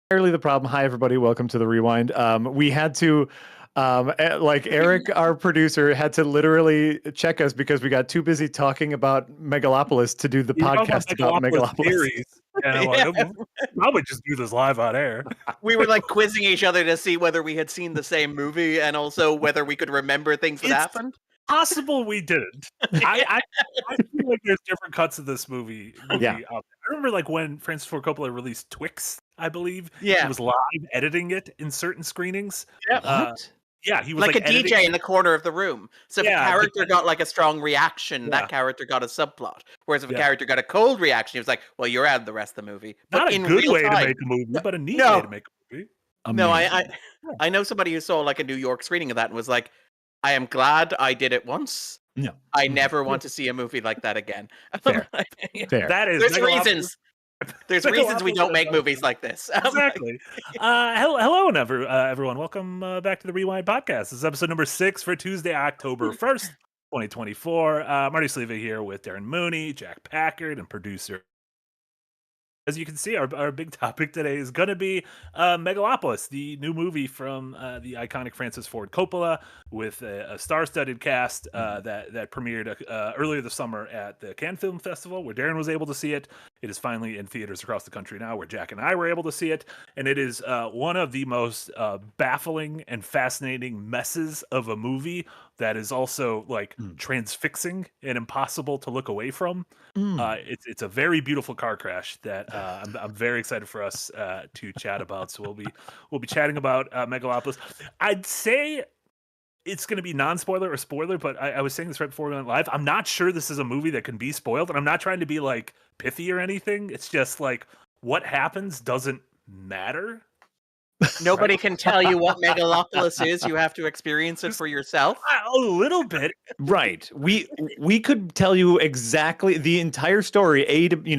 entirely the problem. Hi, everybody. Welcome to the Rewind. We had to, Eric, our producer, had to literally check us because we got too busy talking about Megalopolis to do the podcast about Megalopolis. Theories, and I'm like, okay, probably just do this live on air. We were like quizzing each other to see whether we had seen the same movie and also whether we could remember things that happened. Possible we didn't. I feel like there's different cuts of this movie out there. I remember like when Francis Ford Coppola released Twix, I believe. Yeah. He was live editing it in certain screenings. Yeah. Yeah, he was like a DJ in the corner of the room. So if a character got like a strong reaction, that character got a subplot. Whereas if a character got a cold reaction, he was like, well, you're out of the rest of the movie. But not a good way to make a movie, but a neat way to make a movie. No, I know somebody who saw like a New York screening of that and was like, I am glad I did it once. No. I never want to see a movie like that again. Fair. Fair. That is There's reasons. There's reasons we don't make movies like this. Exactly. Hello, everyone. Welcome back to the Rewind Podcast. This is episode number 6 for Tuesday, October 1st, 2024. Marty Sleva here with Darren Mooney, Jack Packard, and producer. As you can see, our big topic today is going to be Megalopolis, the new movie from the iconic Francis Ford Coppola with a star-studded cast that premiered earlier this summer at the Cannes Film Festival, where Darren was able to see it. It is finally in theaters across the country now, where Jack and I were able to see it. And it is one of the most baffling and fascinating messes of a movie that is also like transfixing and impossible to look away from. It's a very beautiful car crash that I'm very excited for us to chat about. So we'll be chatting about Megalopolis. I'd say it's going to be non-spoiler or spoiler, but I was saying this right before we went live. I'm not sure this is a movie that can be spoiled, and I'm not trying to be like pithy or anything. It's just like what happens doesn't matter. Nobody can tell you what Megalopolis is. You have to experience it for yourself. A little bit, right? We could tell you exactly the entire story, A to B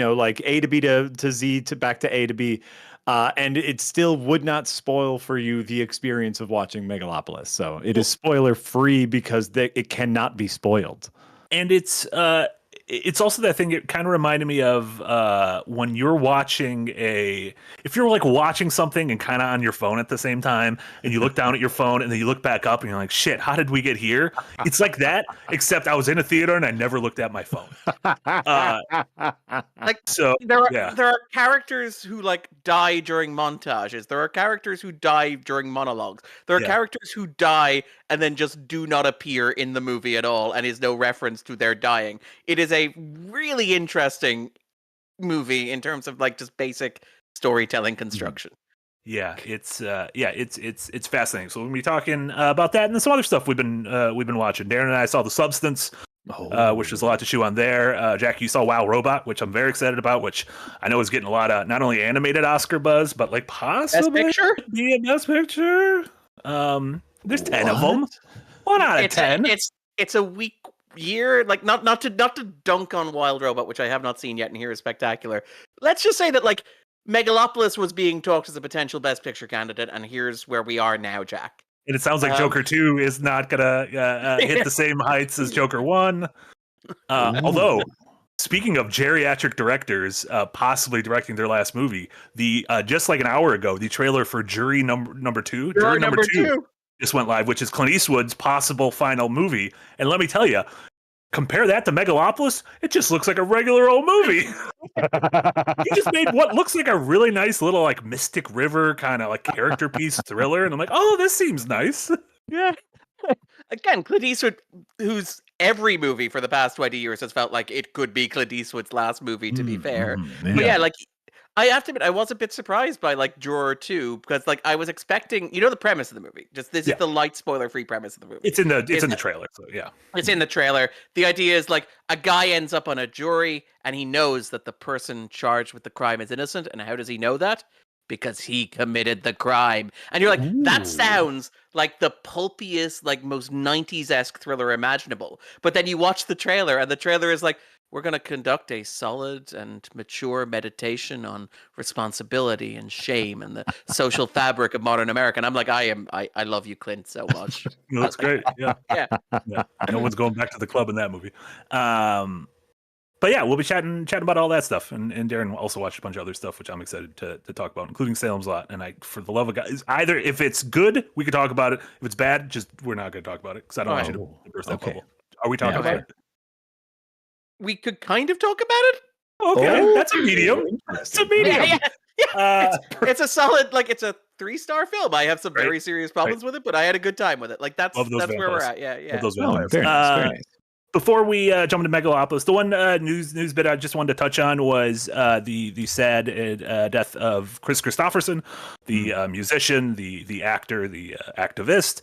to Z to back to A to B, and it still would not spoil for you the experience of watching Megalopolis. So it is spoiler free because it cannot be spoiled, and it's also that thing. It kind of reminded me of when you're watching if you're like watching something and kind of on your phone at the same time, and you look down at your phone and then you look back up and you're like, shit, how did we get here? It's like that, except I was in a theater and I never looked at my phone. There are characters who like die during montages. There are characters who die during monologues. There are characters who die and then just do not appear in the movie at all and is no reference to their dying. It is a really interesting movie in terms of like just basic storytelling construction. Yeah, it's fascinating. So we're gonna be talking about that and then some other stuff we've been watching. Darren and I saw The Substance, which is a lot to chew on there. Jack, you saw Wow Robot, which I'm very excited about, which I know is getting a lot of not only animated Oscar buzz, but like possibly be a Best Picture. There's 10 of them. 1 out of 10. It's a weak year, like not to dunk on Wild Robot, which I have not seen yet and hear is spectacular. Let's just say that like Megalopolis was being talked as a potential Best Picture candidate, and here's where we are now, Jack. And it sounds like Joker 2 is not gonna hit the same heights as Joker 1. Although, speaking of geriatric directors possibly directing their last movie, the just like an hour ago, the trailer for Jury number 2, Jury number 2. Just went live, which is Clint Eastwood's possible final movie. And let me tell you, compare that to Megalopolis, it just looks like a regular old movie. He just made what looks like a really nice little like Mystic River kind of like character piece thriller. And I'm like, oh, this seems nice. Yeah. Again, Clint Eastwood, whose every movie for the past 20 years has felt like it could be Clint Eastwood's last movie, to be fair. But yeah, like, I have to admit, I was a bit surprised by like Juror 2 because like I was expecting, the premise of the movie. Just this is the light spoiler-free premise of the movie. It's in the trailer, so yeah. It's in the trailer. The idea is like a guy ends up on a jury and he knows that the person charged with the crime is innocent. And how does he know that? Because he committed the crime. And you're like, that sounds like the pulpiest, like most 90s-esque thriller imaginable. But then you watch the trailer and the trailer is like, we're going to conduct a solid and mature meditation on responsibility and shame and the social fabric of modern America. And I'm like, I love you, Clint, so much. That's great. Yeah. Yeah. No one's going back to the club in that movie. But yeah, we'll be chatting about all that stuff, and Darren also watched a bunch of other stuff, which I'm excited to talk about, including Salem's Lot. And for the love of God, either if it's good, we could talk about it. If it's bad, just we're not going to talk about it because I don't want you to burst that bubble. Are we talking about it? We could kind of talk about it. Okay, that's a medium. That's a medium. Yeah. It's a solid, like it's a 3-star film. I have some very serious problems with it, but I had a good time with it. Like that's where we're at. Yeah. Love those vampires. Very nice. Very nice. Before we jump into Megalopolis, the one news bit I just wanted to touch on was the sad death of Kristofferson, the musician, the actor, the activist.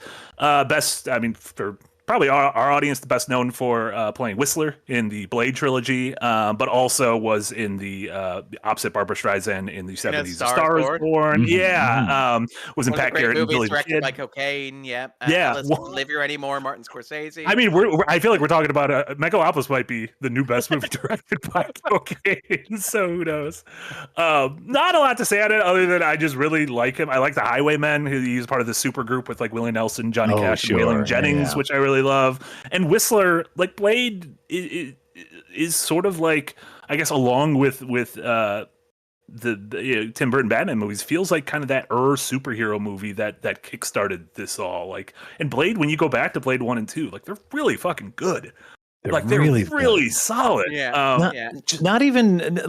For probably our audience, the best known for playing Whistler in the Blade trilogy, but also was in the opposite Barbra Streisand in the 70s. Star is Born. Yeah. Was in Pat Garrett and Billy the Kid. By cocaine. Yeah. Let's live here anymore. Martin Scorsese. I mean, I feel like we're talking about Megalopolis might be the new best movie directed by cocaine. So who knows? Not a lot to say on it other than I just really like him. I like the Highwaymen. He's part of the super group with like Willie Nelson, Johnny Cash, and Waylon Jennings, which I really love. And Whistler, like Blade, is sort of like, I guess, along with the Tim Burton Batman movies, feels like kind of that superhero movie that kickstarted this all. Like, and Blade, when you go back to Blade 1 and 2, like they're really fucking good. They're really solid. Not even,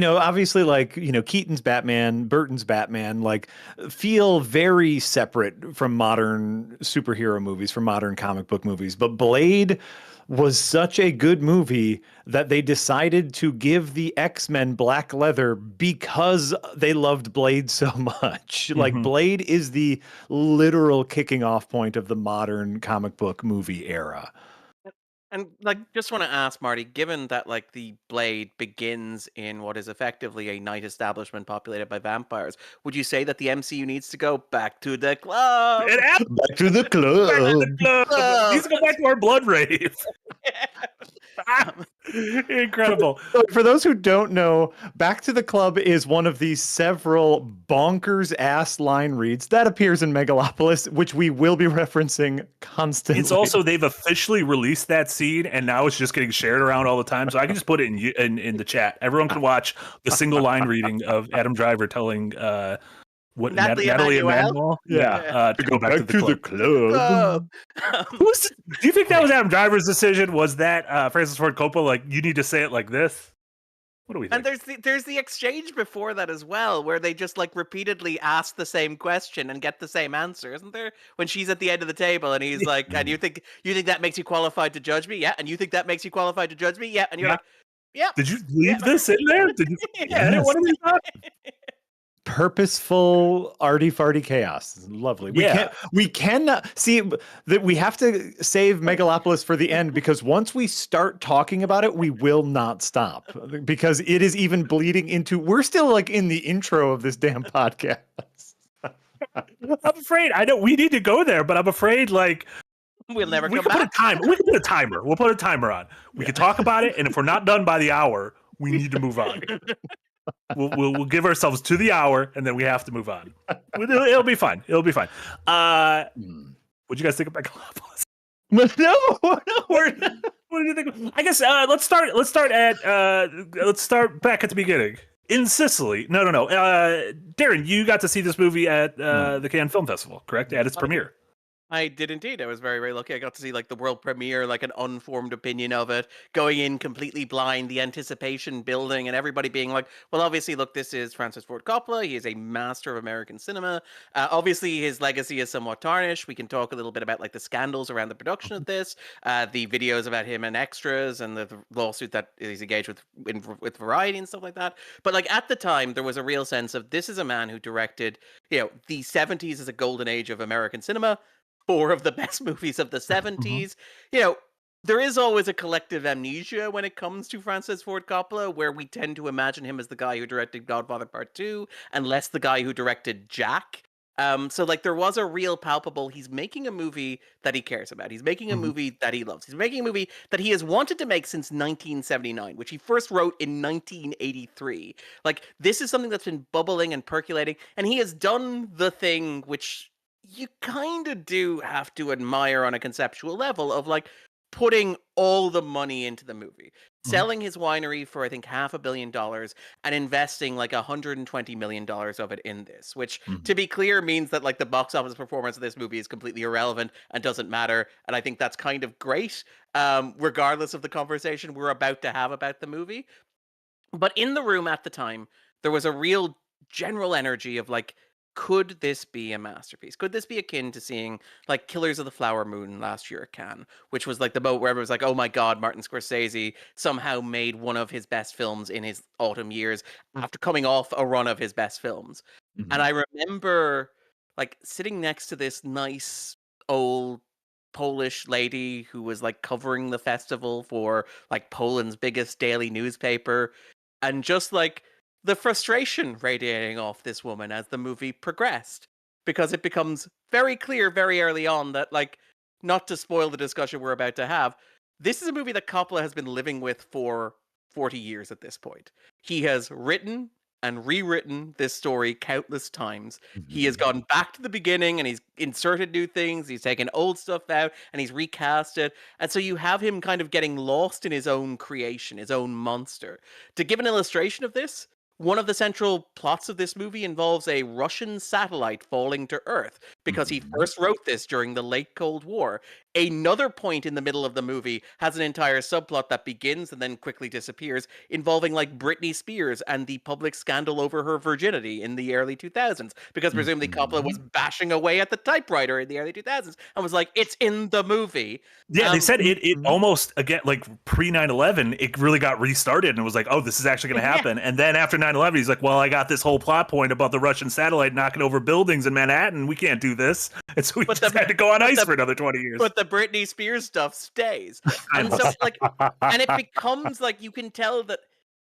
obviously, like, Keaton's Batman, Burton's Batman, like, feel very separate from modern superhero movies, from modern comic book movies. But Blade was such a good movie that they decided to give the X-Men black leather because they loved Blade so much. Like, Blade is the literal kicking off point of the modern comic book movie era. And like, just want to ask Marty, given that like the Blade begins in what is effectively a night establishment populated by vampires, would you say that the MCU needs to go back to the club? Back to the club. Back to the club. Needs to go back to our blood rave. Incredible. For those who don't know, Back to the Club is one of these several bonkers ass line reads that appears in Megalopolis, which we will be referencing constantly. It's also, they've officially released that scene and now it's just getting shared around all the time. So I can just put it in the chat. Everyone can watch the single line reading of Adam Driver telling Natalie Emanuel? Yeah. To go back to the club. Do you think that was Adam Driver's decision? Was that Francis Ford Coppola, like, you need to say it like this? What do we think? And there's the exchange before that as well, where they just like repeatedly ask the same question and get the same answer, isn't there? When she's at the end of the table and he's like, and you think that makes you qualified to judge me? Yeah. And you think that makes you qualified to judge me? Yeah. And you're like, yeah. Did you leave this in there? Did you? Yeah. What are we talking? Purposeful arty farty chaos. Lovely. We cannot see that. We have to save Megalopolis for the end, because once we start talking about it, we will not stop, because it is even bleeding into, we're still like in the intro of this damn podcast. I'm afraid, I know we need to go there, but I'm afraid like we'll never come back. We can put a timer. We'll put a timer on. We can talk about it, and if we're not done by the hour, we need to move on. We'll give ourselves to the hour, and then we have to move on. It'll be fine. It'll be fine. What'd you guys think of Megalopolis? No, what do you think? I guess let's start back at the beginning in Sicily. No. Darren, you got to see this movie at the Cannes Film Festival, correct? At its premiere. I did indeed. I was very, very lucky. I got to see like the world premiere, like an unformed opinion of it, going in completely blind, the anticipation building, and everybody being like, well, obviously, look, this is Francis Ford Coppola. He is a master of American cinema. Obviously, his legacy is somewhat tarnished. We can talk a little bit about like the scandals around the production of this, the videos about him and extras, and the lawsuit that he's engaged with Variety and stuff like that. But like at the time, there was a real sense of this is a man who directed, the 70s as a golden age of American cinema. 4 of the best movies of the 70s. There is always a collective amnesia when it comes to Francis Ford Coppola, where we tend to imagine him as the guy who directed Godfather Part 2 and less the guy who directed Jack. So like there was a real palpable, he's making a movie that he cares about. He's making a movie that he loves. He's making a movie that he has wanted to make since 1979, which he first wrote in 1983. Like this is something that's been bubbling and percolating, and he has done the thing which you kind of do have to admire on a conceptual level of like putting all the money into the movie. selling his winery for I think $500 million and investing like $120 million of it in this, which to be clear means that like the box office performance of this movie is completely irrelevant and doesn't matter. And I think that's kind of great, regardless of the conversation we're about to have about the movie. But in the room at the time, there was a real general energy of like, could this be a masterpiece? Could this be akin to seeing like Killers of the Flower Moon last year at Cannes, which was like the moment where everyone was like, oh my God, Martin Scorsese somehow made one of his best films in his autumn years after coming off a run of his best films. And I remember like sitting next to this nice old Polish lady who was like covering the festival for like Poland's biggest daily newspaper, and just like the frustration radiating off this woman as the movie progressed, because it becomes very clear very early on that, like, not to spoil the discussion we're about to have, this is a movie that Coppola has been living with for 40 years at this point. He has written and rewritten this story countless times. He has gone back to the beginning and he's inserted new things, he's taken old stuff out and he's recast it. And so you have him kind of getting lost in his own creation, his own monster. To give an illustration of this, one of the central plots of this movie involves a Russian satellite falling to Earth, because he first wrote this during the late Cold War. Another point in the middle of the movie has an entire subplot that begins and then quickly disappears, involving like Britney Spears and the public scandal over her virginity in the early 2000s, because presumably Coppola was bashing away at the typewriter in the early 2000s and was like, it's in the movie. Yeah, they said it almost, again, like pre 9/11, it really got restarted and it was like, oh, this is actually going to happen. And then after 9/11, he's like, well, I got this whole plot point about the Russian satellite knocking over buildings in Manhattan. We can't do this. And so we just had to go on ice for another 20 years. But the Britney Spears stuff stays. And so, like, and it becomes like, you can tell that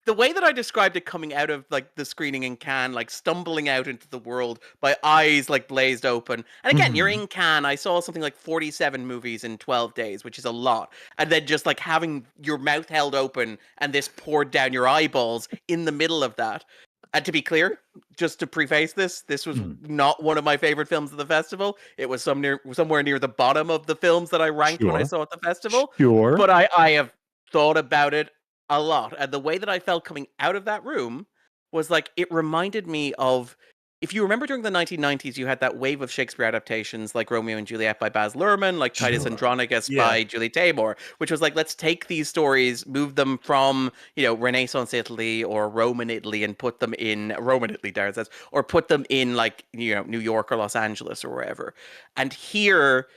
the way that I described it coming out of like the screening in Cannes, like stumbling out into the world, my eyes like blazed open. And again, you're in Cannes. I saw something like 47 movies in 12 days, which is a lot. And then just like having your mouth held open and this poured down your eyeballs in the middle of that. And to be clear, just to preface this was not one of my favorite films of the festival. It was somewhere near the bottom of the films that I ranked when I saw at the festival. Sure. But I have thought about it a lot. And the way that I felt coming out of that room was like, it reminded me of, if you remember during the 1990s, you had that wave of Shakespeare adaptations like Romeo and Juliet by Baz Luhrmann, like Titus Andronicus by Julie Taymor, which was like, let's take these stories, move them from, Renaissance Italy or Roman Italy and put them in, Roman Italy, Darren says, or put them in like, New York or Los Angeles or wherever. And here,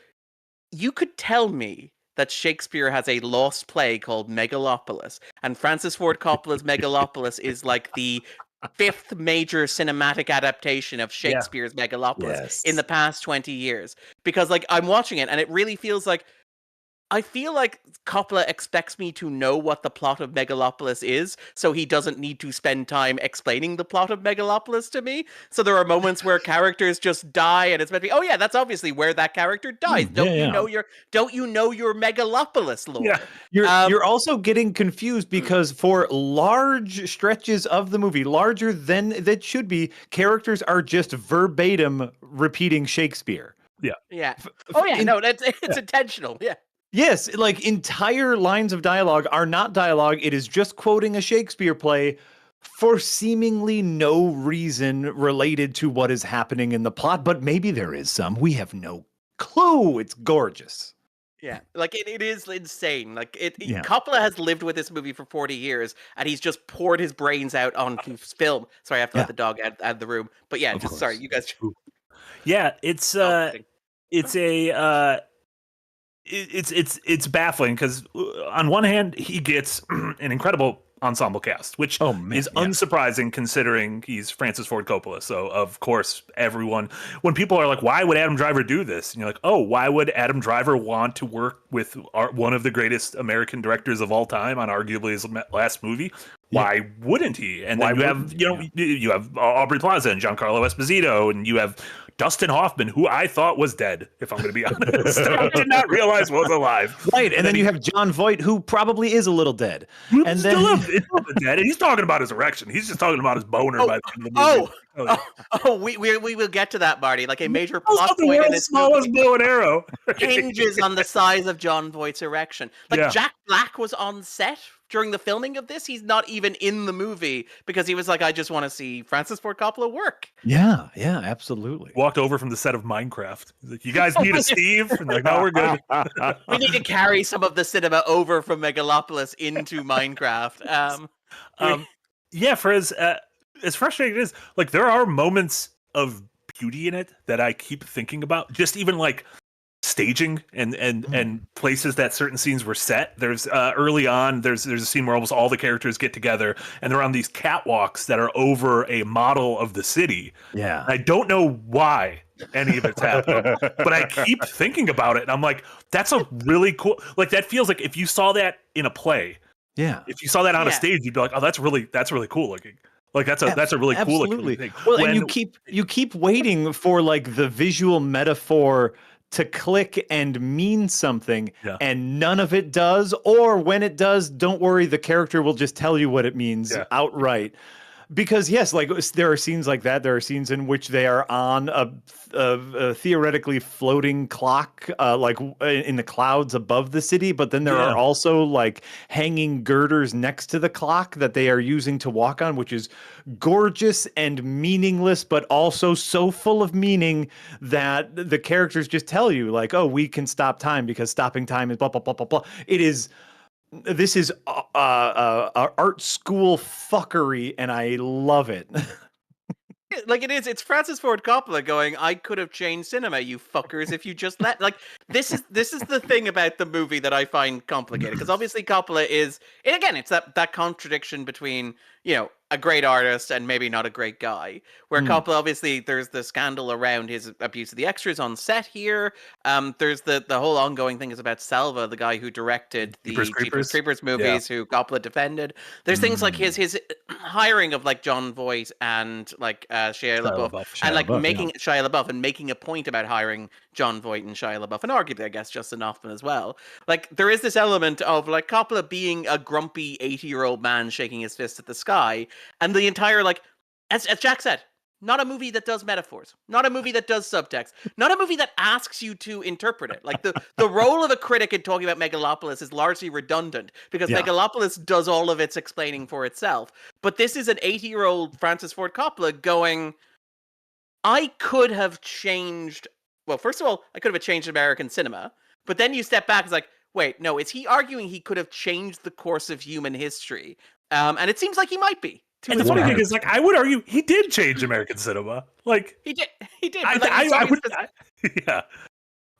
you could tell me that Shakespeare has a lost play called Megalopolis, and Francis Ford Coppola's Megalopolis is like the fifth major cinematic adaptation of Shakespeare's Megalopolis in the past 20 years. Because like I'm watching it and it really feels like, I feel like Coppola expects me to know what the plot of Megalopolis is, so he doesn't need to spend time explaining the plot of Megalopolis to me. So there are moments where characters just die, and it's meant to be, oh yeah, that's obviously where that character dies. Don't you know your Megalopolis lore? Yeah. You're also getting confused because for large stretches of the movie, larger than that should be, characters are just verbatim repeating Shakespeare. Yeah. Oh yeah, no, it's intentional. Yeah. Yes, like entire lines of dialogue are not dialogue. It is just quoting a Shakespeare play for seemingly no reason related to what is happening in the plot, but maybe there is some. We have no clue. It's gorgeous. Yeah, like it is insane. Like Coppola has lived with this movie for 40 years, and he's just poured his brains out onto film. Sorry, I have to let the dog out of the room. But yeah, sorry, you guys. Yeah, it's baffling because on one hand he gets an incredible ensemble cast, which is unsurprising considering he's Francis Ford Coppola. So of course when people are like, why would Adam Driver do this? And you're like, oh, why would Adam Driver want to work with one of the greatest American directors of all time on arguably his last movie? Why wouldn't he? And then you have Aubrey Plaza and Giancarlo Esposito, and you have Dustin Hoffman, who I thought was dead, if I'm going to be honest. I did not realize was alive. Right, and then you have John Voight, who probably is a little dead. And then still dead, and he's talking about his erection. He's just talking about his boner by the end of the movie. Oh, we will get to that, Marty. Like a major also plot the point in world's this smallest movie bow and arrow. hinges on the size of John Voight's erection. Like Yeah. Jack Black was on set during the filming of this. He's not even in the movie because he was like, I just want to see Francis Ford Coppola work. Yeah, absolutely. Walked over from the set of Minecraft. He's like, you guys need a Steve? And they're like, no, we're good. We need to carry some of the cinema over from Megalopolis into Minecraft. Yeah, for as frustrating it is, like there are moments of beauty in it that I keep thinking about. Just even like staging and places that certain scenes were set. There's early on, there's a scene where almost all the characters get together and they're on these catwalks that are over a model of the city. Yeah. I don't know why any of it's happening, but I keep thinking about it and I'm like, that's a really cool, like that feels like if you saw that in a play, if you saw that on a stage, you'd be like, oh, that's really cool looking. Like that's a really cool looking thing. Well, and you keep waiting for like the visual metaphor to click and mean something, and none of it does. Or when it does, don't worry, the character will just tell you what it means outright. Because yes, like there are scenes like that. There are scenes in which they are on a theoretically floating clock, like in the clouds above the city. But then there are also like hanging girders next to the clock that they are using to walk on, which is gorgeous and meaningless, but also so full of meaning that the characters just tell you like, oh, we can stop time because stopping time is blah, blah, blah, blah, blah. This is art school fuckery, and I love it. Like it's Francis Ford Coppola going, I could have changed cinema, you fuckers, if you just let. Like this is the thing about the movie that I find complicated, because obviously Coppola is, and again, it's that contradiction between, you know, a great artist and maybe not a great guy, where Coppola, obviously there's the scandal around his abuse of the extras on set here. There's the whole ongoing thing is about Salva, the guy who directed the Jeepers Creepers movies, who Coppola defended. There's things like his hiring of like John Voight and like Shia LaBeouf, and like making Shia LaBeouf and making a point about hiring John Voight and Shia LaBeouf, and arguably I guess Justin Hoffman as well. Like there is this element of like Coppola being a grumpy 80-year-old man shaking his fist at the sky. And the entire, like, as Jack said, not a movie that does metaphors, not a movie that does subtext, not a movie that asks you to interpret it. Like, the role of a critic in talking about Megalopolis is largely redundant, because Megalopolis does all of its explaining for itself. But this is an 80-year-old Francis Ford Coppola going, I could have changed, well, first of all, I could have changed American cinema. But then you step back, it's like, wait, no, is he arguing he could have changed the course of human history? And it seems like he might be. And the funny thing is, like, I would argue he did change American cinema. Like he did. I would. Yeah.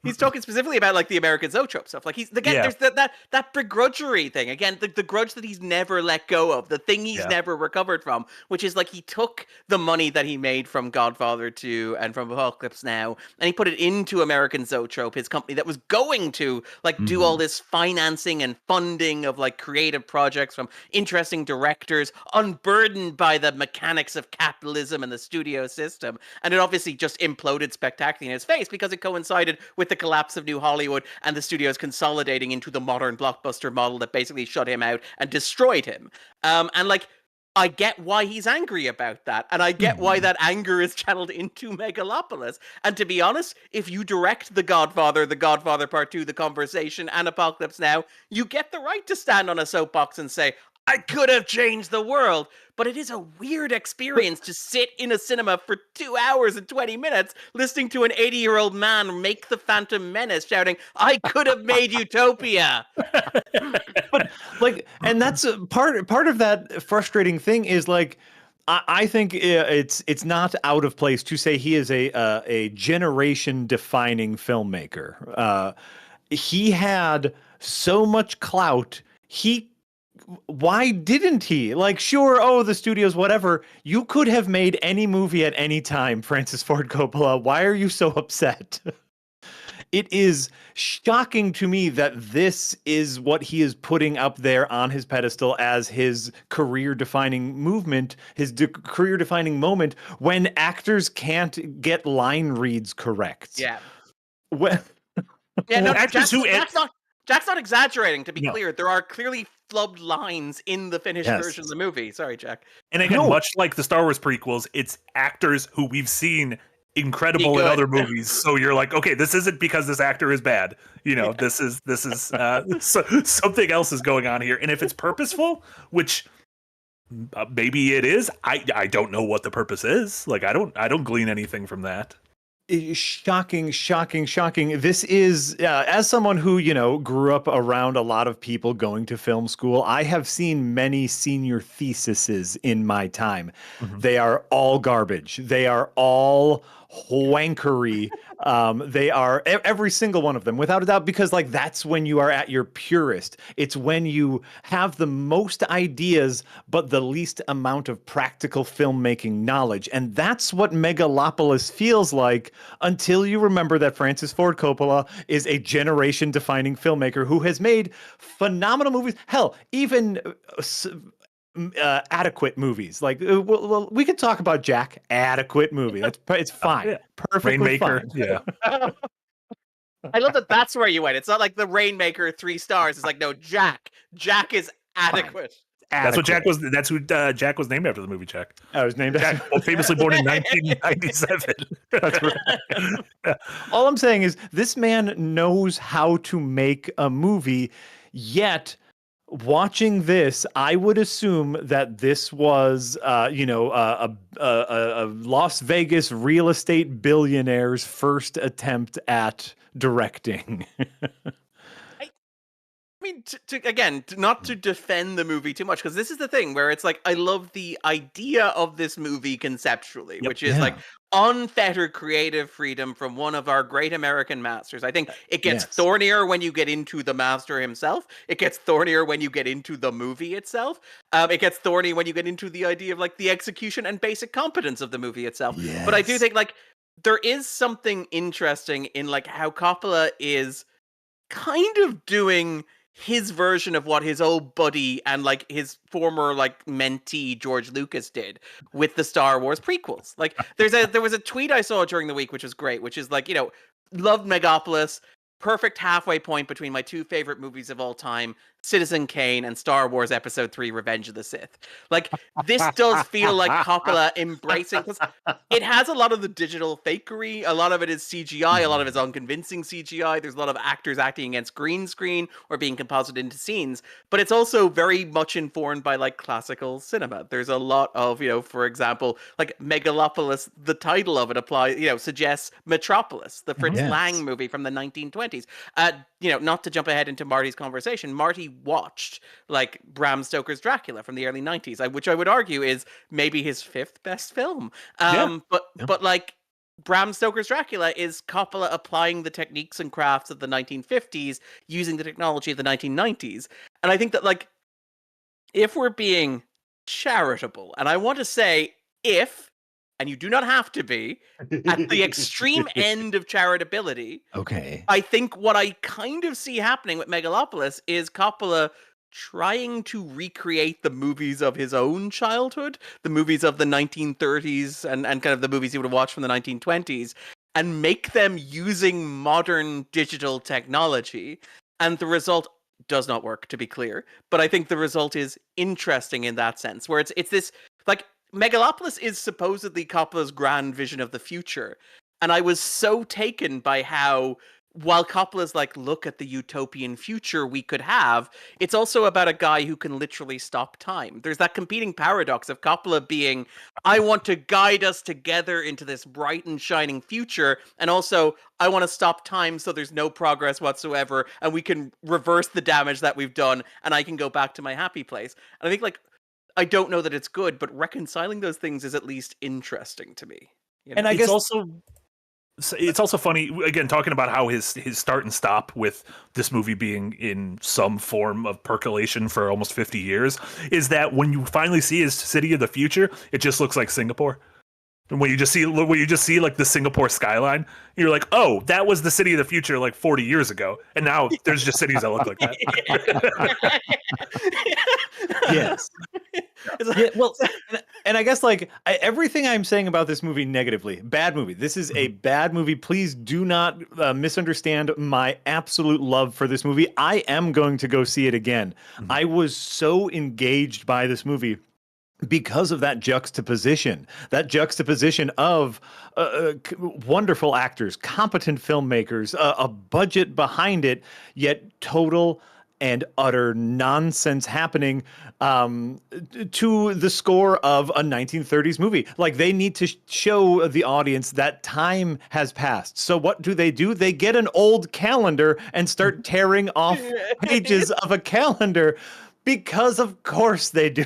He's talking specifically about like the American Zoetrope stuff. Like there's that begrudgery thing again, the grudge that he's never let go of, the thing he's never recovered from, which is like he took the money that he made from Godfather 2 and from Apocalypse Now, and he put it into American Zoetrope, his company that was going to like do all this financing and funding of like creative projects from interesting directors, unburdened by the mechanics of capitalism and the studio system, and it obviously just imploded spectacularly in his face because it coincided with the collapse of New Hollywood and the studios consolidating into the modern blockbuster model that basically shut him out and destroyed him. And like, I get why he's angry about that, and I get why that anger is channeled into Megalopolis. And to be honest, if you direct The Godfather Part 2, The Conversation, and Apocalypse Now, you get the right to stand on a soapbox and say, I could have changed the world. But it is a weird experience to sit in a cinema for 2 hours and 20 minutes listening to an 80-year-old man make the Phantom Menace shouting, I could have made Utopia. But like, and that's part of that frustrating thing is like, I think it's not out of place to say he is a generation defining filmmaker. He had so much clout. Why didn't he? Like, sure, oh, the studios, whatever. You could have made any movie at any time, Francis Ford Coppola. Why are you so upset? It is shocking to me that this is what he is putting up there on his pedestal as his career-defining movement, his career-defining moment, when actors can't get line reads correct. Yeah. Well, Yeah, no, actors who Jack's not exaggerating, to be No. clear. There are clearly flubbed lines in the finished Yes. version of the movie. Sorry, Jack. And again, No. much like the Star Wars prequels, it's actors who we've seen incredible Be in good. other movies. So you're like, okay, this isn't because this actor is bad. You know, this is something else is going on here. And if it's purposeful, which maybe it is, I don't know what the purpose is. Like, I don't glean anything from that. Shocking. This is, as someone who, grew up around a lot of people going to film school, I have seen many senior theses in my time. Mhm. They are all garbage. They are all wankery. They are every single one of them, without a doubt, because like that's when you are at your purest. It's when you have the most ideas, but the least amount of practical filmmaking knowledge. And that's what Megalopolis feels like until you remember that Francis Ford Coppola is a generation-defining filmmaker who has made phenomenal movies. Hell, even adequate movies. Like we could talk about Jack. Adequate movie. It's fine. Yeah. Perfectly Rainmaker, fine. yeah. I love that that's where you went. It's not like the Rainmaker 3 stars. It's like, no, Jack. Jack is adequate. That's what Jack was. That's who Jack was named after the movie. Jack. I was named Jack, well, famously born in 1997. That's right. All I'm saying is this man knows how to make a movie, yet watching this, I would assume that this was, a Las Vegas real estate billionaire's first attempt at directing. I mean, not to defend the movie too much, because this is the thing where it's like, I love the idea of this movie conceptually, which is like unfettered creative freedom from one of our great American masters. I think it gets thornier when you get into the master himself. It gets thornier when you get into the movie itself. It gets thorny when you get into the idea of like the execution and basic competence of the movie itself. Yes. But I do think like there is something interesting in like how Coppola is kind of doing his version of what his old buddy and like his former like mentee George Lucas did with the Star Wars prequels. Like there was a tweet I saw during the week which was great, which is like, loved Megalopolis, perfect halfway point between my two favorite movies of all time, Citizen Kane and Star Wars Episode 3 Revenge of the Sith. Like, this does feel like Coppola embracing, because it has a lot of the digital fakery, a lot of it is CGI, a lot of it is unconvincing CGI, there's a lot of actors acting against green screen or being composited into scenes, but it's also very much informed by like classical cinema. There's a lot of, for example, like Megalopolis, the title of it applies, suggests Metropolis, the Fritz Lang movie from the 1920s. Not to jump ahead into Marty's conversation, Marty watched like Bram Stoker's Dracula from the early 90s, which I would argue is maybe his 5th best film. But like Bram Stoker's Dracula is Coppola applying the techniques and crafts of the 1950s using the technology of the 1990s. And I think that like if we're being charitable, and I want to say if, and you do not have to be, at the extreme end of charitability. Okay. I think what I kind of see happening with Megalopolis is Coppola trying to recreate the movies of his own childhood, the movies of the 1930s and kind of the movies he would have watched from the 1920s, and make them using modern digital technology. And the result does not work, to be clear. But I think the result is interesting in that sense, where it's this, like, Megalopolis is supposedly Coppola's grand vision of the future. And I was so taken by how, while Coppola's like, look at the utopian future we could have, it's also about a guy who can literally stop time. There's that competing paradox of Coppola being, I want to guide us together into this bright and shining future, and also, I want to stop time so there's no progress whatsoever, and we can reverse the damage that we've done, and I can go back to my happy place. And I think, like, I don't know that it's good, but reconciling those things is at least interesting to me. And I guess it's also funny, again, talking about how his start and stop with this movie being in some form of percolation for almost 50 years, is that when you finally see his city of the future, it just looks like Singapore. And when you just see like the Singapore skyline, you're like, oh, that was the city of the future like 40 years ago. And now there's just cities that look like that. Yes. It's like, Yeah, well, and I guess like everything I'm saying about this movie negatively, bad movie. This is a bad movie. Please do not misunderstand my absolute love for this movie. I am going to go see it again. I was so engaged by this movie because of that juxtaposition of wonderful actors, competent filmmakers, a budget behind it, yet total and utter nonsense happening to the score of a 1930s movie. Like, they need to show the audience that time has passed. So what do? They get an old calendar and start tearing off pages of a calendar, because of course they do.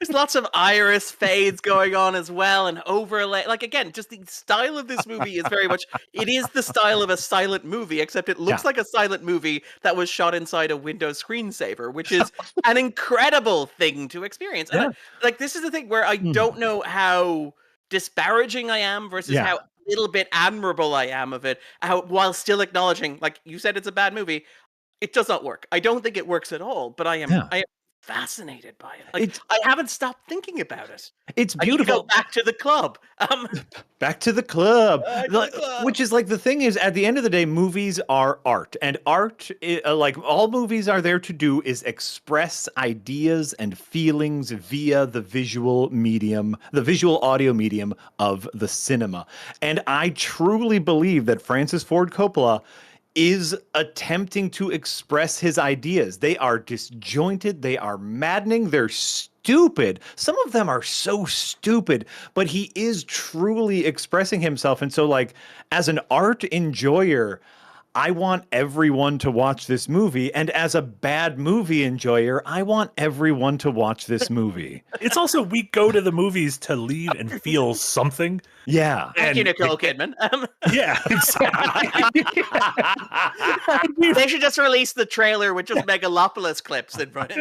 there's lots of iris fades going on as well, and overlay. Like, again, just the style of this movie is very much, it is the style of a silent movie, except it looks like a silent movie that was shot inside a Windows screensaver, which is an incredible thing to experience. And like, this is the thing where I don't know how disparaging I am versus how little bit admirable I am of it, while still acknowledging, like you said, it's a bad movie. It does not work. I don't think it works at all, but I am fascinated by it. Like, I haven't stopped thinking about it. It's I need to beautiful. go back to the club. Back to the club. Back to the club. Which is like, the thing is, at the end of the day, movies are art, and art, like all movies are there to do, is express ideas and feelings via the visual medium, the visual audio medium of the cinema. And I truly believe that Francis Ford Coppola is attempting to express his ideas. They are disjointed, they are maddening, they're stupid. Some of them are so stupid, but he is truly expressing himself. And so, like, as an art enjoyer, I want everyone to watch this movie. And as a bad movie enjoyer, I want everyone to watch this movie. It's also, we go to the movies to leave and feel something. Yeah. Thank you, Nicole Kidman. Yeah. They should just release the trailer with just Megalopolis clips in front.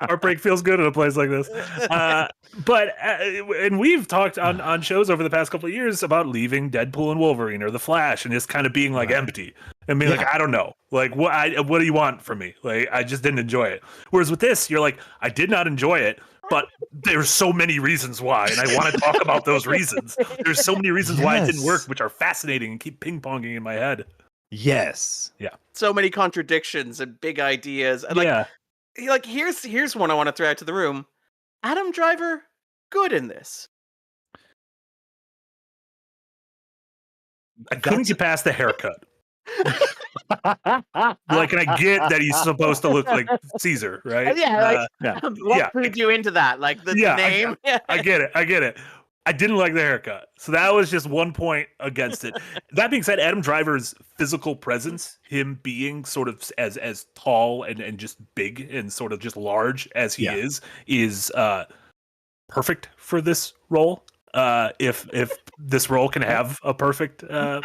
Heartbreak feels good in a place like this. And we've talked on shows over the past couple of years about leaving Deadpool and Wolverine or The Flash and just kind of being like empty and being like, I don't know, like, what do you want from me? Like, I just didn't enjoy it. Whereas with this, you're like, I did not enjoy it, but there's so many reasons why, and I want to talk about those reasons. There's so many reasons why it didn't work, which are fascinating and keep ping-ponging in my head. Yes. Yeah. So many contradictions and big ideas. And like here's one I want to throw out to the room. Adam Driver, good in this. I couldn't get past the haircut. Like, and I get that he's supposed to look like Caesar, right? What put you into that? Like, the name? I get it. I didn't like the haircut. So that was just one point against it. That being said, Adam Driver's physical presence, him being sort of as tall and just big and sort of just large as he is perfect for this role. If this role can have a perfect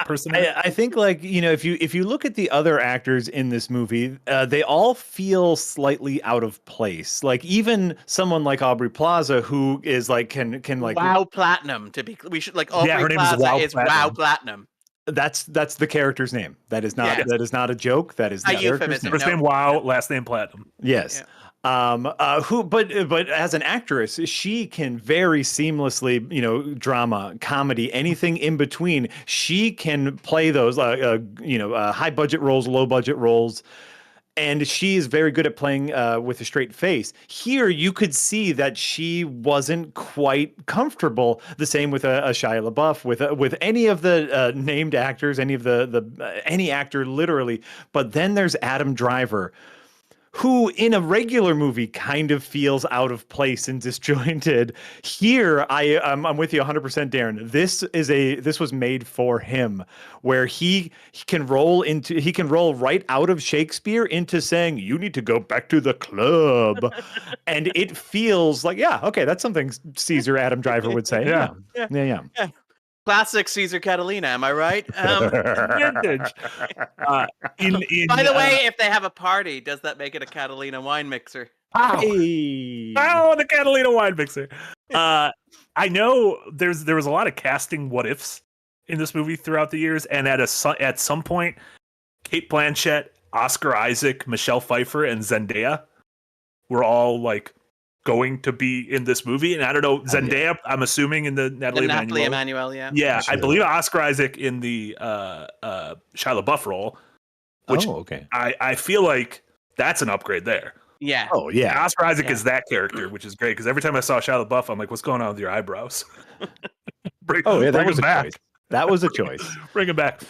person. I think, like, you know, if you look at the other actors in this movie, they all feel slightly out of place. Like, even someone like Aubrey Plaza, who is like can like Wow Platinum, we should, like, Aubrey her name Plaza is Wow Platinum. That's the character's name. That is not a joke. That is the character's name. First name Wow, last name Platinum. Yes. Yeah. But as an actress, she can very seamlessly, you know, drama, comedy, anything in between. She can play those, high budget roles, low budget roles. And she is very good at playing with a straight face. Here, you could see that she wasn't quite comfortable. The same with a Shia LaBeouf, with any of the named actors, any actor literally. But then there's Adam Driver, who in a regular movie kind of feels out of place and disjointed. Here, I'm with you 100%, Darren. This was made for him, where he can roll right out of Shakespeare into saying, "You need to go back to the club," and it feels like, that's something Caesar Adam Driver would say. Yeah. Classic Caesar Catalina, am I right? Vintage. By the way, if they have a party, does that make it a Catalina wine mixer? Hey. The Catalina wine mixer. I know there was a lot of casting what ifs in this movie throughout the years, and at some point, Cate Blanchett, Oscar Isaac, Michelle Pfeiffer, and Zendaya were all like going to be in this movie. And I don't know, Zendaya, I'm assuming in the Natalie Emmanuel, yeah. Yeah, I believe Oscar Isaac in the Shia LaBeouf role. Which okay. I feel like that's an upgrade there. Yeah. Oh yeah. And Oscar Isaac is that character, which is great because every time I saw Shia LaBeouf, I'm like, "What's going on with your eyebrows?" That was a choice. That was a choice. Bring him back.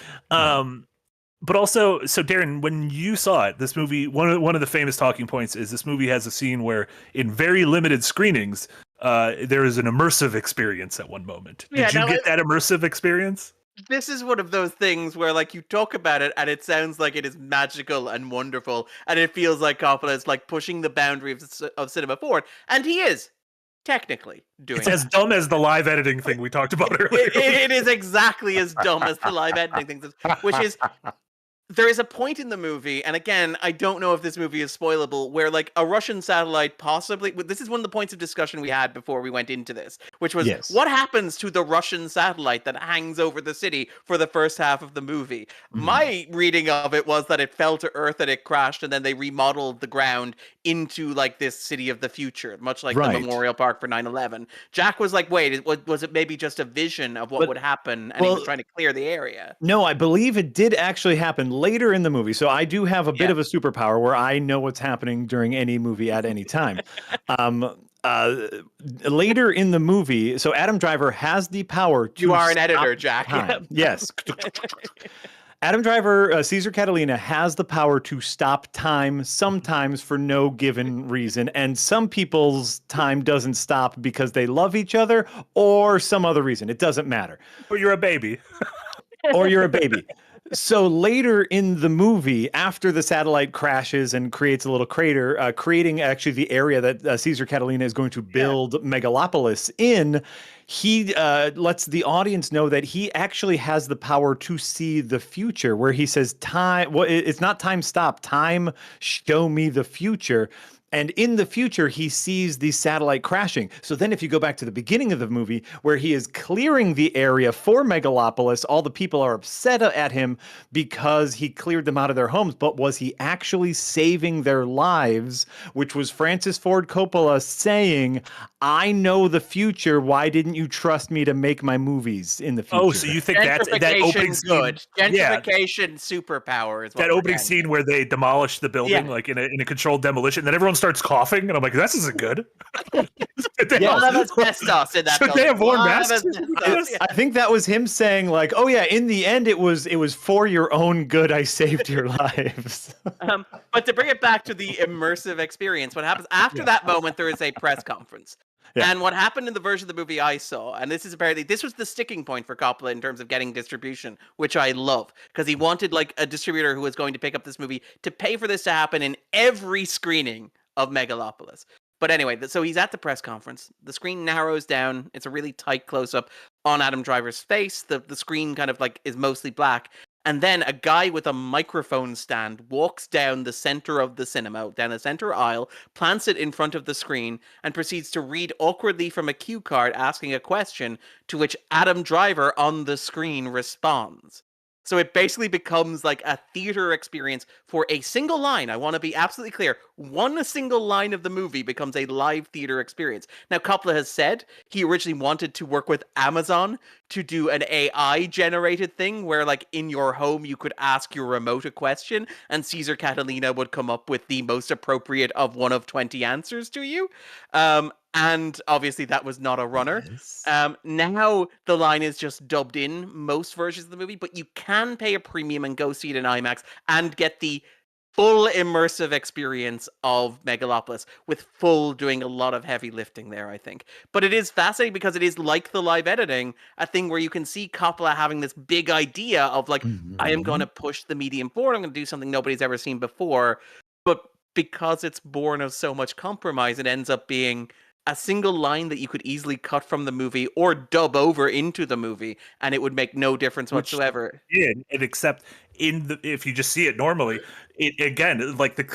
But also, so Darren, when you saw it, this movie, one of the famous talking points is this movie has a scene where, in very limited screenings, there is an immersive experience at one moment. Did you get that immersive experience? This is one of those things where, like, you talk about it and it sounds like it is magical and wonderful, and it feels like Coppola is like pushing the boundary of cinema forward, and he is technically doing. It's as dumb as the live editing thing we talked about earlier. It is exactly as dumb as the live editing thing, which is. There is a point in the movie, and again, I don't know if this movie is spoilable, where like a Russian satellite possibly, this is one of the points of discussion we had before we went into this, which was what happens to the Russian satellite that hangs over the city for the first half of the movie? Mm-hmm. My reading of it was that it fell to Earth and it crashed, and then they remodeled the ground into like this city of the future, much like the Memorial Park for 9/11. Jack was like, wait, was it maybe just a vision of what would happen, and he was trying to clear the area? No, I believe it did actually happen later in the movie. So I do have a bit of a superpower where I know what's happening during any movie at any time. Later in the movie, so Adam Driver has the power to You are an editor, Jack. Yes. Adam Driver, Caesar Catalina, has the power to stop time sometimes for no given reason. And some people's time doesn't stop because they love each other or some other reason. It doesn't matter. Or you're a baby. Or you're a baby. So later in the movie, after the satellite crashes and creates a little crater, creating actually the area that Caesar Catalina is going to build Megalopolis in, he lets the audience know that he actually has the power to see the future, where he says, time, well, it's not time stop, time show me the future. And in the future, he sees the satellite crashing. So then if you go back to the beginning of the movie, where he is clearing the area for Megalopolis, all the people are upset at him because he cleared them out of their homes. But was he actually saving their lives? Which was Francis Ford Coppola saying, I know the future. Why didn't you trust me to make my movies in the future? Oh, so you think that opening scene... Good. Gentrification superpower is what that opening scene where they demolish the building, like in a controlled demolition, then everyone starts coughing, and I'm like, this isn't good. All of asbestos in that Should they have worn masks? I think that was him saying, like, oh yeah, in the end, it was for your own good I saved your lives. But to bring it back to the immersive experience, what happens after that moment, there is a press conference. Yeah. And what happened in the version of the movie I saw, and this was the sticking point for Coppola in terms of getting distribution, which I love, because he wanted like a distributor who was going to pick up this movie to pay for this to happen in every screening of Megalopolis. But anyway, so he's at the press conference. The screen narrows down. It's a really tight close-up on Adam Driver's face. The screen kind of like is mostly black. And then a guy with a microphone stand walks down the center of the cinema, down the center aisle, plants it in front of the screen, and proceeds to read awkwardly from a cue card asking a question, to which Adam Driver on the screen responds. So it basically becomes like a theater experience for a single line. I want to be absolutely clear. One single line of the movie becomes a live theater experience. Now, Coppola has said he originally wanted to work with Amazon to do an AI-generated thing where, like, in your home, you could ask your remote a question, and Caesar Catalina would come up with the most appropriate of one of 20 answers to you. And obviously that was not a runner. Yes. Now the line is just dubbed in most versions of the movie, but you can pay a premium and go see it in IMAX and get the full immersive experience of Megalopolis, with full doing a lot of heavy lifting there, I think. But it is fascinating because it is like the live editing, a thing where you can see Coppola having this big idea of like, I am going to push the medium forward. I'm going to do something nobody's ever seen before. But because it's born of so much compromise, it ends up being a single line that you could easily cut from the movie or dub over into the movie, and it would make no difference whatsoever. Yeah, and except if you just see it normally, it again, like the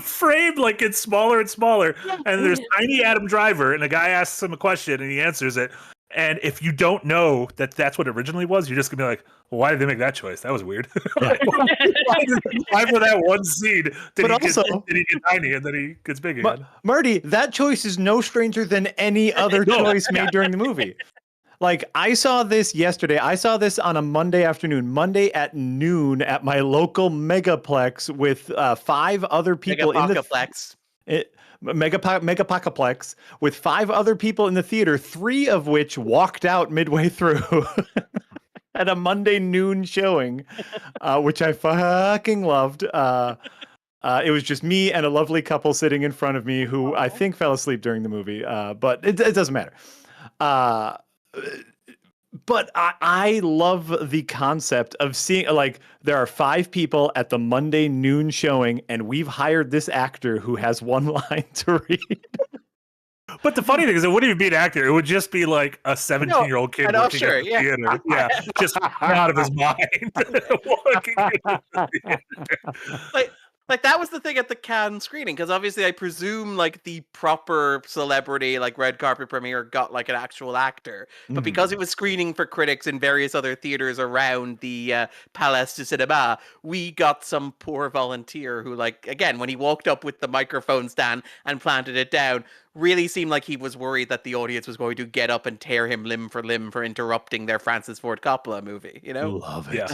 frame like gets smaller and smaller, and there's tiny Adam Driver, and a guy asks him a question and he answers it, And if you don't know that that's what it originally was, you're just gonna be like, well, why did they make that choice? That was weird. Like, why for that one scene did he get tiny and then he gets big again? Marty, that choice is no stranger than any other choice made during the movie. Like, I saw this yesterday. I saw this on a Monday afternoon, Monday at noon at my local Megaplex with 5 other people in the Megaplex with 5 other people in the theater, 3 of which walked out midway through at a Monday noon showing, which I fucking loved. It was just me and a lovely couple sitting in front of me who I think fell asleep during the movie, but it doesn't matter. But I love the concept of seeing, like, there are 5 people at the Monday noon showing, and we've hired this actor who has 1 line to read. But the funny thing is, it wouldn't even be an actor. It would just be like a 17-year-old kid working at the theater. Yeah, just out of his mind. Like that was the thing at the Cannes screening, because obviously I presume like the proper celebrity, like red carpet premiere, got like an actual actor. But because it was screening for critics in various other theaters around the Palais du Cinéma, we got some poor volunteer who, like, again, when he walked up with the microphone stand and planted it down, really seemed like he was worried that the audience was going to get up and tear him limb for interrupting their Francis Ford Coppola movie. You know, love it.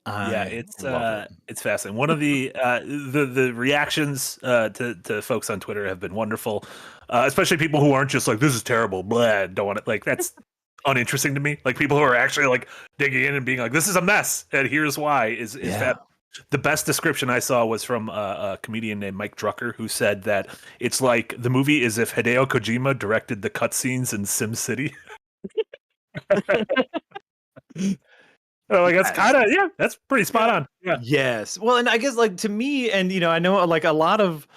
Yeah, it's fascinating. One of the reactions to folks on Twitter have been wonderful, especially people who aren't just like, this is terrible, blah, don't want it. Like, that's uninteresting to me. Like, people who are actually like digging in and being like, this is a mess and here's why. Is that the best description I saw was from a comedian named Mike Drucker, who said that it's like the movie is if Hideo Kojima directed the cutscenes in SimCity. Like, that's kind of, that's pretty spot on. Yeah. Yes. Well, and I guess, like, to me, and, you know, I know, like, a lot of,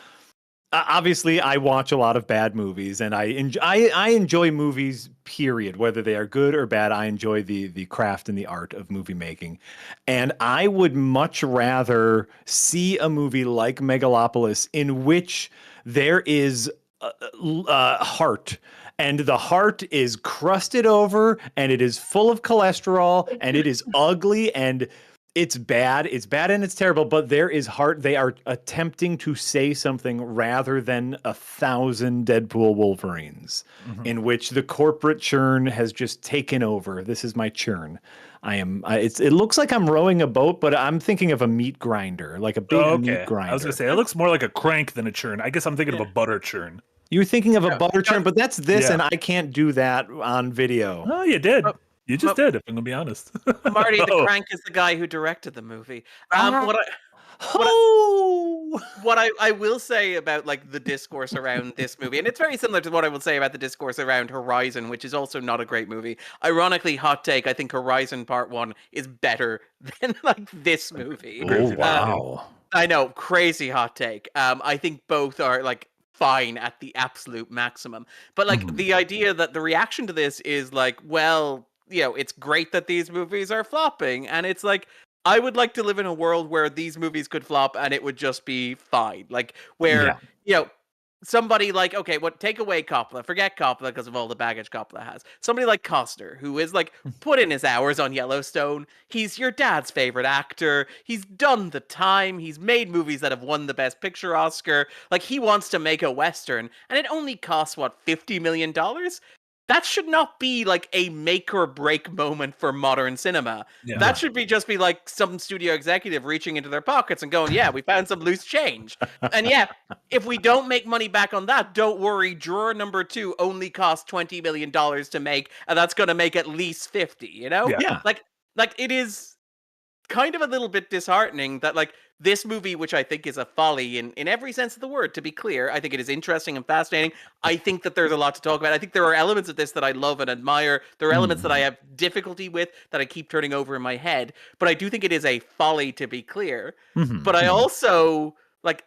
obviously I watch a lot of bad movies, and I enjoy movies, period, whether they are good or bad. I enjoy the craft and the art of movie making. And I would much rather see a movie like Megalopolis in which there is heart, and the heart is crusted over, and it is full of cholesterol, and it is ugly, and it's bad. It's bad and it's terrible, but there is heart. They are attempting to say something rather than 1,000 Deadpool Wolverines, in which the corporate churn has just taken over. This is my churn. It looks like I'm rowing a boat, but I'm thinking of a meat grinder, like a big meat grinder. I was gonna say, it looks more like a crank than a churn. I guess I'm thinking of a butter churn. You're thinking of a butter churn, but that's this, and I can't do that on video. Oh, you did. You just did, if I'm gonna be honest. Marty, the crank is the guy who directed the movie. What I will say about, like, the discourse around this movie, and it's very similar to what I will say about the discourse around Horizon, which is also not a great movie. Ironically, hot take, I think Horizon Part 1 is better than, like, this movie. Oh, wow. I know, crazy hot take. I think both are, like, fine at the absolute maximum. But, like, the idea that the reaction to this is like, well, you know, it's great that these movies are flopping, and it's like, I would like to live in a world where these movies could flop and it would just be fine. Like, where, you know, somebody like, okay, take away Coppola, forget Coppola because of all the baggage Coppola has. Somebody like Costner, who is like put in his hours on Yellowstone. He's your dad's favorite actor. He's done the time. He's made movies that have won the Best Picture Oscar. Like, he wants to make a Western, and it only costs, what, $50 million? That should not be like a make or break moment for modern cinema. Yeah. That should just be like some studio executive reaching into their pockets and going, yeah, we found some loose change. And yeah, if we don't make money back on that, don't worry. Drawer number 2 only cost $20 million to make, and that's going to make at least 50, you know? Yeah. Like it is kind of a little bit disheartening that, like, this movie, which I think is a folly in every sense of the word, to be clear, I think it is interesting and fascinating. I think that there's a lot to talk about. I think there are elements of this that I love and admire. There are elements that I have difficulty with that I keep turning over in my head. But I do think it is a folly, to be clear. But I also, like,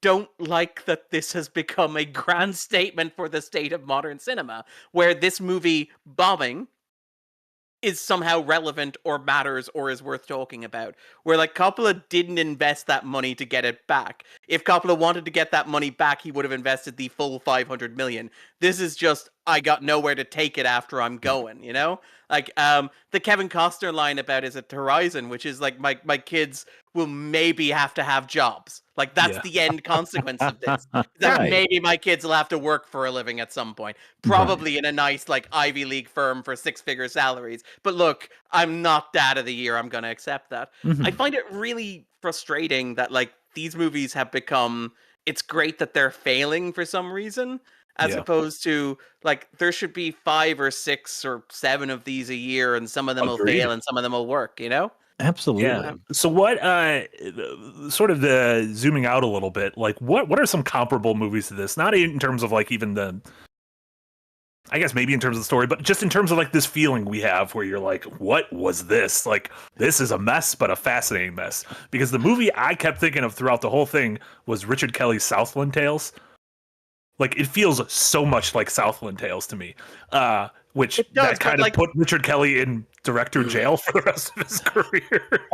don't like that this has become a grand statement for the state of modern cinema, where this movie bombing is somehow relevant or matters or is worth talking about. Where, like, Coppola didn't invest that money to get it back. If Coppola wanted to get that money back, he would have invested the full $500 million. This is just I got nowhere to take it after I'm going, you know? Like the Kevin Costner line about is it Horizon, which is like my kids will maybe have to have jobs. Like that's the end consequence of this. That Right. maybe my kids will have to work for a living at some point. Probably in a nice like Ivy League firm for 6-figure salaries. But look, I'm not dad of the year. I'm going to accept that. Mhm. I find it really frustrating that like these movies have become it's great that they're failing for some reason as opposed to like there should be 5 or 6 or 7 of these a year and some of them will Agreed. fail and some of them will work, you know? Absolutely. Yeah. So what sort of the zooming out a little bit, like what are some comparable movies to this? Not in terms of like even the I guess maybe in terms of the story, but just in terms of like this feeling we have where you're like, what was this? Like, this is a mess, but a fascinating mess. Because the movie I kept thinking of throughout the whole thing was Richard Kelly's Southland Tales. Like, it feels so much like Southland Tales to me, which It does, that kind but, of like- put Richard Kelly in director jail for the rest of his career.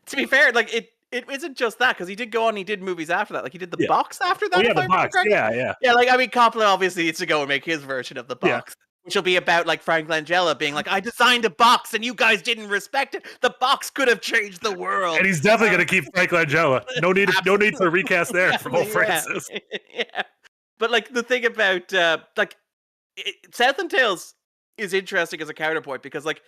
To be fair, like it isn't just that because he did go on. He did movies after that. Like he did the Yeah. box after that. Oh yeah, if I the remember box. correctly. Yeah. Yeah, like I mean, Coppola obviously needs to go and make his version of the Yeah. box, which will be about like Frank Langella being like, "I designed a box and you guys didn't respect it. The box could have changed the world." And he's definitely going to keep Frank Langella. No need for a recast there from old Yeah. Francis. Yeah. But like the thing about Southland Tales is interesting as a counterpoint because like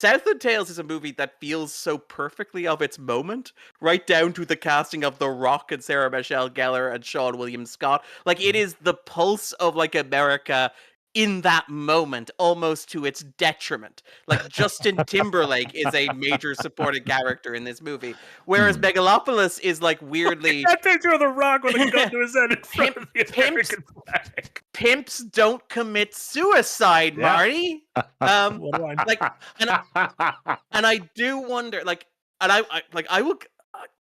Southland Tales is a movie that feels so perfectly of its moment, right down to the casting of The Rock and Sarah Michelle Gellar and Sean William Scott. Like it is the pulse of like America in that moment, almost to its detriment. Like Justin Timberlake is a major supporting character in this movie, whereas Megalopolis is like weirdly That picture of the Rock with a gun to his head in front of the American flag. pimps don't commit suicide, Yeah. Marty. What do I know? Like, and I do wonder, like, and I will.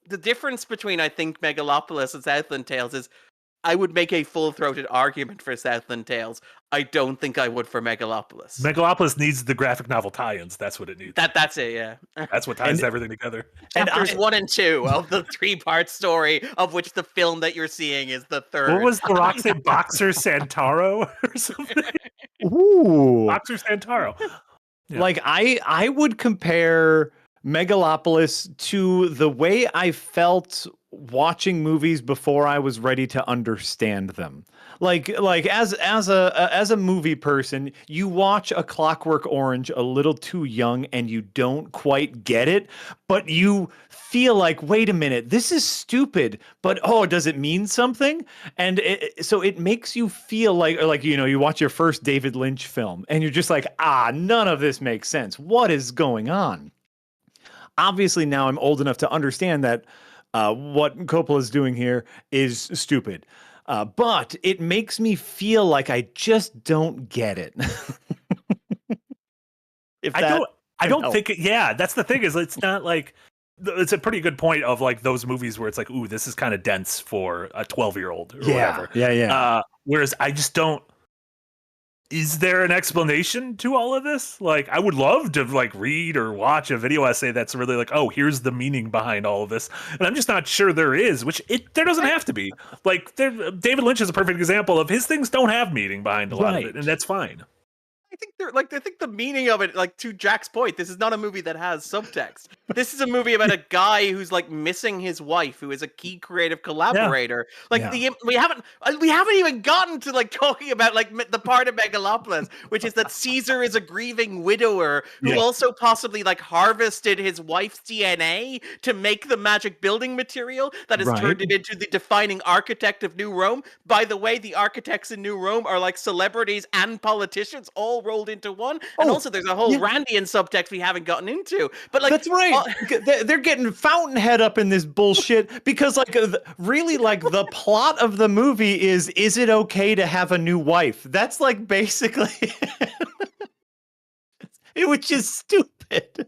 The difference between I think Megalopolis and Southland Tales is I would make a full-throated argument for Southland Tales. I don't think I would for Megalopolis. Megalopolis needs the graphic novel tie-ins. That's what it needs. That's it, yeah. That's what ties And- everything together. Chapters 1 and 2 of the 3-part story, of which the film that you're seeing is the third. What was the Rock say? Boxer Santaro or something? Ooh. Boxer Santaro. Yeah. Like I would compare Megalopolis to the way I felt watching movies before I was ready to understand them. Like as a movie person, you watch A Clockwork Orange a little too young and you don't quite get it, but you feel like, wait a minute, this is stupid, but oh, does it mean something? And so it makes you feel like you watch your first David Lynch film and you're just like, none of this makes sense. What is going on? Obviously, now I'm old enough to understand that what Coppola is doing here is stupid. But it makes me feel like I just don't get it. I don't think that's the thing is it's not like it's a pretty good point of like those movies where it's like, ooh, this is kind of dense for a 12-year-old or whatever. Yeah. Whereas I just don't. Is there an explanation to all of this? Like, I would love to like read or watch a video essay that's really like, oh, here's the meaning behind all of this, and I'm just not sure there is. There doesn't have to be. Like, David Lynch is a perfect example of his things don't have meaning behind a lot of it, and that's fine. I think the meaning of it, like to Jack's point, this is not a movie that has subtext. This is a movie about a guy who's like missing his wife, who is a key creative collaborator. We haven't even gotten to like talking about like the part of Megalopolis, which is that Caesar is a grieving widower who also possibly like harvested his wife's DNA to make the magic building material that has turned it into the defining architect of New Rome. By the way, the architects in New Rome are like celebrities and politicians all rolled into one, and also there's a whole Randian subtext we haven't gotten into. But like, that's right. They're getting Fountainhead up in this bullshit because like really like the plot of the movie is it okay to have a new wife? That's like basically which is stupid.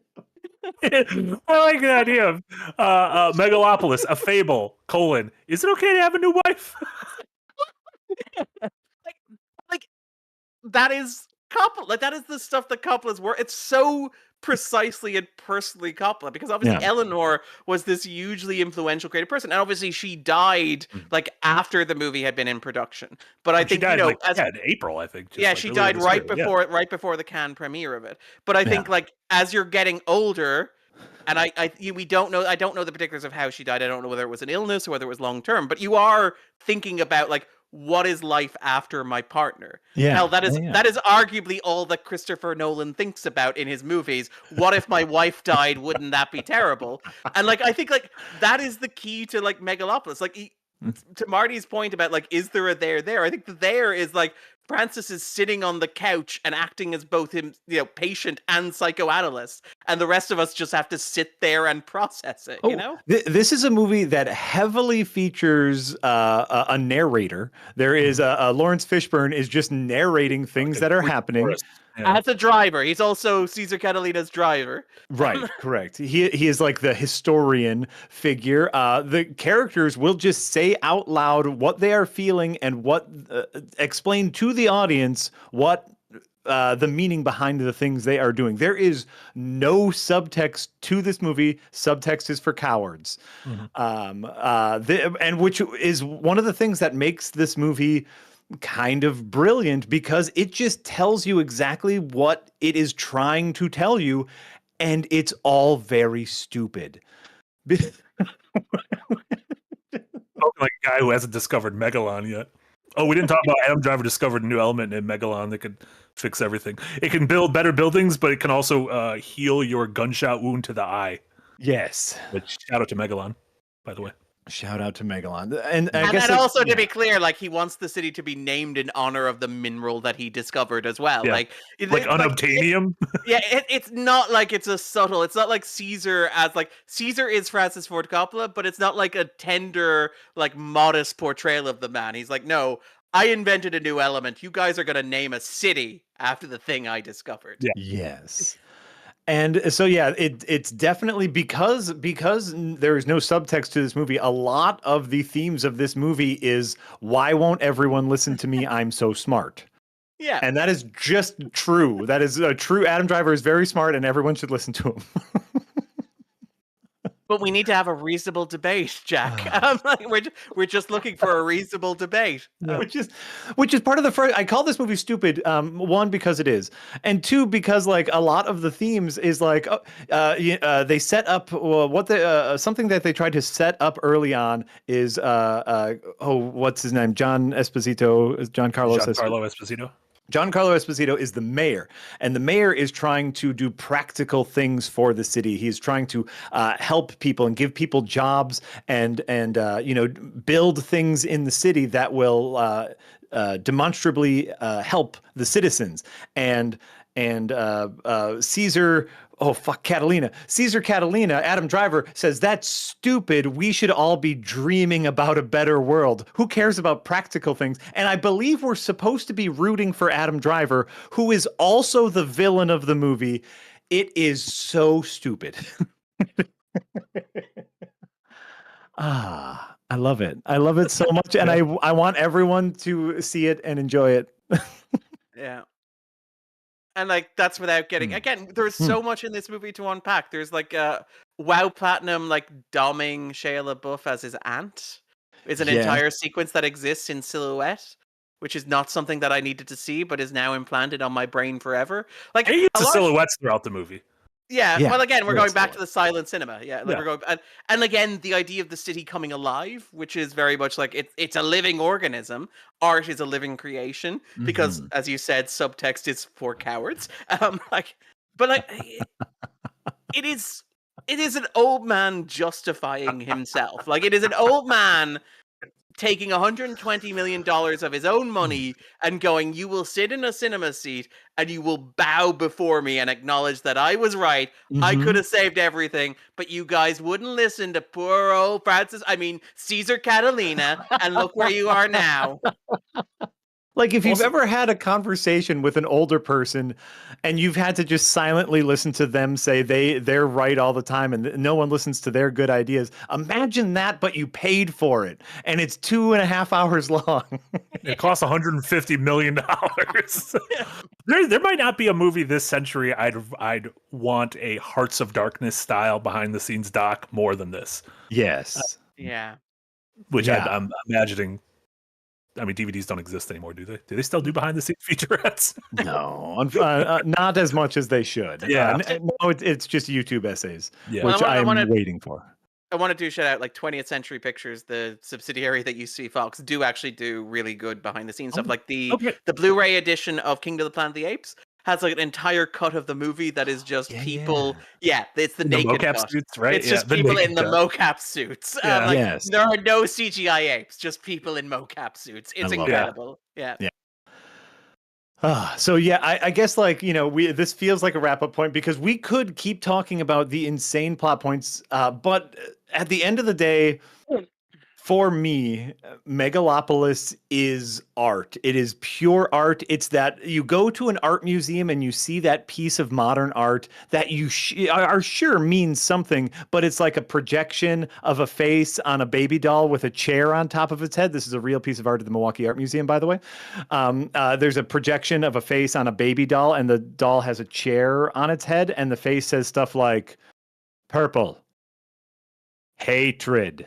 I like the idea of Megalopolis, a fable, : is it okay to have a new wife? like that is Coppola. Like that is the stuff that Coppola's work. It's so precisely and personally Coppola, because obviously Eleanor was this hugely influential creative person, and obviously she died like after the movie had been in production. But I think died, you know, in April, I think. yeah, she died right before the Cannes premiere of it. But I think like as you're getting older, and we don't know. I don't know the particulars of how she died. I don't know whether it was an illness or whether it was long term. But you are thinking about like, what is life after my partner? Yeah. Hell, that is arguably all that Christopher Nolan thinks about in his movies. What if my wife died? Wouldn't that be terrible? And like, I think like that is the key to like Megalopolis. Like to Marty's point about like, is there a there? I think the there is like Francis is sitting on the couch and acting as both him, you know, patient and psychoanalyst, and the rest of us just have to sit there and process it. You know, this is a movie that heavily features a narrator. There is Lawrence Fishburne is just narrating things that are happening. As a driver, he's also Caesar Catalina's driver. Right, correct. He is like the historian figure. The characters will just say out loud what they are feeling and what explain to the audience what the meaning behind the things they are doing. There is no subtext to this movie. Subtext is for cowards, and which is one of the things that makes this movie kind of brilliant, because it just tells you exactly what it is trying to tell you, and it's all very stupid. Like a guy who hasn't discovered Megalon yet. Oh, we didn't talk about Adam Driver discovered a new element in Megalon that could fix everything. It can build better buildings, but it can also heal your gunshot wound to the eye. Yes. Which, shout out to Megalon, by the way. Shout out to Megalon. And I and guess also to be clear, like he wants the city to be named in honor of the mineral that he discovered as well. Yeah. Like unobtainium. It's not like it's a subtle. It's not like Caesar Caesar is Francis Ford Coppola, but it's not like a tender, like modest portrayal of the man. He's like, no, I invented a new element. You guys are gonna name a city after the thing I discovered. Yeah. Yes. And so, yeah, it's definitely because there is no subtext to this movie. A lot of the themes of this movie is, why won't everyone listen to me? I'm so smart. Yeah. And that is just true. That is true. Adam Driver is very smart, and everyone should listen to him. But we need to have a reasonable debate, Jack. We're just looking for a reasonable debate, which is part of the first. I call this movie stupid. One, because it is, and two, because like a lot of the themes is like they set up something that they tried to set up early on is what's his name? Giancarlo Esposito. Giancarlo Esposito is the mayor, and the mayor is trying to do practical things for the city. He's trying to help people and give people jobs and build things in the city that will demonstrably help the citizens. And Caesar Catalina, Adam Driver says, that's stupid. We should all be dreaming about a better world. Who cares about practical things? And I believe we're supposed to be rooting for Adam Driver, who is also the villain of the movie. It is so stupid. I love it. I love it so much. And I want everyone to see it and enjoy it. Yeah. And like that's without getting again. There's so much in this movie to unpack. There's like WoW Platinum like doming Shia LaBeouf as his aunt. It's an entire sequence that exists in silhouette, which is not something that I needed to see, but is now implanted on my brain forever. Like he uses silhouettes throughout the movie. Yeah. Well, again, we're going back to the silent cinema. Yeah. We're going, and again, the idea of the city coming alive, which is very much like it's a living organism. Art is a living creation because, as you said, subtext is for cowards. It is an old man justifying himself. Like it is an old man taking $120 million of his own money and going, you will sit in a cinema seat and you will bow before me and acknowledge that I was right. I could have saved everything, but you guys wouldn't listen to poor old Caesar Catalina, and look where you are now. Like if you've Also- ever had a conversation with an older person and you've had to just silently listen to them say they're right all the time and no one listens to their good ideas. Imagine that, but you paid for it and it's 2.5 hours long. It costs $150 million. There might not be a movie this century I'd want a Hearts of Darkness style behind the scenes doc more than this. Yes. Yeah. Which Yeah. I'm imagining. I mean, DVDs don't exist anymore, do they? Do they still do behind the scenes featurettes? No, not as much as they should. Yeah. No, it's just YouTube essays, Yeah. which Well, I I'm wanna- waiting for. I want to do shout out like 20th Century Pictures, the subsidiary that used to be Fox, do actually do really good behind the scenes stuff. Like the Okay. Blu-ray edition of Kingdom of the Planet of the Apes has like an entire cut of the movie that is just Yeah, people. Yeah, it's the The naked mocap cut. suits, right? It's Yeah, just people in naked the cut. mocap suits. Yeah. Like, Yes. there are no CGI apes, just people in mocap suits. It's love that. incredible. Yeah. So yeah, I guess like this feels like a wrap up point because we could keep talking about the insane plot points, but at the end of the day, for me, Megalopolis is art. It is pure art. It's that you go to an art museum and you see that piece of modern art that you are sure means something, but it's like a projection of a face on a baby doll with a chair on top of its head. This is a real piece of art at the Milwaukee Art Museum, by the way. There's a projection of a face on a baby doll, and the doll has a chair on its head, and the face says stuff like purple, hatred,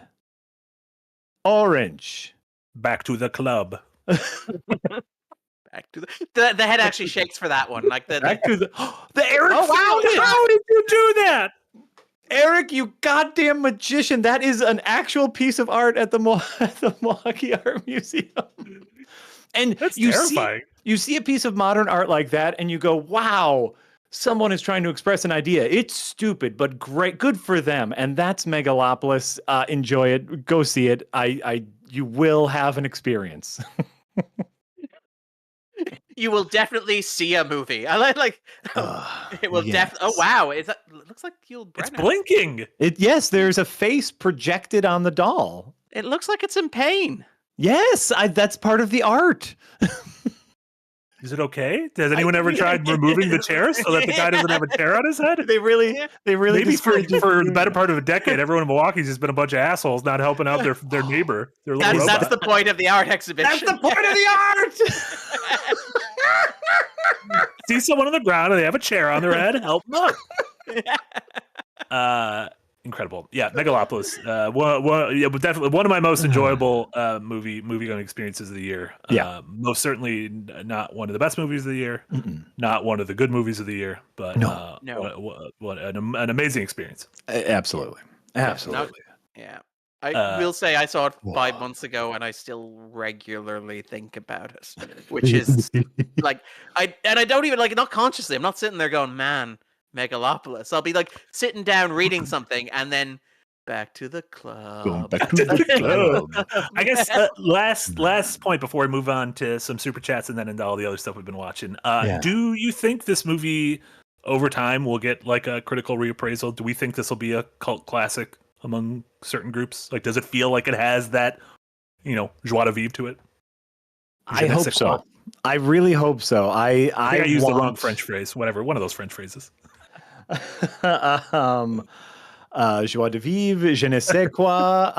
orange. Back to the club. Back to the head actually shakes for that one. Like the Back to the Eric. Oh, wow, found it! How did you do that? Eric, you goddamn magician! That is an actual piece of art at the Milwaukee Art Museum. And That's you terrifying. you see a piece of modern art like that, and you go, "Wow, someone is trying to express an idea. It's stupid, but great, good for them." And that's Megalopolis. Enjoy it. Go see it. You will have an experience. You will definitely see a movie. I like it will definitely. Oh yes. wow! It looks like you'll. It's blinking. Yes, there's a face projected on the doll. It looks like it's in pain. Yes, that's part of the art. Is it okay? Has anyone ever tried removing the chair so that the guy doesn't have a chair on his head? They really Maybe for discourage you the from better doing part of a decade, everyone in Milwaukee's just been a bunch of assholes not helping out their neighbor, their little robot. That's the point of the art exhibition. That's the point of the art. See someone on the ground and they have a chair on their head, help them up. Incredible. Yeah, Megalopolis. Definitely one of my most enjoyable movie going experiences of the year. Yeah. Most certainly not one of the best movies of the year, not one of the good movies of the year, but No. what an amazing experience. Absolutely. Yeah. I will say I saw it 5 months ago and I still regularly think about it, which is like I don't even not consciously. I'm not sitting there going, man, Megalopolis. I'll be like sitting down reading something and then back to the club. Back to the club. I guess last point before we move on to some super chats and then into all the other stuff we've been watching. Do you think this movie over time will get like a critical reappraisal? Do we think this will be a cult classic among certain groups? Like, does it feel like it has that, joie de vivre to it? I hope so. I really hope so. I used the wrong French phrase. Whatever, one of those French phrases. Joie de vivre, je ne sais quoi.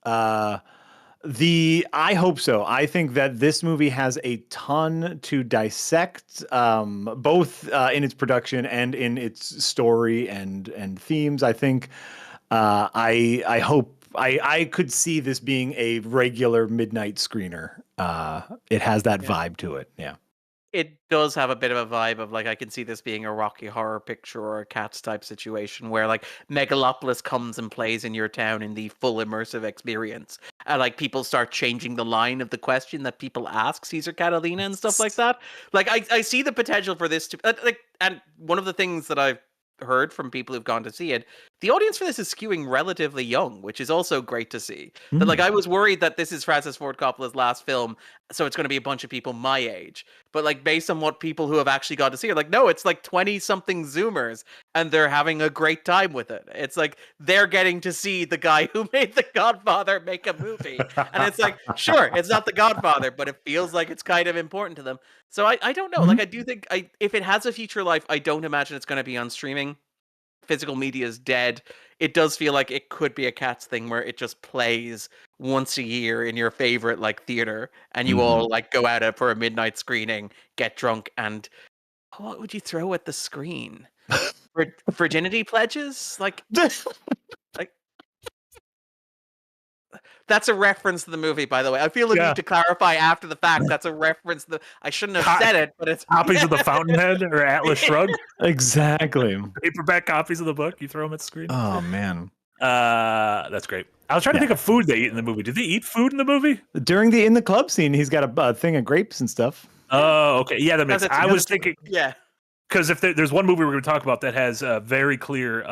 I hope so. I think that this movie has a ton to dissect, both in its production and in its story and themes. I think I hope I could see this being a regular midnight screener. It has that vibe to it. Yeah. It does have a bit of a vibe of I can see this being a Rocky Horror Picture or a Cats type situation where Megalopolis comes and plays in your town in the full immersive experience. And people start changing the line of the question that people ask Caesar Catalina and stuff like that. I see the potential for this to and one of the things that I've heard from people who've gone to see it, the audience for this is skewing relatively young, which is also great to see. That like I was worried that this is Francis Ford Coppola's last film, so it's going to be a bunch of people my age. But like based on what people who have actually gone to see it, like no, it's like 20-something Zoomers, and they're having a great time with it. It's like they're getting to see the guy who made The Godfather make a movie, and it's like sure, it's not The Godfather, but it feels like it's kind of important to them. So I don't know. Like I do think if it has a future life, I don't imagine it's going to be on streaming. Physical media is dead. It does feel like it could be a Cats thing where it just plays once a year in your favorite like theater, and you all like go out for a midnight screening, get drunk, and what would you throw at the screen? Virginity pledges? Like that's a reference to the movie, by the way. I feel the need to clarify after the fact. That's a reference. I shouldn't have said it, but it's copies of the Fountainhead or Atlas Shrugged. Exactly. Paperback copies of the book. You throw them at the screen. Oh man, that's great. I was trying to think of food they eat in the movie. Did they eat food in the movie? During the in the club scene, he's got a thing of grapes and stuff. Oh, okay. Yeah, that makes sense. I was thinking. Yeah. Because if there's one movie we're going to talk about that has very clear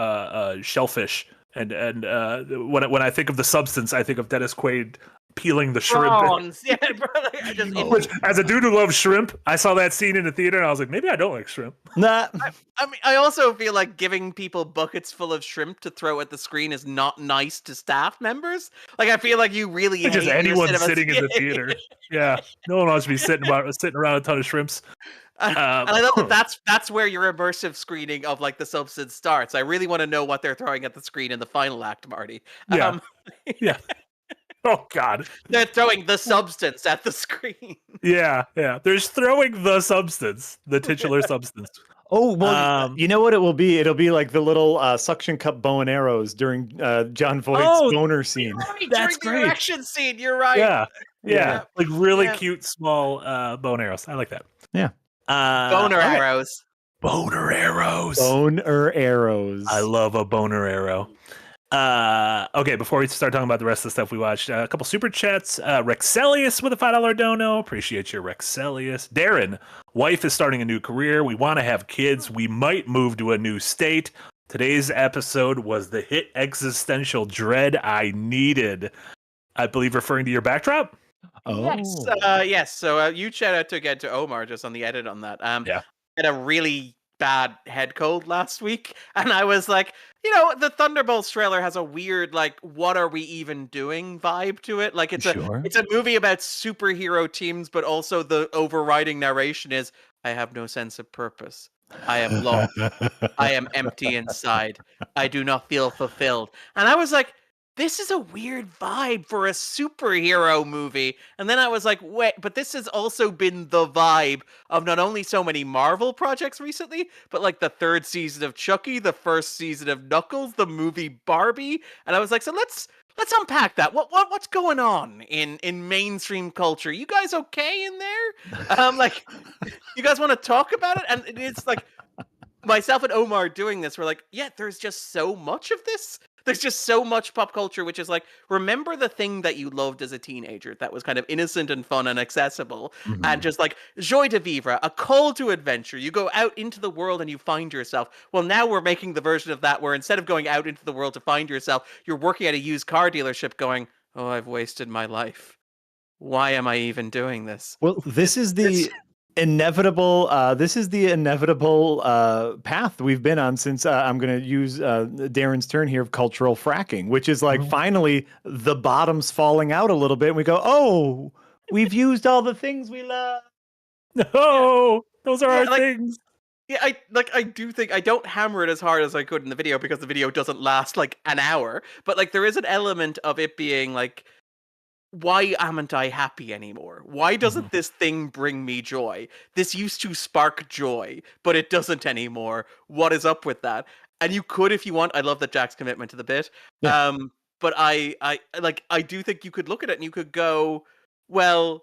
shellfish. And when I think of the substance, I think of Dennis Quaid peeling the shrimp. Prawns. Yeah, brother. Which, as a dude who loves shrimp, I saw that scene in the theater and I was like, maybe I don't like shrimp. Nah. I mean, I also feel like giving people buckets full of shrimp to throw at the screen is not nice to staff members. Like, I feel like you really hate just anyone sitting in the theater. Yeah, no one wants to be sitting around a ton of shrimps. And I love that's where your immersive screening of like the substance starts. I really want to know what they're throwing at the screen in the final act, Marty. Yeah. Yeah. Oh God. They're throwing the substance at the screen. Yeah. They're just throwing the substance, the titular substance. Oh well, you know what it will be? It'll be like the little suction cup bow and arrows during John Voight's boner scene. Right, that's during the erection scene. You're right. Yeah. Like really cute small bow and arrows. I like that. Yeah. Boner arrows. Boner arrows. Boner arrows. I love a boner arrow. Okay, before we start talking about the rest of the stuff we watched, a couple super chats. Rexelius with a $5 dono. Appreciate you, Rexelius. Darren, wife is starting a new career. We want to have kids. We might move to a new state. Today's episode was the hit existential dread I needed. I believe referring to your backdrop. Oh. Yes. So huge shout out again to Omar just on the edit on that. Yeah. I had a really bad head cold last week, and I was like, the Thunderbolts trailer has a weird like, what are we even doing vibe to it. Like it's a movie about superhero teams, but also the overriding narration is I have no sense of purpose. I am lost. I am empty inside. I do not feel fulfilled. And I was like, this is a weird vibe for a superhero movie. And then I was like, wait, but this has also been the vibe of not only so many Marvel projects recently, but like the third season of Chucky, the first season of Knuckles, the movie Barbie. And I was like, so let's unpack that. What's going on in mainstream culture? You guys okay in there? Like, you guys want to talk about it? And it's like myself and Omar doing this. We're like, yeah, there's just so much of this. There's just so much pop culture, which is like, remember the thing that you loved as a teenager that was kind of innocent and fun and accessible, and just like joie de vivre, a call to adventure. You go out into the world and you find yourself. Well, now we're making the version of that where instead of going out into the world to find yourself, you're working at a used car dealership going, oh, I've wasted my life. Why am I even doing this? Well, this is the inevitable path we've been on since I'm going to use Darren's turn here of cultural fracking, which is like finally the bottom's falling out a little bit and we go, oh, we've used all the things we love. No, those are our things. Yeah, I do think I don't hammer it as hard as I could in the video because the video doesn't last like an hour, but like there is an element of it being like, why amn't I happy anymore? Why doesn't this thing bring me joy? This used to spark joy, but it doesn't anymore. What is up with that? And you could, if you want. I love that Jack's commitment to the bit. Yeah. But I do think you could look at it and you could go, well,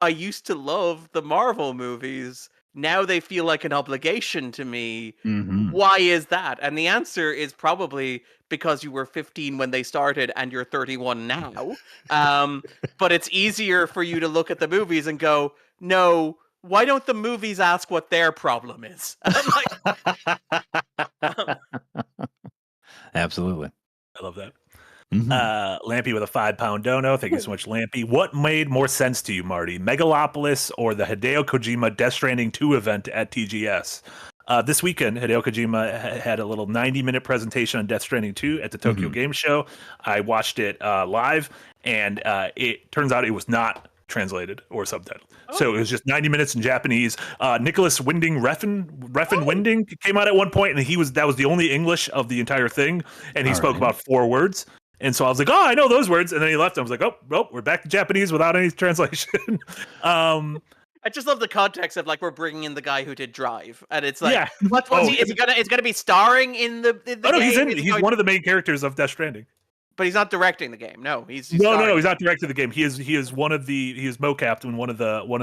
I used to love the Marvel movies. Now they feel like an obligation to me. Why is that? And the answer is probably because you were 15 when they started and you're 31 now. But it's easier for you to look at the movies and go, no, why don't the movies ask what their problem is? And I'm like, Absolutely. I love that. Mhm. Lampy with a 5-pound dono. Thank you so much, Lampy. What made more sense to you, Marty? Megalopolis or the Hideo Kojima Death Stranding 2 event at TGS? This weekend, Hideo Kojima had a little 90-minute presentation on Death Stranding 2 at the Tokyo Game Show. I watched it live, and it turns out it was not translated or subtitled. So it was just 90 minutes in Japanese. Nicholas Winding Refn Winding came out at one point, and that was the only English of the entire thing, and he spoke about 4 words. And so I was like, oh, I know those words. And then he left. I was like, oh, we're back to Japanese without any translation. I just love the context of like we're bringing in the guy who did Drive, and it's like, Yeah. is he gonna be starring in the game? No, he's one of the main characters of Death Stranding. But he's not directing the game. No, he's no. He's not directing the game. He is mocapped in one of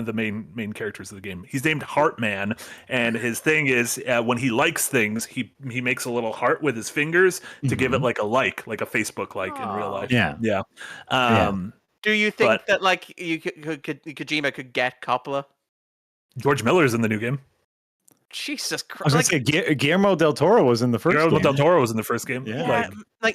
the main characters of the game. He's named Heartman, and his thing is when he likes things, he makes a little heart with his fingers to give it like a Facebook like in real life. Yeah. Do you think that like Kojima could get Coppola? George Miller's in the new game. Jesus I was Christ! gonna say Guillermo del Toro was in the first. Guillermo game. del Toro was in the first game. Yeah.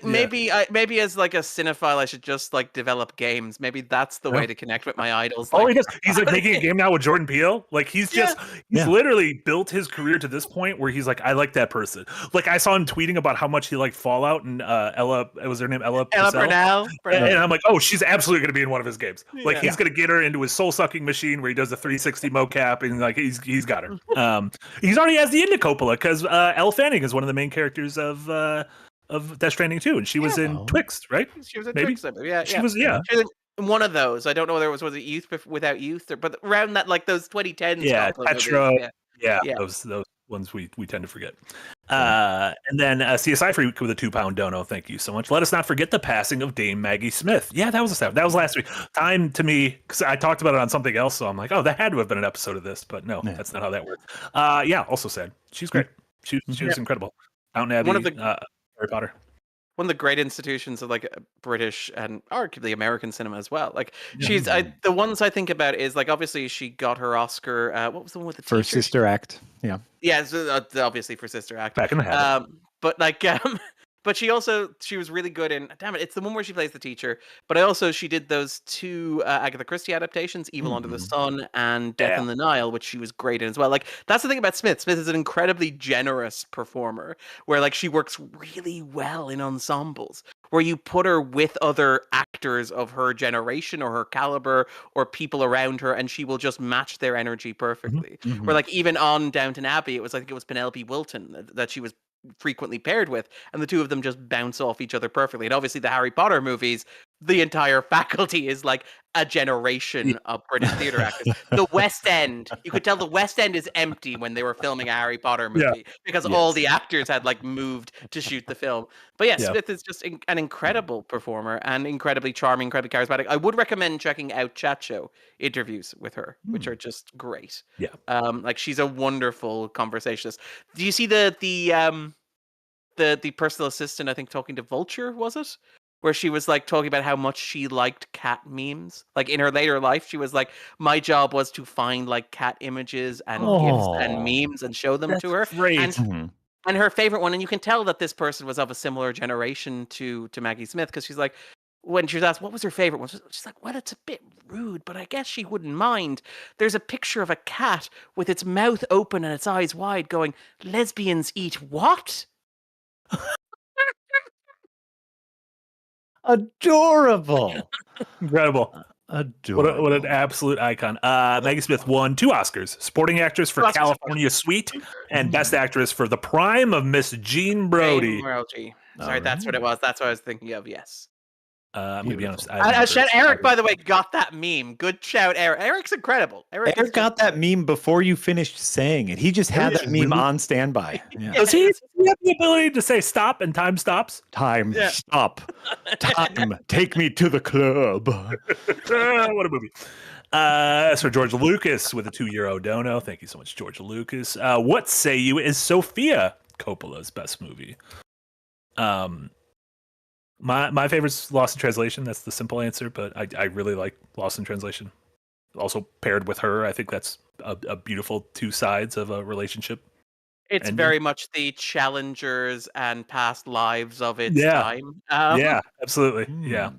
Maybe as like a cinephile, I should just like develop games. Maybe that's the way to connect with my idols. He does. He's like making a game now with Jordan Peele. Like he's literally built his career to this point where he's like, I like that person. Like I saw him tweeting about how much he liked Fallout and Ella. Was her name Ella Purcell? And I'm like, oh, she's absolutely going to be in one of his games. Like he's going to get her into his soul sucking machine where he does the 360 mocap and like he's got her. He's already has the Hideo Kojima because Elle Fanning is one of the main characters of Death Stranding 2, and she was in Twixt, right? She was in Twixt, yeah. She was, yeah. She was in one of those. I don't know whether it was Youth Without Youth, but around that, like those 2010s. Yeah, Petra. Yeah, those ones we tend to forget. And then CSI Freak with a 2-pound dono. Thank you so much. Let us not forget the passing of Dame Maggie Smith. Yeah, that was last week. Time to me, because I talked about it on something else, so I'm like, oh, that had to have been an episode of this, but no, that's not how that works. Also sad. She's great. She was incredible. Downton Abbey, Harry Potter. One of the great institutions of like British and arguably American cinema as well. Like the ones I think about is like obviously she got her Oscar. What was the one with the for teacher? Sister Act? Yeah. Yeah, so, obviously for Sister Act. Back in the habit. But like but she was really good in. Damn it, it's the one where she plays the teacher. But she did those 2 Agatha Christie adaptations, Evil Under the Sun and Death in the Nile, which she was great in as well. Like that's the thing about Smith. Smith is an incredibly generous performer, where like she works really well in ensembles, where you put her with other actors of her generation or her caliber or people around her, and she will just match their energy perfectly. Where like even on Downton Abbey, I think it was Penelope Wilton that she was frequently paired with, and the 2 of them just bounce off each other perfectly. And obviously the Harry Potter movies, the entire faculty is like a generation of British theater actors. The West End, you could tell the West End is empty when they were filming a Harry Potter movie because all the actors had like moved to shoot the film. But Smith is just an incredible performer and incredibly charming, incredibly charismatic. I would recommend checking out Chat Show interviews with her, which are just great. Like she's a wonderful conversationalist. Do you see the personal assistant, I think, talking to Vulture, was it? Where she was like talking about how much she liked cat memes. Like in her later life, she was like, my job was to find like cat images and gifs and memes and show them to her. Great. And her favorite one, and you can tell that this person was of a similar generation to Maggie Smith, because she's like, when she was asked what was her favorite one, she's like, well, it's a bit rude, but I guess she wouldn't mind. There's a picture of a cat with its mouth open and its eyes wide going, lesbians eat what? Adorable. Incredible. Adorable. What an absolute icon. Maggie Smith won 2 Oscars: Supporting Actress for California Suite and Best Actress for The Prime of Miss Jean Brody. Sorry, that's what it was. That's what I was thinking of, yes. I'm going to be honest. Eric, by the way, got that meme. Good shout, Eric. Eric's incredible. Eric got that meme before you finished saying it. He just had that meme on standby. Yeah. Does he have the ability to say stop and time stops? Time, stop. Time, take me to the club. What a movie. So George Lucas with a €2 dono. Thank you so much, George Lucas. What say you is Sophia Coppola's best movie? My favorite's Lost in Translation. That's the simple answer, but I really like Lost in Translation. Also paired with her, I think that's a beautiful two sides of a relationship. It's ending. very much the challengers and past lives of its Yeah. time. Yeah, absolutely. Yeah.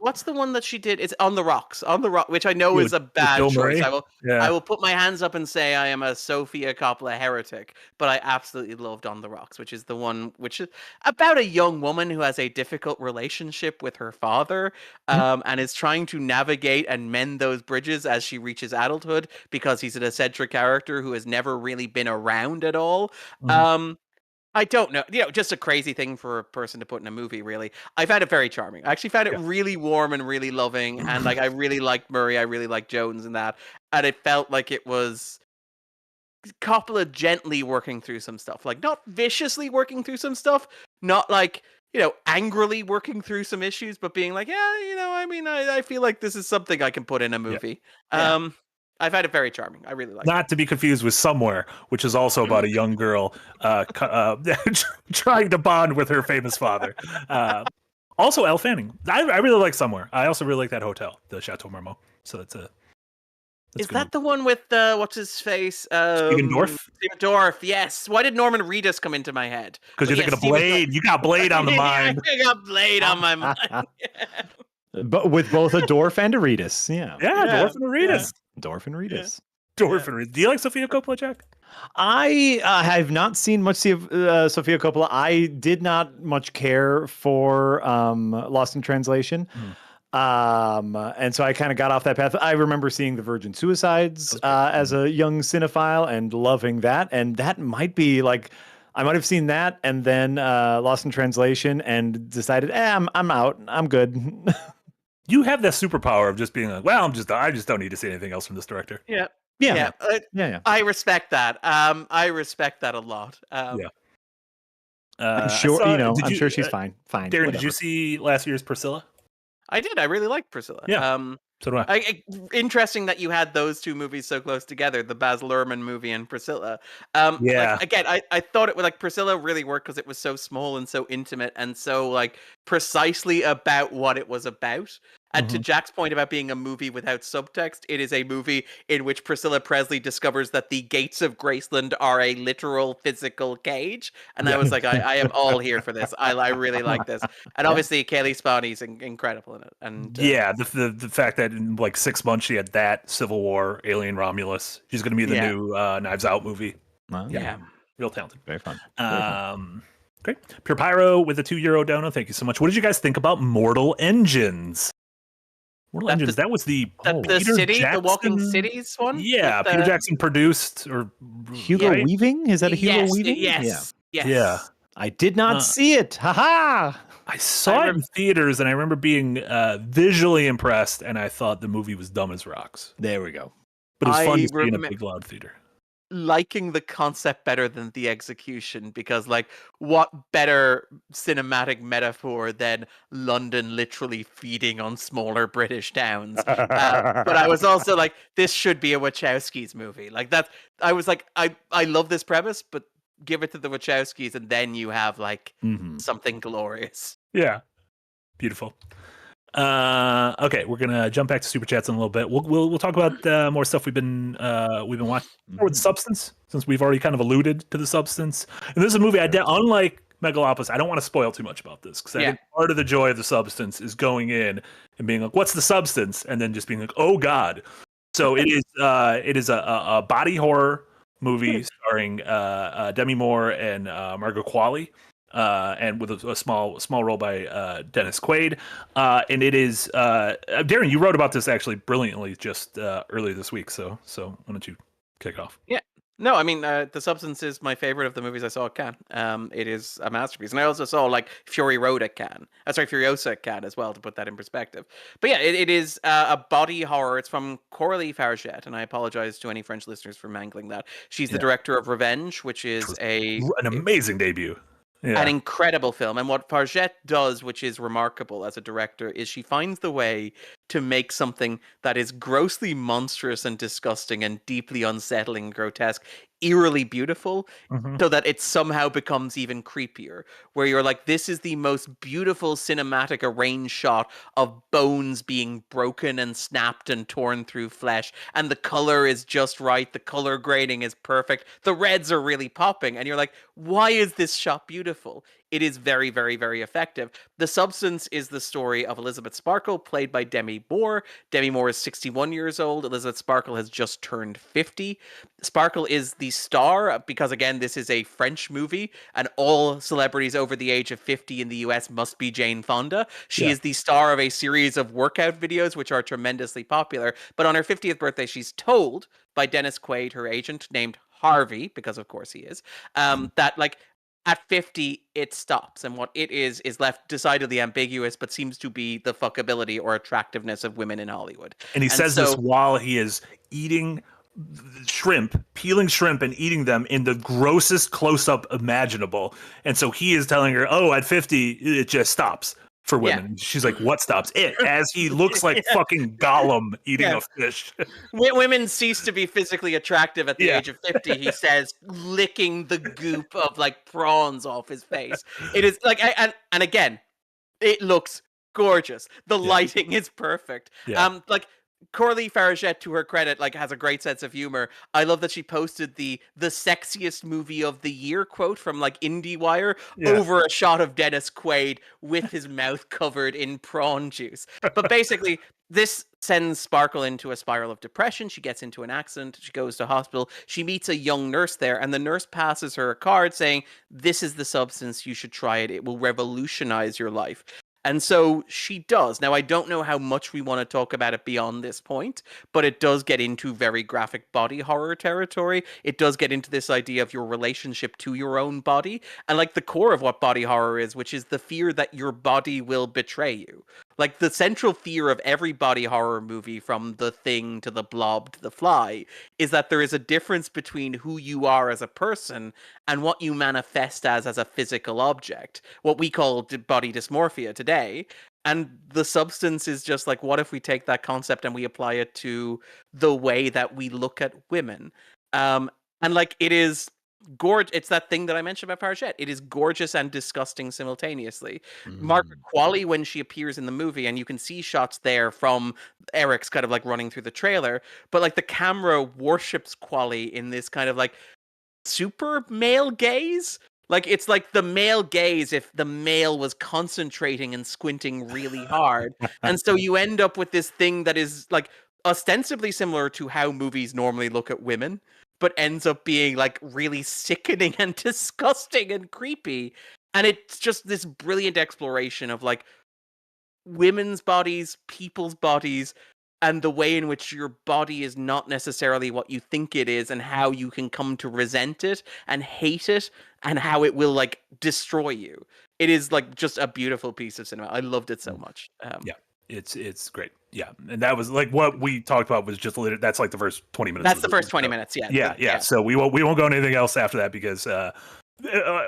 What's the one that she did? It's On the Rocks. On the Rock, which I know Yeah, is a with bad Bill choice. Murray? I Yeah. will put my hands up and say I am a Sophia Coppola heretic, but I absolutely loved On the Rocks, which is the one which is about a young woman who has a difficult relationship with her father, and is trying to navigate and mend those bridges as she reaches adulthood because he's an eccentric character who has never really been around at all. I don't know. Just a crazy thing for a person to put in a movie, really. I found it very charming. I actually found it Yeah. really warm and really loving. And like I really liked Murray. I really liked Jones in that. And it felt like it was Coppola gently working through some stuff. Like not viciously working through some stuff. Not like, angrily working through some issues, but being like, yeah, I feel like this is something I can put in a movie. Yeah. I found it very charming. I really liked it. Not to be confused with Somewhere, which is also about a young girl trying to bond with her famous father. Also, Elle Fanning. I really like Somewhere. I also really like that hotel, the Chateau Marmont. So that's Is that the one with what's his face? Stephen Dorff? Stephen Dorff, yes. Why did Norman Reedus come into my head? Because you're thinking of Blade. You got Blade on the mind. I got Blade on my mind. But with both a Dorff and a Reedus. Yeah. Yeah, Dorff and Reedus. Dorff and Reedus. Dorff and Reedus. Do you like Sophia Coppola, Jack? I have not seen much Sophia Coppola. I did not much care for Lost in Translation. And so I kind of got off that path. I remember seeing The Virgin Suicides as a young cinephile and loving that. And that might be like, I might have seen that and then Lost in Translation and decided, I'm out. I'm good. You have that superpower of just being like, well, I just don't need to see anything else from this director. Yeah. Yeah. I respect that. I respect that a lot. Yeah. I'm sure, I'm sure she's fine. Fine. Darren, whatever. did you see last year's Priscilla? I did. I really liked Priscilla. Yeah. So do I. Interesting that you had those two movies so close together, the Baz Luhrmann movie and Priscilla. Yeah. Again, I thought it would Priscilla really worked because it was so small and so intimate and so precisely about what it was about. And to Jack's point about being a movie without subtext, it is a movie in which Priscilla Presley discovers that the gates of Graceland are a literal physical cage. And I was like, I am all here for this. I really like this. And obviously, Kaylee Spawny's incredible in it. And the fact that in 6 months she had that, Civil War, Alien Romulus. She's going to be the new Knives Out movie. Yeah. Real talented. Very fun. Great. Pure Pyro with a €2 dono. Thank you so much. What did you guys think about Mortal Engines? That was the Walking Cities one? Yeah, Peter Jackson produced or Hugo Weaving? Is that a Hugo Weaving? Yes. Yeah. I did not see it. Haha. I saw it in theaters and I remember being visually impressed and I thought the movie was dumb as rocks. There we go. But it was fun to see in a big loud theater. Liking the concept better than the execution because what better cinematic metaphor than London literally feeding on smaller British towns. But I was also like, this should be a Wachowskis movie. I was like, I love this premise, but give it to the Wachowskis and then you have something glorious. Yeah. Beautiful. Okay, we're gonna jump back to super chats in a little bit. We'll talk about more stuff we've been watching with Substance, since we've already kind of alluded to the Substance. And this is a movie unlike Megalopolis. I don't want to spoil too much about this because I think part of the joy of the Substance is going in and being like, "What's the substance?" and then just being like, "Oh God." So it is a body horror movie starring Demi Moore and Margot Qualley. And with a small role by Dennis Quaid. And it is Darren, you wrote about this actually brilliantly just earlier this week. So why don't you kick off? Yeah. No, I mean, The Substance is my favorite of the movies I saw at Cannes. It is a masterpiece. And I also saw Fury Road at Cannes. Furiosa at Cannes as well, to put that in perspective. But yeah, it is a body horror. It's from Coralie Fargette, and I apologize to any French listeners for mangling that. She's the director of Revenge, which is an amazing debut. Yeah. An incredible film. And what Fargette does, which is remarkable as a director, is she finds the way to make something that is grossly monstrous and disgusting and deeply unsettling and grotesque, eerily beautiful, so that it somehow becomes even creepier, where you're like, this is the most beautiful cinematic arranged shot of bones being broken and snapped and torn through flesh, and the color is just right, the color grading is perfect, the reds are really popping, and you're like, why is this shot beautiful? It is very, very, very effective. The Substance is the story of Elizabeth Sparkle, played by Demi Moore. Demi Moore is 61 years old. Elizabeth Sparkle has just turned 50. Sparkle is the star because, again, this is a French movie, and all celebrities over the age of 50 in the US must be Jane Fonda. She is the star of a series of workout videos, which are tremendously popular. But on her 50th birthday, she's told by Dennis Quaid, her agent, named Harvey, because of course he is, that, like, at 50, it stops, and what it is left decidedly ambiguous, but seems to be the fuckability or attractiveness of women in Hollywood. And he says this while he is eating shrimp, peeling shrimp and eating them in the grossest close-up imaginable. And so he is telling her, oh, at 50, it just stops for women. Yeah. She's like, what stops it? As he looks like fucking Gollum eating a fish. Women cease to be physically attractive at the age of 50, he says, licking the goop of like prawns off his face. It is like, and again, it looks gorgeous. The lighting is perfect. Like, Corley Faragette, to her credit, like, has a great sense of humor. I love that she posted the sexiest movie of the year quote from like IndieWire over a shot of Dennis Quaid with his mouth covered in prawn juice. But basically, this sends Sparkle into a spiral of depression. She gets into an accident. She goes to hospital. She meets a young nurse there, and the nurse passes her a card saying, "This is the substance. You should try it. It will revolutionize your life." And so she does. Now, I don't know how much we want to talk about it beyond this point, but it does get into very graphic body horror territory. It does get into this idea of your relationship to your own body, and like the core of what body horror is, which is the fear that your body will betray you. Like, the central fear of every body horror movie, from The Thing to The Blob to The Fly, is that there is a difference between who you are as a person and what you manifest as a physical object. What we call body dysmorphia today. And the substance is just like, what if we take that concept and we apply it to the way that we look at women? And like, it is gorgeous. It's that thing that I mentioned about Faragette. It is gorgeous and disgusting simultaneously. Margaret Qualley, when she appears in the movie, and you can see shots there from Eric's kind of like running through the trailer, but like the camera worships Qualley in this kind of like super male gaze. Like, it's like the male gaze if the male was concentrating and squinting really hard. And so you end up with this thing that is like ostensibly similar to how movies normally look at women, but ends up being like really sickening and disgusting and creepy. And it's just this brilliant exploration of like women's bodies, people's bodies, and the way in which your body is not necessarily what you think it is, and how you can come to resent it and hate it, and how it will like destroy you. It is like just a beautiful piece of cinema. I loved it so much. It's great. Yeah, and that was like what we talked about was just that's like the first 20 minutes. That's the first 20 minutes. Yeah. So we won't go into anything else after that, because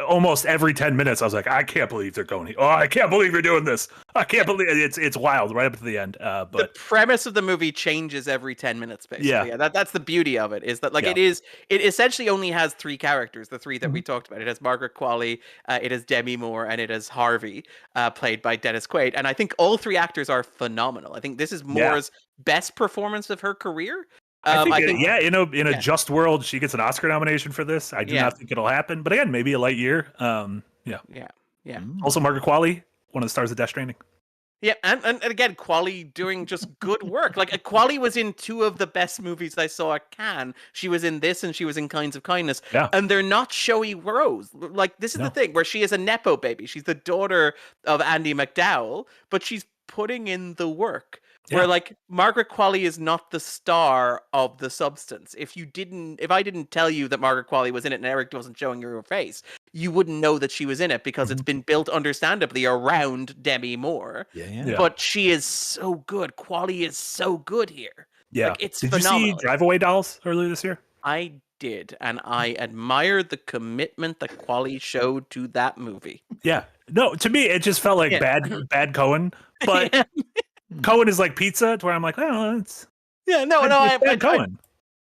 almost every 10 minutes I was like, I can't believe they're going. Oh, I can't believe you're doing this. I can't believe it's wild right up to the end. But the premise of the movie changes every 10 minutes, basically. Yeah, that's the beauty of it, is that like it essentially only has three characters, the three that we talked about. It has Margaret Qualley, it has Demi Moore, and it has Harvey, played by Dennis Quaid. And I think all three actors are phenomenal. I think this is Moore's best performance of her career. I think in a just world, she gets an Oscar nomination for this. I do not think it'll happen, but again, maybe a light year. Also, Margaret Qualley, one of the stars of Death Stranding. Yeah, and again, Qualley doing just good work. Like, Qualley was in two of the best movies I saw at Cannes. She was in this, and she was in Kinds of Kindness. Yeah. And they're not showy roles. Like, this is the thing, where she is a Nepo baby. She's the daughter of Andy McDowell, but she's putting in the work. Where like Margaret Qualley is not the star of The Substance. If I didn't tell you that Margaret Qualley was in it and Eric wasn't showing you her face, you wouldn't know that she was in it, because it's been built understandably around Demi Moore. But she is so good. Qualley is so good here. Yeah, like, it's Did phenomenal. you see Drive Away Dolls earlier this year? I did, and I admired the commitment that Qualley showed to that movie. Yeah, no, to me it just felt like bad Cohen, but. Cohen is like pizza, to where I'm like, oh, it's Yeah, no, I Cohen.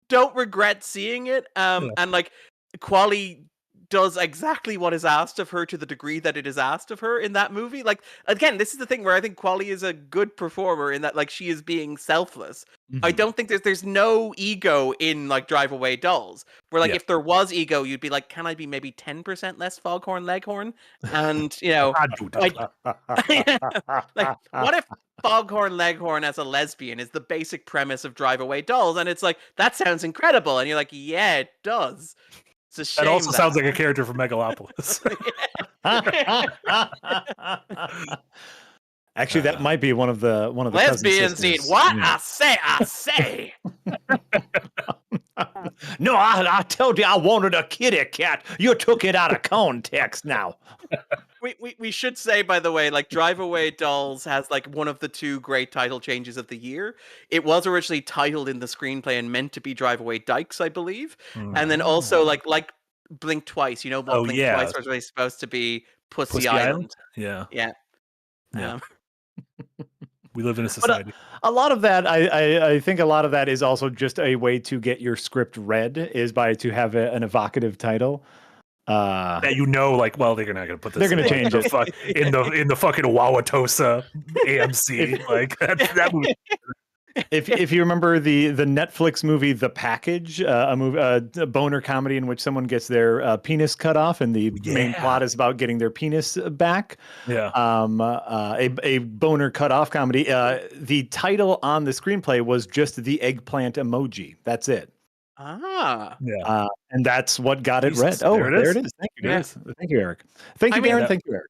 don't regret seeing it. And like Quali does exactly what is asked of her to the degree that it is asked of her in that movie. Like again, this is the thing where I think Quali is a good performer in that like she is being selfless. I don't think there's no ego in like Drive Away Dolls. Where like if there was ego, you'd be like, can I be maybe 10% less Foghorn Leghorn? And you know, like, like what if Foghorn Leghorn as a lesbian is the basic premise of Drive Away Dolls? And it's like, that sounds incredible. And you're like, yeah, it does. It's a shame That also sounds like a character from Megalopolis. Actually, that might be one of the lesbians eat what? I say. No, I told you I wanted a kitty cat. You took it out of context now. We should say, by the way, like Drive Away Dolls has like one of the two great title changes of the year. It was originally titled in the screenplay and meant to be Drive Away Dykes, I believe. And then also like Blink Twice, you know what Blink Twice was really supposed to be Pussy Island. Yeah. Yeah. We live in a society. But a lot of that, I think a lot of that is also just a way to get your script read, is by to have an evocative title. That you know, like, well, they're not going to put this. They're going to change it in the fucking Wauwatosa AMC. Like that movie. If you remember the Netflix movie The Package, a boner comedy in which someone gets their penis cut off, and the main plot is about getting their penis back. Yeah. A boner cut off comedy. The title on the screenplay was just the eggplant emoji. That's it. Yeah. And that's what got it read. Oh, there it is. Thank you, Darren. Thank you, Eric. Thank you, Darren. Thank you, Eric.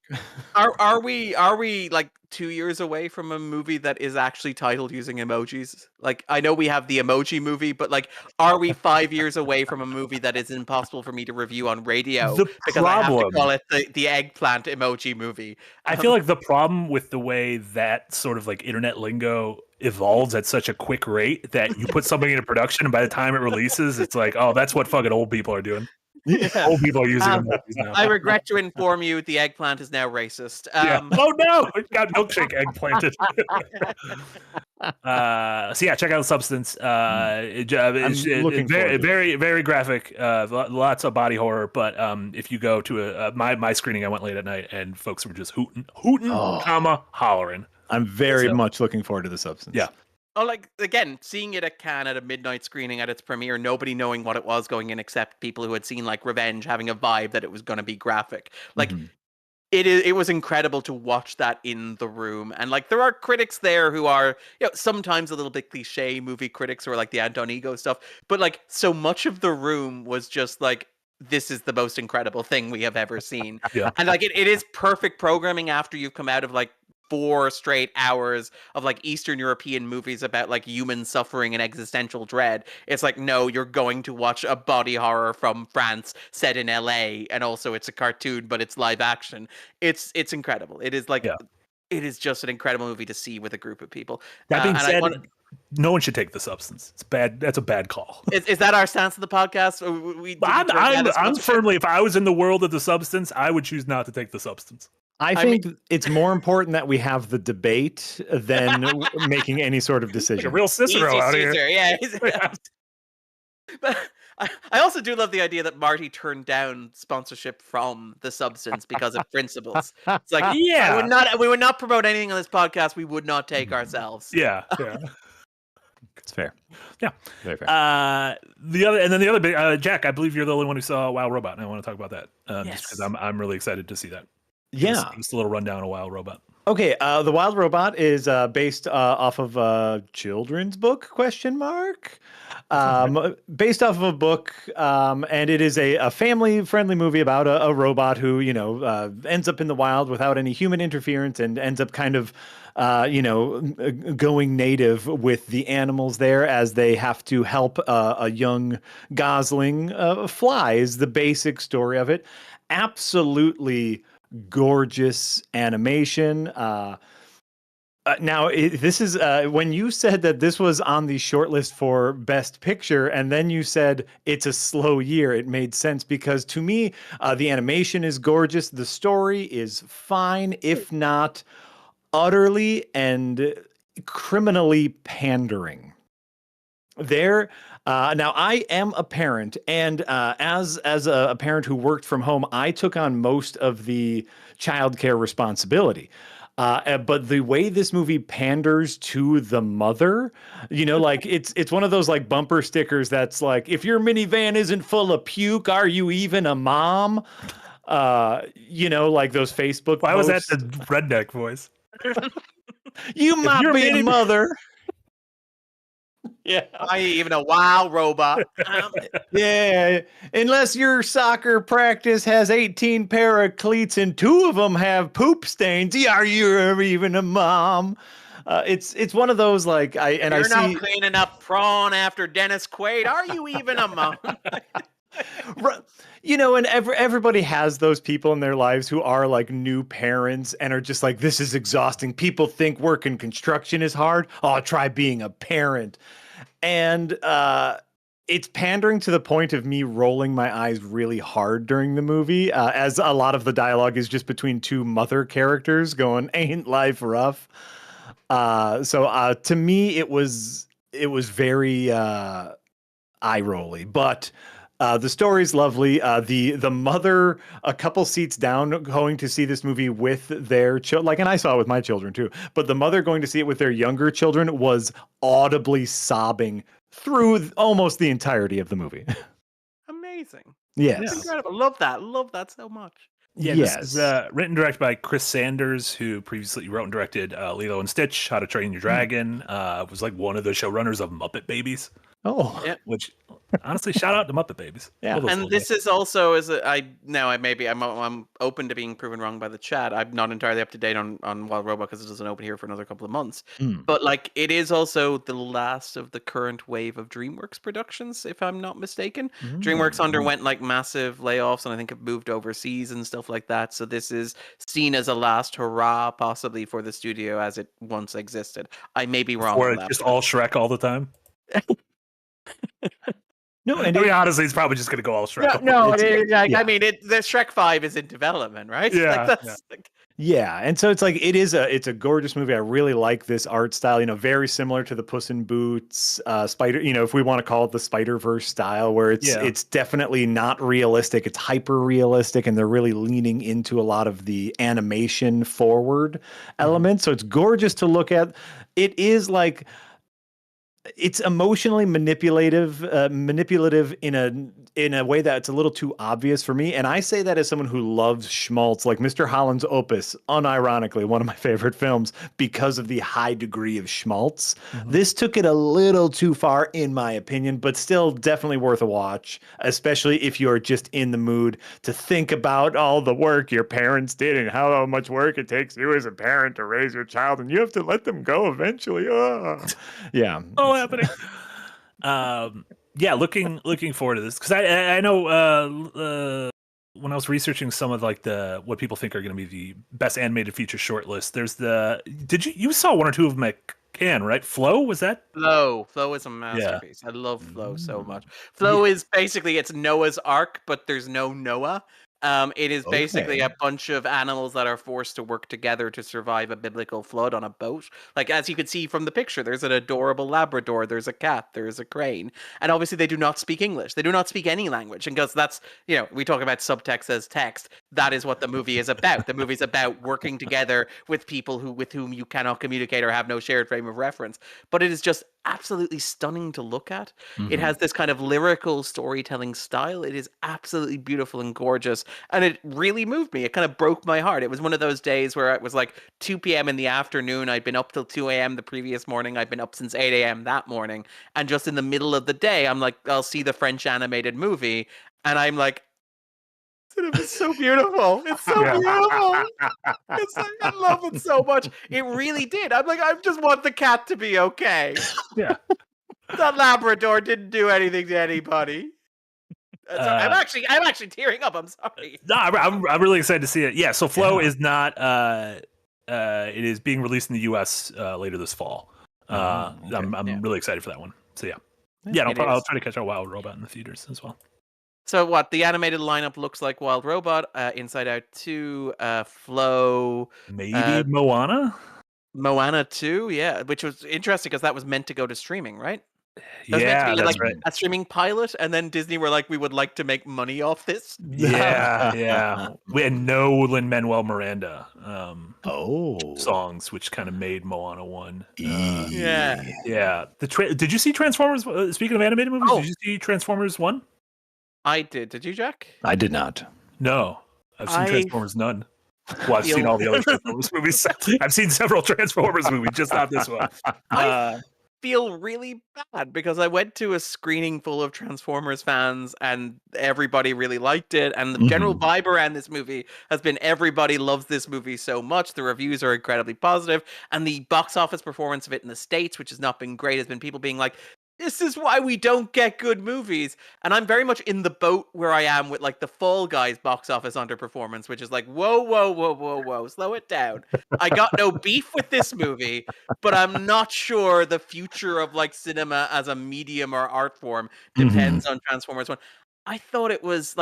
Are we like 2 years away from a movie that is actually titled using emojis? Like, I know we have the Emoji Movie, but like, are we 5 years away from a movie that is impossible for me to review on radio because I have to call it the eggplant emoji movie? I feel like the problem with the way that sort of like internet lingo evolves at such a quick rate that you put something into production and by the time it releases, it's like, oh, that's what fucking old people are doing. Yeah. Old people are using emojis now. I regret to inform you, the eggplant is now racist. Oh no, it got milkshake eggplanted. So yeah, check out Substance. It's very, very graphic. Lots of body horror. But if you go to my screening, I went late at night and folks were just hooting, hollering. I'm very much looking forward to the Substance. Yeah. Oh, like, again, seeing it at Cannes at a midnight screening at its premiere, nobody knowing what it was going in except people who had seen, like, Revenge, having a vibe that it was going to be graphic. Like, it was incredible to watch that in the room. And, like, there are critics there who are, you know, sometimes a little bit cliche movie critics or, like, the Anton Ego stuff. But, like, so much of the room was just, like, this is the most incredible thing we have ever seen. And, like, it is perfect programming after you've come out of, like, 4 straight hours of like Eastern European movies about like human suffering and existential dread. It's like, no, you're going to watch a body horror from France set in LA, and also it's a cartoon, but it's live action. It's incredible. It is like, it is just an incredible movie to see with a group of people. That being said, no one should take the Substance. It's bad. That's a bad call. Is that our stance of the podcast? I'm firmly, if I was in the world of the Substance, I would choose not to take the Substance. I think it's more important that we have the debate than making any sort of decision. Like a real Cicero out here. Yeah. But I also do love the idea that Marty turned down sponsorship from the Substance because of principles. It's like, we would not promote anything on this podcast we would not take ourselves. Yeah. It's fair. Yeah. Very fair. The other bit, Jack, I believe you're the only one who saw Wow Robot, and I want to talk about that just because I'm really excited to see that. Just a little rundown of Wild Robot. Okay, the Wild Robot is based off of a children's book, ? Based off of a book, and it is a family-friendly movie about a robot who, ends up in the wild without any human interference and ends up kind of, going native with the animals there as they have to help a young gosling fly, is the basic story of it. Absolutely gorgeous animation. Now, this is when you said that this was on the shortlist for Best Picture, and then you said it's a slow year. It made sense because to me, the animation is gorgeous. The story is fine, if not utterly and criminally pandering. There, now I am a parent, and as a parent who worked from home, I took on most of the childcare responsibility. But the way this movie panders to the mother, like it's one of those like bumper stickers that's like, if your minivan isn't full of puke, are you even a mom? Like those Facebook Why was that posts. the redneck voice? You might you're be a mini- mother. Yeah. I even a wow robot. Yeah. Unless your soccer practice has 18 pair of cleats and 2 of them have poop stains, are you even a mom? It's one of those like You're I see not cleaning up prawn after Dennis Quaid. Are you even a mom? and everybody has those people in their lives who are like new parents and are just like, this is exhausting. People think working construction is hard. Oh, try being a parent. And it's pandering to the point of me rolling my eyes really hard during the movie, as a lot of the dialogue is just between 2 mother characters going, ain't life rough? So to me, it was very eye-rolly, but the story's lovely. The mother, a couple seats down, going to see this movie with their children, and I saw it with my children too. But the mother going to see it with their younger children was audibly sobbing through almost the entirety of the movie. Amazing. Yes. That's incredible. Love that so much. Yeah, yes. This is written and directed by Chris Sanders, who previously wrote and directed Lilo and Stitch, How to Train Your Dragon. Was like one of the showrunners of Muppet Babies. Oh, yeah. Which honestly, shout out to Muppet Babies. Yeah, and this is also I'm open to being proven wrong by the chat. I'm not entirely up to date on Wild Robot because it doesn't open here for another couple of months. But like, it is also the last of the current wave of DreamWorks productions, if I'm not mistaken. DreamWorks underwent like massive layoffs, and I think have moved overseas and stuff like that. So this is seen as a last hurrah, possibly for the studio as it once existed. I may be wrong. Or on that, just all Shrek all the time. No, and I mean, honestly, it's probably just going to go all Shrek. I mean, the Shrek 5 is in development, right? Yeah, yeah, and so it's like it's a gorgeous movie. I really like this art style. Very similar to the Puss in Boots, Spider. If we want to call it the Spider-Verse style, where it's definitely not realistic. It's hyper realistic, and they're really leaning into a lot of the animation forward elements. So it's gorgeous to look at. It is like, it's emotionally manipulative in a way that's a little too obvious for me. And I say that as someone who loves schmaltz, like Mr. Holland's Opus, unironically one of my favorite films because of the high degree of schmaltz. This took it a little too far, in my opinion, but still definitely worth a watch, especially if you're just in the mood to think about all the work your parents did and how much work it takes you as a parent to raise your child, and you have to let them go eventually. Yeah. Oh, happening. Looking forward to this, because I know when I was researching some of like what people think are going to be the best animated feature shortlist, there's you saw one or two of them at Cannes, right? Flow, was that? Flow is a masterpiece. I love Flow so much. Flow is basically, it's Noah's Ark, but there's no Noah. It is basically a bunch of animals that are forced to work together to survive a biblical flood on a boat. Like, as you can see from the picture, there's an adorable Labrador, there's a cat, there's a crane. And obviously they do not speak English. They do not speak any language. And because that's, we talk about subtext as text. That is what the movie is about. The movie is about working together with people with whom you cannot communicate or have no shared frame of reference. But it is just absolutely stunning to look at. It has this kind of lyrical storytelling style. It is absolutely beautiful and gorgeous. And it really moved me. It kind of broke my heart. It was one of those days where it was like 2 p.m. in the afternoon. I'd been up till 2 a.m. the previous morning. I'd been up since 8 a.m. that morning. And just in the middle of the day, I'm like, I'll see the French animated movie. And I'm like, it's so beautiful. It's so beautiful. It's like, I love it so much. It really did. I'm like, I just want the cat to be okay. Yeah. That Labrador didn't do anything to anybody. I'm actually tearing up. I'm sorry. No, I'm really excited to see it. Yeah. So Flow is not. It is being released in the U.S. Later this fall. I'm really excited for that one. So yeah. I'll try to catch out Wild Robot in the theaters as well. So what the animated lineup looks like: Wild Robot, Inside Out 2, Flow, maybe Moana. Moana 2, yeah, which was interesting because that was meant to go to streaming, right? That was meant to Yeah, be that's like right. a streaming pilot, and then Disney were like, "We would like to make money off this." Yeah. We had no Lin-Manuel Miranda Oh. songs, which kind of made Moana 1. Yeah. Yeah. Did you see Transformers? Speaking of animated movies, Oh. did you see Transformers 1? I did. Did you, Jack? I did not. No. I've seen I Transformers none. Well, I've seen feel- all the other Transformers movies. I've seen several Transformers movies, just not this one. I feel really bad because I went to a screening full of Transformers fans and everybody really liked it. And the general vibe around this movie has been everybody loves this movie so much. The reviews are incredibly positive, and the box office performance of it in the States, which has not been great, has been people being like, this is why we don't get good movies. And I'm very much in the boat where I am with like the Fall Guys box office underperformance, which is like, whoa, slow it down. I got no beef with this movie, but I'm not sure the future of like cinema as a medium or art form depends on Transformers 1. I thought it was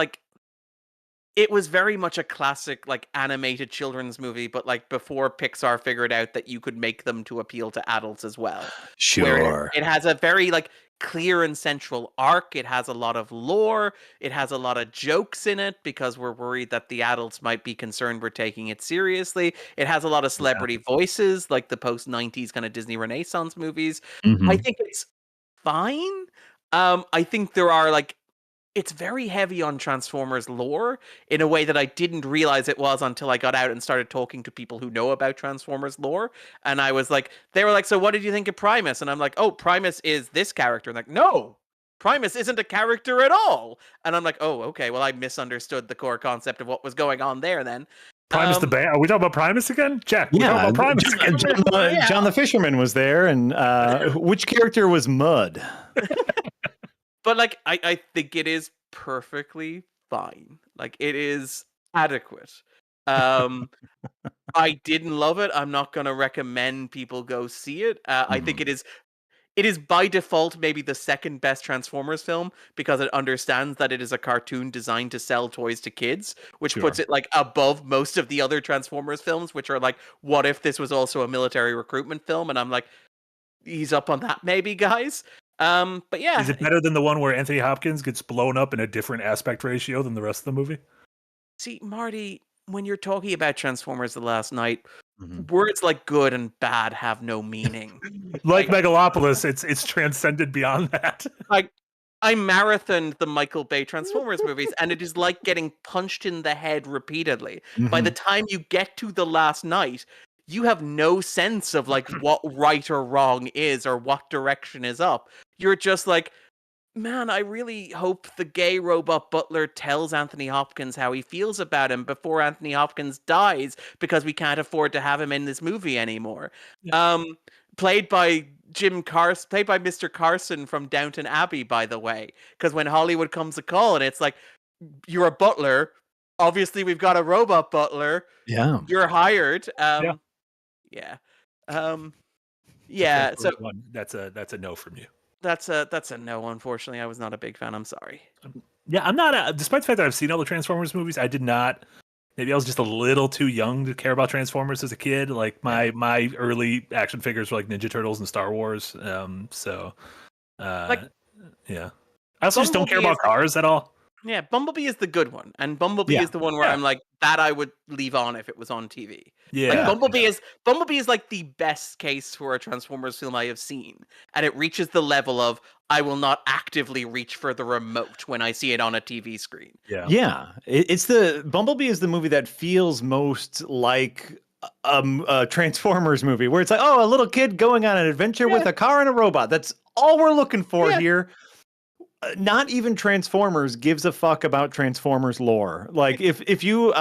very much a classic like animated children's movie, but like before Pixar figured out that you could make them to appeal to adults as well. Sure. Where it has a very like clear and central arc. It has a lot of lore. It has a lot of jokes in it because we're worried that the adults might be concerned we're taking it seriously. It has a lot of celebrity voices, like the post-90s kind of Disney Renaissance movies. I think it's fine. I think there are like it's very heavy on Transformers lore in a way that I didn't realize it was until I got out and started talking to people who know about Transformers lore. And I was like, they were like, so what did you think of Primus? And I'm like, oh, Primus is this character. And like, no, Primus isn't a character at all. And I'm like, oh, okay, well, I misunderstood the core concept of what was going on there then. Primus the band. Are we talking about Primus again? Jack, we're talking about Primus. John the Fisherman was there. And which character was Mud? But like, I think it is perfectly fine. Like, it is adequate. I didn't love it. I'm not going to recommend people go see it. I think it is by default maybe the second best Transformers film because it understands that it is a cartoon designed to sell toys to kids, which puts it like above most of the other Transformers films, which are like, what if this was also a military recruitment film? And I'm like, he's up on that maybe, guys. But yeah. Is it better than the one where Anthony Hopkins gets blown up in a different aspect ratio than the rest of the movie? See, Marty, when you're talking about Transformers The Last Night, words like good and bad have no meaning. Like Megalopolis, it's transcended beyond that. I marathoned the Michael Bay Transformers movies, and it is like getting punched in the head repeatedly. By the time you get to The Last Night, you have no sense of like what right or wrong is or what direction is up. You're just like, man, I really hope the gay robot butler tells Anthony Hopkins how he feels about him before Anthony Hopkins dies because we can't afford to have him in this movie anymore. Yeah. Played by Mr. Carson from Downton Abbey, by the way, because when Hollywood comes to call and it's like, you're a butler. Obviously, we've got a robot butler. Yeah. You're hired. Yeah. So that's a no from you. That's a no. Unfortunately, I was not a big fan. I'm sorry. Yeah, I'm not. Despite the fact that I've seen all the Transformers movies, I did not. Maybe I was just a little too young to care about Transformers as a kid. Like my early action figures were like Ninja Turtles and Star Wars. Yeah. I also just don't care about cars at all. Yeah, Bumblebee is the good one, and Bumblebee is the one where I'm like, that I would leave on if it was on TV. Yeah, like Bumblebee is like the best case for a Transformers film I have seen, and it reaches the level of I will not actively reach for the remote when I see it on a TV screen. It's Bumblebee is the movie that feels most like a Transformers movie, where it's like, oh, a little kid going on an adventure with a car and a robot. That's all we're looking for here. Not even Transformers gives a fuck about Transformers lore. Like if you,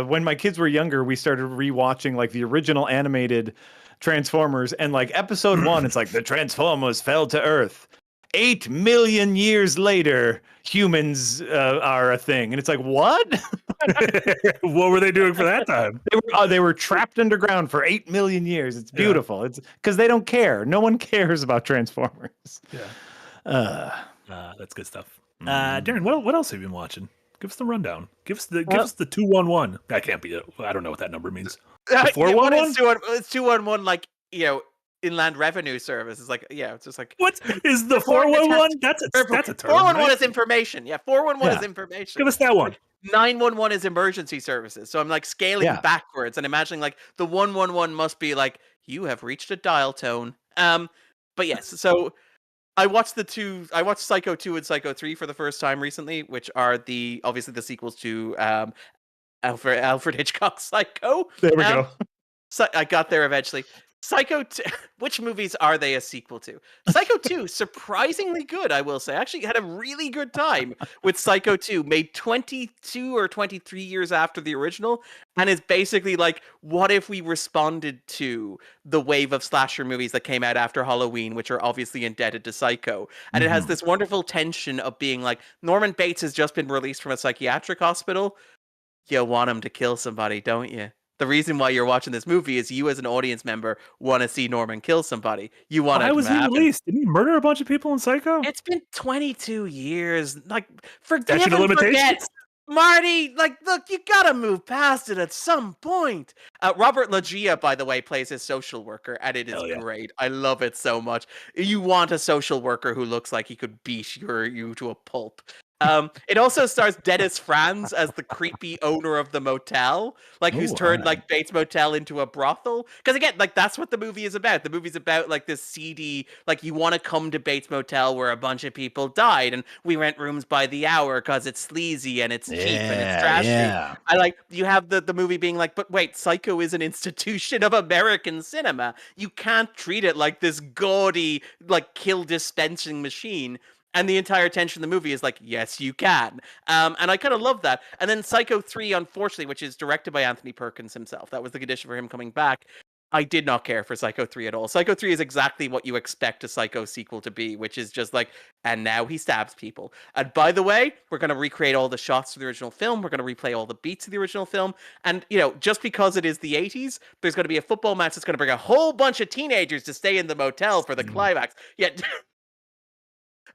when my kids were younger, we started rewatching like the original animated Transformers, and like episode 1, it's like the Transformers fell to Earth. 8 million years later, humans are a thing, and it's like, what? What were they doing for that time? They were trapped underground for 8 million years. It's beautiful. It's because they don't care. No one cares about Transformers. That's good stuff. Darren, what else have you been watching? Give us the rundown. Give us the 211. That can't be it. I don't know what that number means. The Yeah, 411? it's 211, like, Inland Revenue Service. It's like, it's just like, What is the Important 411? That's a term, 411 right? is information. Yeah, 411 is Yeah. information. Give us that one. 911 is emergency services. So I'm like scaling Yeah. backwards and imagining like the 111 must be like, you have reached a dial tone. But yes, so I watched Psycho 2 and Psycho 3 for the first time recently, which are obviously the sequels to Alfred Hitchcock's Psycho. There we go. So I got there eventually. Psycho 2, which movies are they a sequel to? Psycho 2, surprisingly good, I will say. I actually had a really good time with Psycho 2, made 22 or 23 years after the original, and is basically like, what if we responded to the wave of slasher movies that came out after Halloween, which are obviously indebted to Psycho? And it has this wonderful tension of being like, Norman Bates has just been released from a psychiatric hospital. You want him to kill somebody, don't you? The reason why you're watching this movie is you, as an audience member, want to see Norman kill somebody. You want Why was he released? Didn't he murder a bunch of people in Psycho? It's been 22 years. Like, Statute of limitations? Marty, like, look, you gotta move past it at some point. Robert Loggia, by the way, plays his social worker, and it is great. I love it so much. You want a social worker who looks like he could beat you to a pulp. It also stars Dennis Franz as the creepy owner of the motel, like who's turned like Bates Motel into a brothel. Because again, like that's what the movie is about. The movie's about like this seedy, like you want to come to Bates Motel where a bunch of people died, and we rent rooms by the hour because it's sleazy and it's cheap and it's trashy. Yeah. I like you have the movie being like, but wait, Psycho is an institution of American cinema. You can't treat it like this gaudy, like kill dispensing machine. And the entire tension of the movie is like, yes, you can. And I kind of love that. And then Psycho 3, unfortunately, which is directed by Anthony Perkins himself. That was the condition for him coming back. I did not care for Psycho 3 at all. Psycho 3 is exactly what you expect a Psycho sequel to be, which is just like, and now he stabs people. And by the way, we're going to recreate all the shots of the original film. We're going to replay all the beats of the original film. And, just because it is the 80s, there's going to be a football match that's going to bring a whole bunch of teenagers to stay in the motel for the climax. Yet...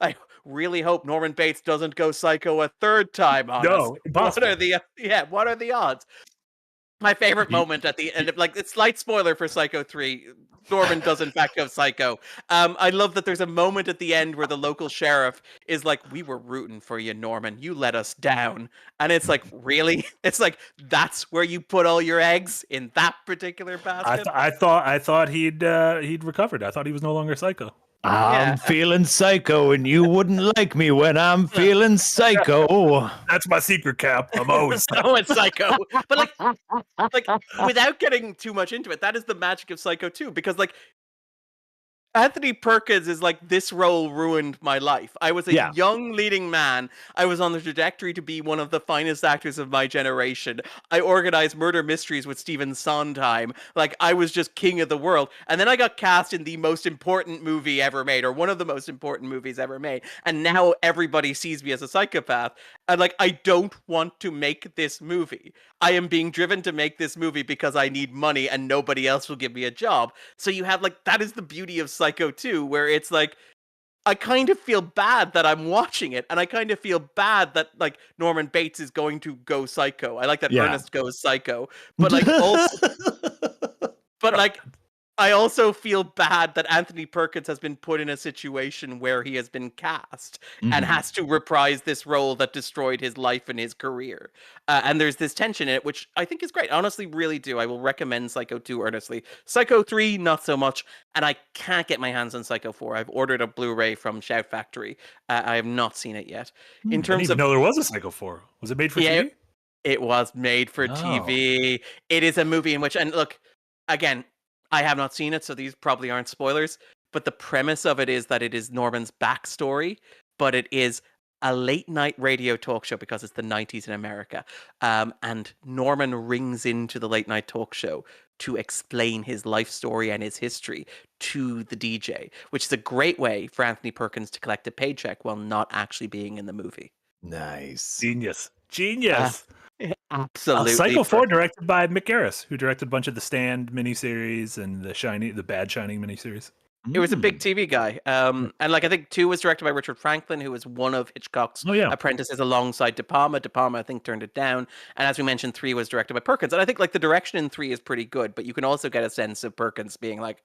I really hope Norman Bates doesn't go psycho a third time on us. No, impossible. What are the odds? My favorite moment at the end of, like, it's slight spoiler for Psycho 3. Norman does in fact go psycho. I love that there's a moment at the end where the local sheriff is like, we were rooting for you, Norman. You let us down. And it's like, really? It's like, that's where you put all your eggs, in that particular basket? I thought he'd recovered. I thought he was no longer psycho. I'm feeling psycho, and you wouldn't like me when I'm feeling psycho. That's my secret, Cap. I'm always psycho. But like, without getting too much into it, that is the magic of Psycho 2, because like Anthony Perkins is like, this role ruined my life. I was a young leading man. I was on the trajectory to be one of the finest actors of my generation. I organized murder mysteries with Stephen Sondheim. Like, I was just king of the world. And then I got cast in the most important movie ever made, or one of the most important movies ever made. And now everybody sees me as a psychopath. And like, I don't want to make this movie. I am being driven to make this movie because I need money and nobody else will give me a job. So you have like, that is the beauty of Psycho 2, where it's like, I kind of feel bad that I'm watching it, and I kind of feel bad that like Norman Bates is going to go psycho. I like that Ernest goes psycho, but like also, but like I also feel bad that Anthony Perkins has been put in a situation where he has been cast and has to reprise this role that destroyed his life and his career. And there's this tension in it, which I think is great. I honestly really do. I will recommend Psycho 2 earnestly. Psycho 3, not so much. And I can't get my hands on Psycho 4. I've ordered a Blu-ray from Shout Factory. I have not seen it yet. In terms I didn't even know there was a Psycho 4. Was it made for TV? It was made for TV. It is a movie in which, and look, again, I have not seen it, so these probably aren't spoilers, but the premise of it is that it is Norman's backstory, but it is a late-night radio talk show because it's the 90s in America. And Norman rings into the late-night talk show to explain his life story and his history to the DJ, which is a great way for Anthony Perkins to collect a paycheck while not actually being in the movie. Nice. Genius. Absolutely. Psycho 4 directed by Mick Garris, who directed a bunch of the Stand miniseries and the Bad Shining miniseries. It was a big TV guy. And like I think 2 was directed by Richard Franklin, who was one of Hitchcock's Oh yeah. apprentices alongside De Palma. De Palma, I think, turned it down. And as we mentioned, 3 was directed by Perkins. And I think like the direction in 3 is pretty good, but you can also get a sense of Perkins being like,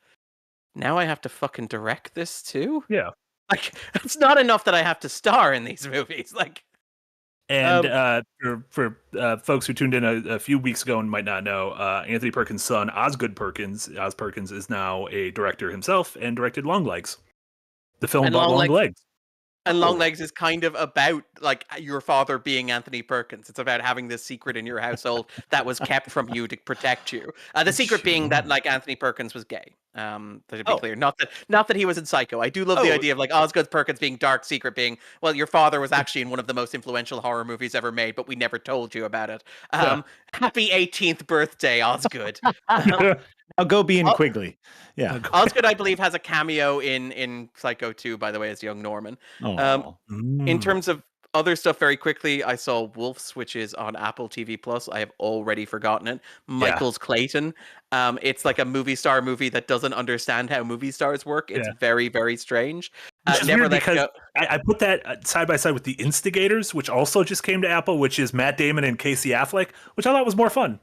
now I have to fucking direct this too? Yeah. Like, it's not enough that I have to star in these movies. Like, And for folks who tuned in a few weeks ago and might not know, Anthony Perkins' son, Oz Perkins, is now a director himself and directed Longlegs, the film And about Longlegs- Longlegs. And Longlegs is kind of about like your father being Anthony Perkins. It's about having this secret in your household that was kept from you to protect you. The secret being that like Anthony Perkins was gay. To be clear, not that he was in Psycho. I do love the idea of like Osgood Perkins being dark, secret being, well, your father was actually in one of the most influential horror movies ever made, but we never told you about it. Happy 18th birthday, Osgood. Now go be in Quigley. Yeah. Osgood, I believe, has a cameo in Psycho 2, by the way, as young Norman. In terms of other stuff, very quickly, I saw Wolves, which is on Apple TV Plus. I have already forgotten it. Michael's Clayton. It's like a movie star movie that doesn't understand how movie stars work. It's very, very strange. Never because I put that side by side with The Instigators, which also just came to Apple, which is Matt Damon and Casey Affleck, which I thought was more fun.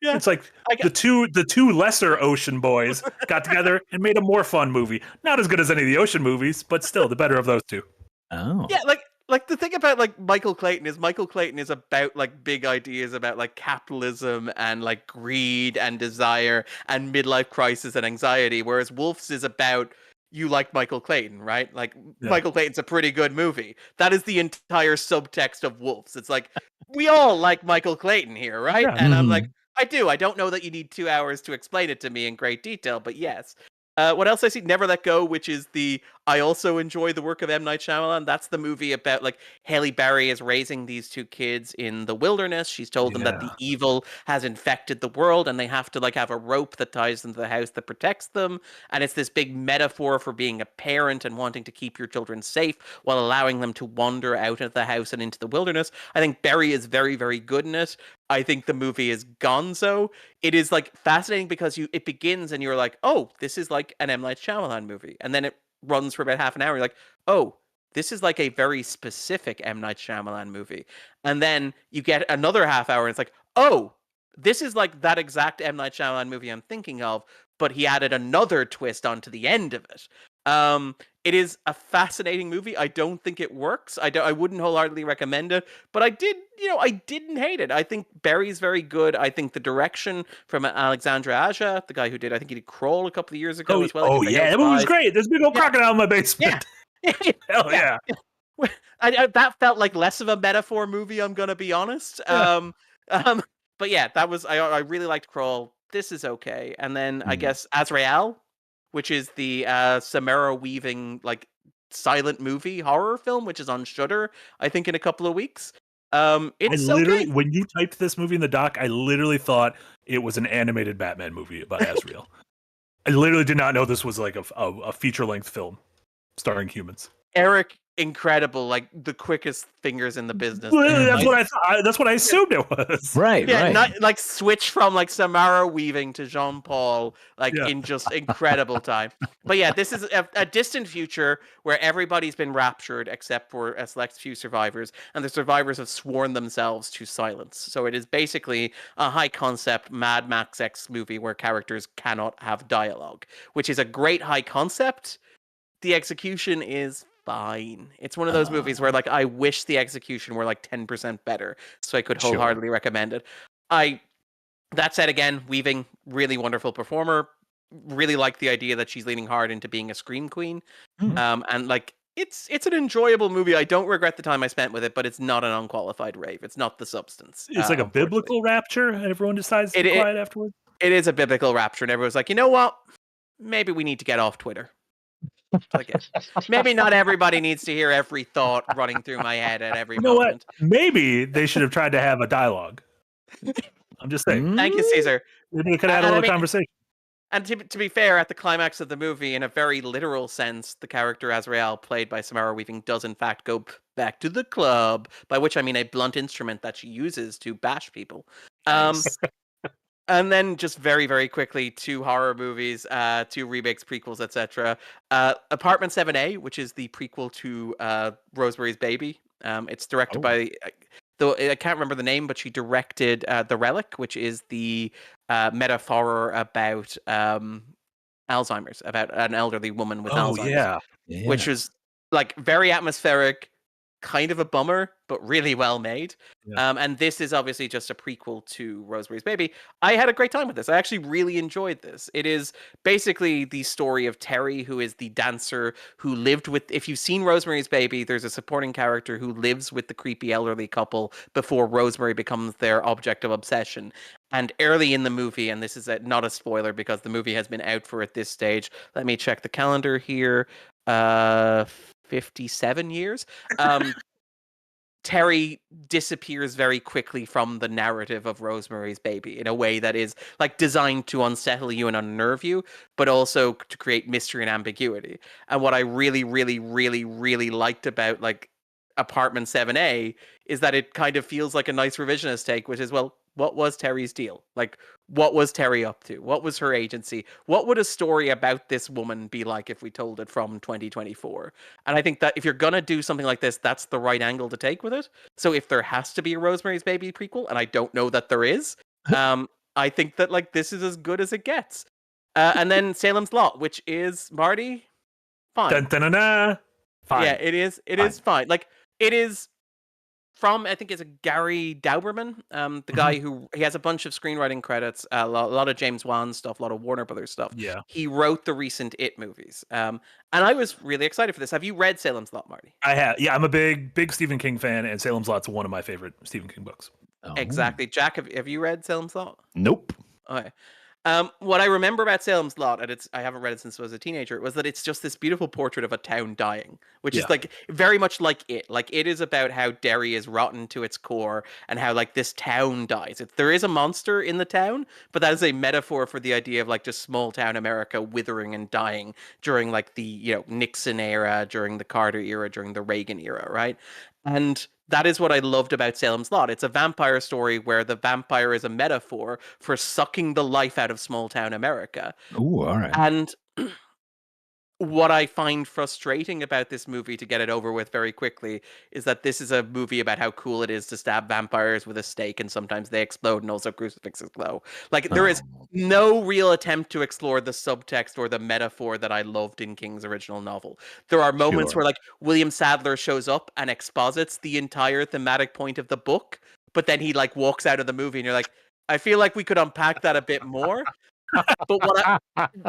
Yeah, it's like the two lesser Ocean boys got together and made a more fun movie. Not as good as any of the Ocean movies, but still the better of those two. Oh, yeah, like the thing about like Michael Clayton is about like big ideas about like capitalism and like greed and desire and midlife crisis and anxiety, whereas Wolves is about you like Michael Clayton, right? Like Michael Clayton's a pretty good movie. That is the entire subtext of Wolves. It's like we all like Michael Clayton here, right? Yeah. And I'm like, I do. I don't know that you need 2 hours to explain it to me in great detail, but yes. What else I see? Never Let Go, which is I also enjoy the work of M. Night Shyamalan. That's the movie about like Halle Berry is raising these 2 kids in the wilderness. She's told them that the evil has infected the world and they have to like have a rope that ties them to the house that protects them. And it's this big metaphor for being a parent and wanting to keep your children safe while allowing them to wander out of the house and into the wilderness. I think Berry is very, very good in it. I think the movie is gonzo. It is like fascinating because it begins and you're like, oh, this is like an M. Night Shyamalan movie. And then it runs for about half an hour. You're like, oh, this is like a very specific M. Night Shyamalan movie. And then you get another half hour and it's like, oh, this is like that exact M. Night Shyamalan movie I'm thinking of, but he added another twist onto the end of it. It is a fascinating movie. I don't think it works. I wouldn't wholeheartedly recommend it, but I didn't hate it. I think Berry's very good. I think the direction from Alexandre Aja, the guy who did, I think he did Crawl a couple of years ago as well. Oh yeah, that movie was great. There's a big old crocodile in my basement. Hell yeah. That felt like less of a metaphor movie, I'm gonna be honest. But yeah, that was I really liked Crawl. This is okay. And then I guess Azrael, which is the Samara Weaving like silent movie horror film, which is on Shudder, I think in a couple of weeks. It's okay. When you typed this movie in the doc, I literally thought it was an animated Batman movie about Azrael. I literally did not know this was like a feature-length film starring humans. Eric, incredible, like the quickest fingers in the business. Well, that's what I thought. That's what I assumed it was. Right, yeah, right. Not like switch from like Samara Weaving to Jean Paul, like in just incredible time. But yeah, this is a distant future where everybody's been raptured except for a select few survivors, and the survivors have sworn themselves to silence. So it is basically a high concept Mad Max-X movie where characters cannot have dialogue, which is a great high concept. The execution is fine. It's one of those movies where like I wish the execution were like 10% better, so I could wholeheartedly recommend it. That said, again, Weaving, really wonderful performer. Really like the idea that she's leaning hard into being a scream queen. And like it's an enjoyable movie. I don't regret the time I spent with it, but it's not an unqualified rave. It's not the substance. It's like a biblical rapture, and everyone decides to be quiet afterwards. It is a biblical rapture, and everyone's like, you know what? Maybe we need to get off Twitter. Like, maybe not everybody needs to hear every thought running through my head at every moment. What? Maybe they should have tried to have a dialogue. I'm just saying. Thank you, Caesar. Maybe they could have had a little conversation. And to be fair, at the climax of the movie, in a very literal sense, the character Azrael, played by Samara Weaving, does in fact go back to the club, by which I mean a blunt instrument that she uses to bash people. And then just very, very quickly, 2 horror movies, 2 remakes, prequels, etc. Apartment 7A, which is the prequel to Rosemary's Baby. It's directed by, though I can't remember the name, but she directed The Relic, which is the metaphor about Alzheimer's, about an elderly woman with Alzheimer's, which was like very atmospheric, kind of a bummer, but really well made. And this is obviously just a prequel to Rosemary's Baby. I had a great time with this. I actually really enjoyed this. It is basically the story of Terry, who is the dancer who lived with, if you've seen Rosemary's Baby, there's a supporting character who lives with the creepy elderly couple before Rosemary becomes their object of obsession. And early in the movie, and this is not a spoiler because the movie has been out for at this stage. Let me check the calendar here. 57 years. Terry disappears very quickly from the narrative of Rosemary's Baby in a way that is like designed to unsettle you and unnerve you, but also to create mystery and ambiguity. And what I really, really, really, really liked about like Apartment 7A is that it kind of feels like a nice revisionist take, which is, well, what was Terry's deal? Like, what was Terry up to? What was her agency? What would a story about this woman be like if we told it from 2024? And I think that if you're going to do something like this, that's the right angle to take with it. So if there has to be a Rosemary's Baby prequel, and I don't know that there is, I think that like this is as good as it gets. And then Salem's Lot, which is, Marty, fine. Dun, dun, dun, dun. Fine. Yeah, it is. It is fine. Like, it is from, I think it's a Gary Dauberman, the guy who, he has a bunch of screenwriting credits, a lot of James Wan stuff, a lot of Warner Brothers stuff. Yeah. He wrote the recent It movies. And I was really excited for this. Have you read Salem's Lot, Marty? I have. Yeah, I'm a big Stephen King fan, and Salem's Lot's one of my favorite Stephen King books. Exactly. Jack, have you read Salem's Lot? Nope. Okay. What I remember about Salem's Lot, and I haven't read it since I was a teenager, was that it's just this beautiful portrait of a town dying, which is like very much like It. Like, It is about how Derry is rotten to its core and how like this town dies. There is a monster in the town, but that is a metaphor for the idea of like just small town America withering and dying during like the, you know, Nixon era, during the Carter era, during the Reagan era, right? And that is what I loved about Salem's Lot. It's a vampire story where the vampire is a metaphor for sucking the life out of small town America. Ooh, all right. And what I find frustrating about this movie, to get it over with very quickly, is that this is a movie about how cool it is to stab vampires with a stake, and sometimes they explode, and also crucifixes glow. Like, there is no real attempt to explore the subtext or the metaphor that I loved in King's original novel. There are moments where, like, William Sadler shows up and exposits the entire thematic point of the book, but then he, like, walks out of the movie, and you're like, I feel like we could unpack that a bit more. But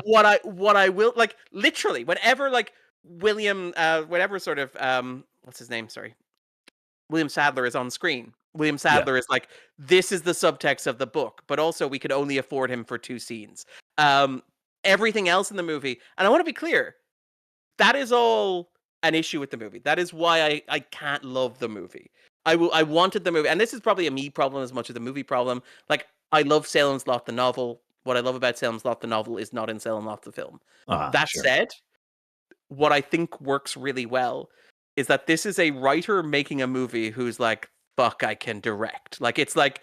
what I will, like, literally whenever like William whatever sort of what's his name, sorry, William Sadler is on screen, William Sadler is like, this is the subtext of the book, but also we could only afford him for 2 scenes. Everything else in the movie, and I want to be clear, that is all an issue with the movie. That is why I can't love the movie. I wanted the movie, and this is probably a me problem as much as a movie problem. Like, I love Salem's Lot the novel. What I love about Salem's Lot the novel is not in Salem's Lot the film. That said, what I think works really well is that this is a writer making a movie who's like, fuck, I can direct. Like, it's like,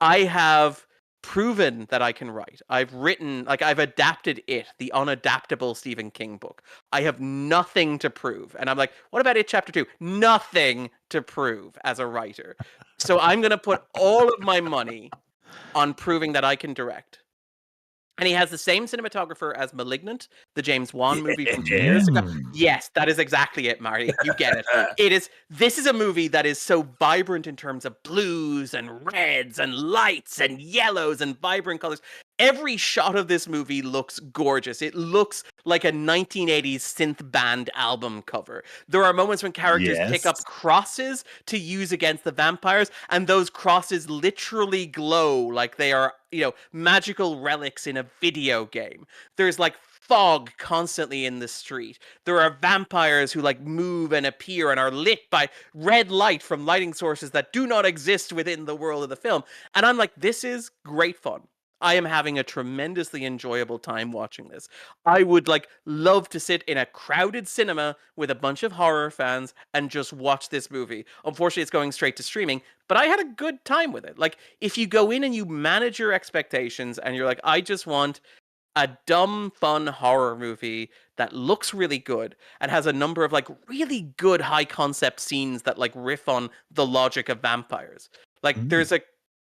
I have proven that I can write. I've written, like, I've adapted It, the unadaptable Stephen King book. I have nothing to prove. And I'm like, what about It Chapter 2? Nothing to prove as a writer. So I'm going to put all of my money on proving that I can direct. And he has the same cinematographer as Malignant, the James Wan movie from 2 years ago. Yes, that is exactly it, Marty. You get it. This is a movie that is so vibrant in terms of blues and reds and lights and yellows and vibrant colors. Every shot of this movie looks gorgeous. It looks like a 1980s synth band album cover. There are moments when characters pick up crosses to use against the vampires, and those crosses literally glow like they are, you know, magical relics in a video game. There's like fog constantly in the street. There are vampires who like move and appear and are lit by red light from lighting sources that do not exist within the world of the film. And I'm like, this is great fun. I am having a tremendously enjoyable time watching this. I would like love to sit in a crowded cinema with a bunch of horror fans and just watch this movie. Unfortunately, it's going straight to streaming, but I had a good time with it. Like, if you go in and you manage your expectations and you're like, I just want a dumb, fun horror movie that looks really good and has a number of like really good high concept scenes that like riff on the logic of vampires. Like, there's a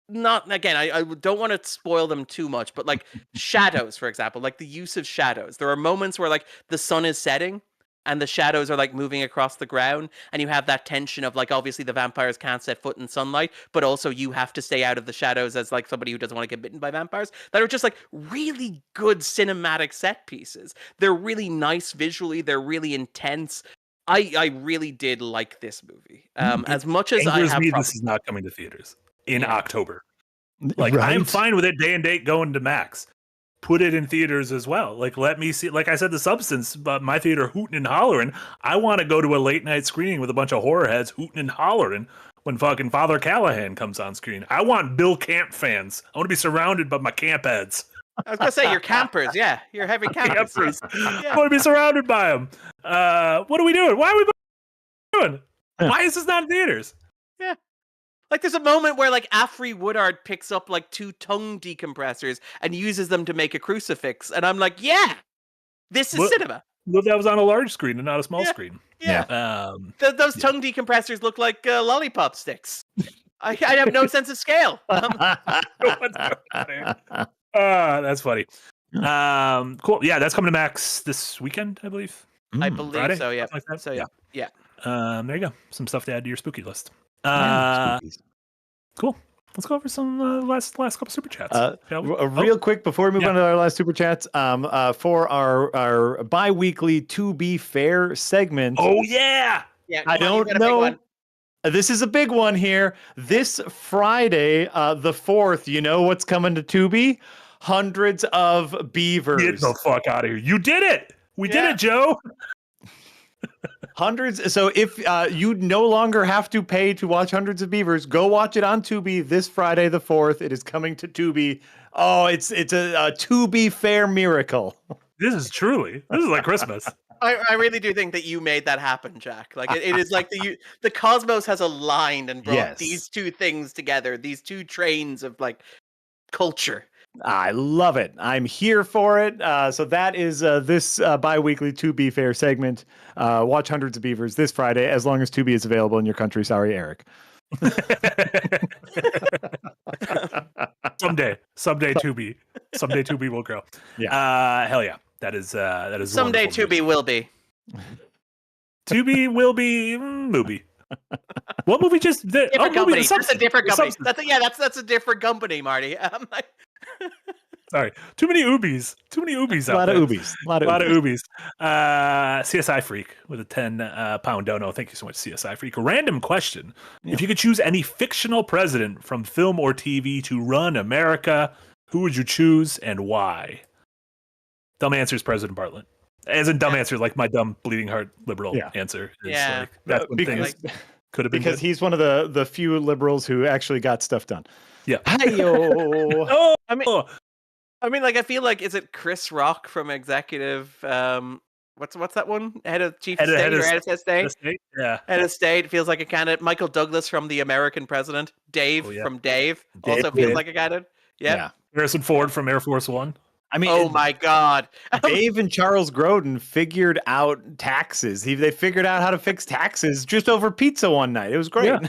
not again, I don't want to spoil them too much, but like shadows, for example, like the use of shadows. There are moments where like the sun is setting and the shadows are like moving across the ground, and you have that tension of like obviously the vampires can't set foot in sunlight, but also you have to stay out of the shadows as like somebody who doesn't want to get bitten by vampires. That are just like really good cinematic set pieces. They're really nice visually, they're really intense. I really did like this movie. As much as I Angers have me this is not coming to theaters in October. Like, Right? I'm fine with it day and date going to Max. Put it in theaters as well. Like, let me see. Like I said, The Substance, but my theater hooting and hollering. I want to go to a late night screening with a bunch of horror heads hooting and hollering when fucking Father Callahan comes on screen. I want Bill Camp fans. I want to be surrounded by my camp heads. I was gonna say you're campers, yeah. You're heavy campers. I want to be surrounded by them. What are we doing? Why are we doing? Yeah. Why is this not in theaters? Yeah. Like, there's a moment where like Afri Woodard picks up like 2 tongue decompressors and uses them to make a crucifix, and I'm like, yeah, this is cinema. Well, that was on a large screen and not a small screen. Yeah. Those tongue decompressors look like lollipop sticks. I have no sense of scale. That's funny. Cool. Yeah, that's coming to Max this weekend, I believe. I believe Friday? so. Yeah. Something like that? So yeah. There you go. Some stuff to add to your spooky list. Spookies. Cool. Let's go over some last couple super chats. Real quick before we move on to our last super chats, for our bi-weekly To Be Fair segment. Oh yeah. Yeah. I don't know. This is a big one here. This Friday, the 4th, you know what's coming to Tubi? Hundreds of Beavers. Get the fuck out of here. You did it. We did it, Joe. Hundreds. So if you no longer have to pay to watch Hundreds of Beavers, go watch it on Tubi this Friday the 4th. It is coming to Tubi. Oh, it's a To Be Fair miracle. This is like Christmas. I really do think that you made that happen, Jack. Like, it is like the cosmos has aligned and brought these two things together. These two trains of like culture. I love it. I'm here for it. So that is this bi-weekly To Be Fair segment. Watch Hundreds of Beavers this Friday, as long as Tubi is available in your country. Sorry, Eric. Someday Tubi will grow. Yeah. Hell yeah. That is Someday Tubi will be. Tubi will be movie. What movie just? Different company. That's a different company. Substance. That's a different company, Marty. Sorry, too many Ubies. Too many Ubies out there. A lot of Ubies. CSI Freak with a 10-pound dono. Thank you so much, CSI Freak. A random question: if you could choose any fictional president from film or TV to run America, who would you choose and why? Dumb answer is President Bartlett. As in dumb answer, like my dumb bleeding heart liberal answer. Like, that's when things could have been because good. he's one of the few liberals who actually got stuff done. Yeah. Hi-yo. I mean, like, I feel like, is it Chris Rock from Executive? What's that one? Head of Chief of State or Head of State? Yeah. Head of State feels like a candidate. Michael Douglas from The American President. Dave from Dave also feels like a candidate. Yeah. Harrison Ford from Air Force One. I mean, oh my God. Dave and Charles Grodin figured out taxes. They figured out how to fix taxes just over pizza one night. It was great. Yeah.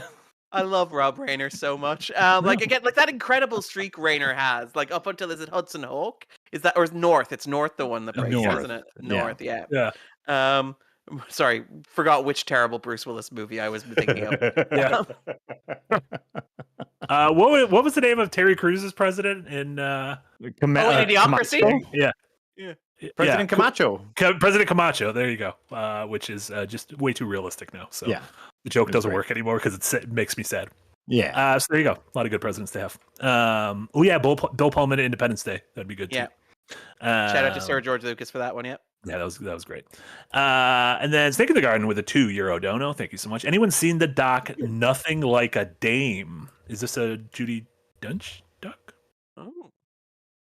I love Rob Rayner so much. Like, again, like that incredible streak Rayner has, like up until, is it Hudson Hawk? Is that, or is North? It's North, the one that breaks, isn't it? North, yeah. Sorry, forgot which terrible Bruce Willis movie I was thinking of. What was the name of Terry Cruz's president in Idiocracy? Yeah. President Camacho. President Camacho. There you go. Which is just way too realistic now. So the joke doesn't work anymore because it makes me sad. Yeah. So there you go. A lot of good presidents to have. Bill Pullman at Independence Day. That'd be good too. Shout out to Sir George Lucas for that one. Yep. Yeah, that was great. And then Snake in the Garden with a €2 dono. Thank you so much. Anyone seen the doc Nothing Like a Dame? Is this a Judi Dench doc? Oh.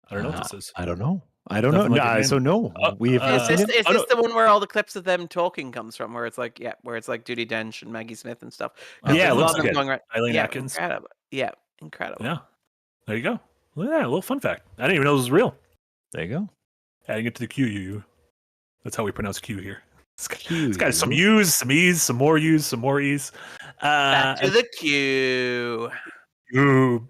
I don't know what this is. I don't know. I don't Nothing know. like it, man. So no, we have not seen Is it. this the one where all the clips of them talking comes from? Where it's like, where it's like Judi Dench and Maggie Smith and stuff. 'Cause Yeah, there's it a lot looks of like them it. going right. Eileen Yeah, Atkins. incredible. Yeah, incredible. Yeah. There you go. Look at that. A little fun fact. I didn't even know this was real. There you go. Adding it to the Q. That's how we pronounce Q here. Q. It's got some U's, some E's, some more U's, some more E's. Back to the queue. Cube.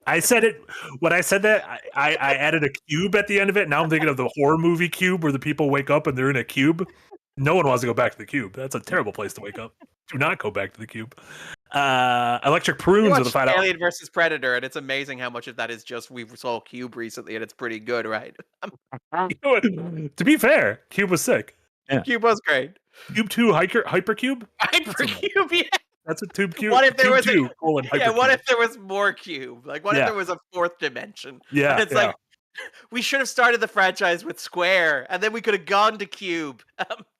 I said it when I said that. I added a cube at the end of it. Now I'm thinking of the horror movie Cube, where the people wake up and they're in a cube. No one wants to go back to the cube. That's a terrible place to wake up. Do not go back to the cube. Electric We prunes with a watched $5. Alien versus Predator, and it's amazing how much of that is just we saw Cube recently, and it's pretty good, right? You know what? To be fair, Cube was sick. Cube was great. Cube 2 Hypercube. Hypercube, yeah. That's a tube cube. What if there Cube was 2, colon, Yeah, what Hypercube. if there was more Cube? Like, what if Yeah. there was a fourth dimension? Yeah, And it's like, we should have started the franchise with Square, and then we could have gone to Cube.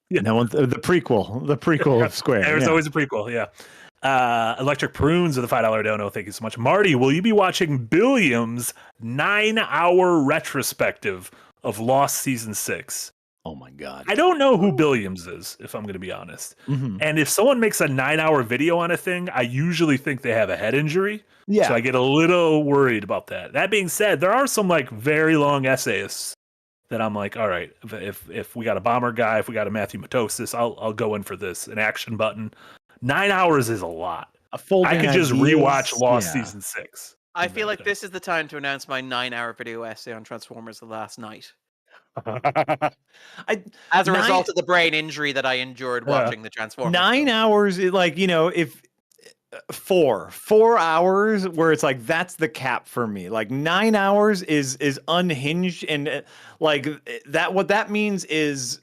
No one, the prequel of Square. There's yeah. always a prequel. Yeah. Electric Prunes with a $5 dono. Thank you so much. Marty, will you be watching Billiam's 9-hour retrospective of Lost Season 6? Oh my God. I don't know who Billiams is, if I'm going to be honest. Mhm. And if someone makes a 9-hour video on a thing, I usually think they have a head injury. Yeah. So I get a little worried about that. That being said, there are some like very long essayists that I'm like, all right, if we got a bomber guy, if we got a Matthew Matosis, I'll go in for this. An action button. 9 hours is a lot. I could just rewatch Lost Season 6. I feel like this is the time to announce my 9-hour video essay on Transformers The Last Night. As a result of the brain injury that I endured watching the Transformers. 9 hours is like, if 4 hours where it's like that's the cap for me. Like 9 hours is unhinged, and like that what that means is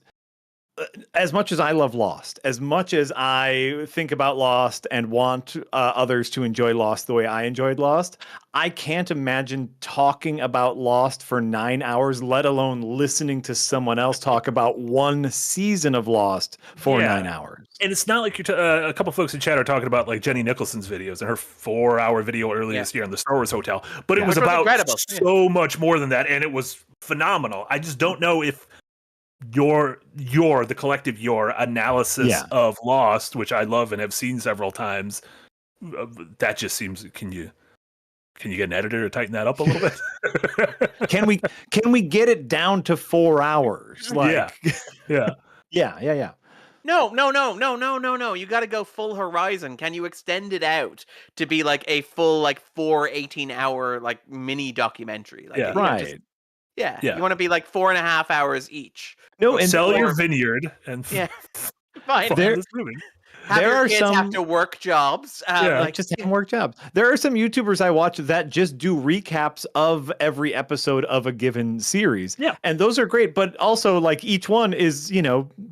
as much as I love Lost, as much as I think about Lost and want others to enjoy Lost the way I enjoyed Lost, I can't imagine talking about Lost for 9 hours, let alone listening to someone else talk about one season of Lost for 9 hours. And it's not like you're a couple folks in chat are talking about like Jenny Nicholson's videos and her 4-hour video earlier this year on the Star Wars Hotel, but it was about so much more than that, and it was phenomenal. I just don't know if the collective analysis of Lost, which I love and have seen several times, that just seems. Can you get an editor to tighten that up a little bit? Can we get it down to 4 hours? Like, yeah. No. You got to go full Horizon. Can you extend it out to be like a full 4 18-hour like mini documentary? Like, right. You want to be like 4.5 hours each. No, and sell your vineyard and fine. There Your kids have to work jobs. Just have work jobs. There are some YouTubers I watch that just do recaps of every episode of a given series. Yeah. And those are great, but also like each one is,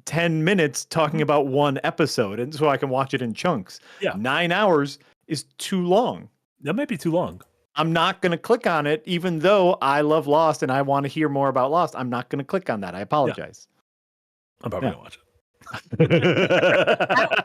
10 minutes talking about one episode. And so I can watch it in chunks. Yeah. 9 hours is too long. That might be too long. I'm not going to click on it, even though I love Lost and I want to hear more about Lost. I'm not going to click on that. I apologize. I'm probably going to watch it.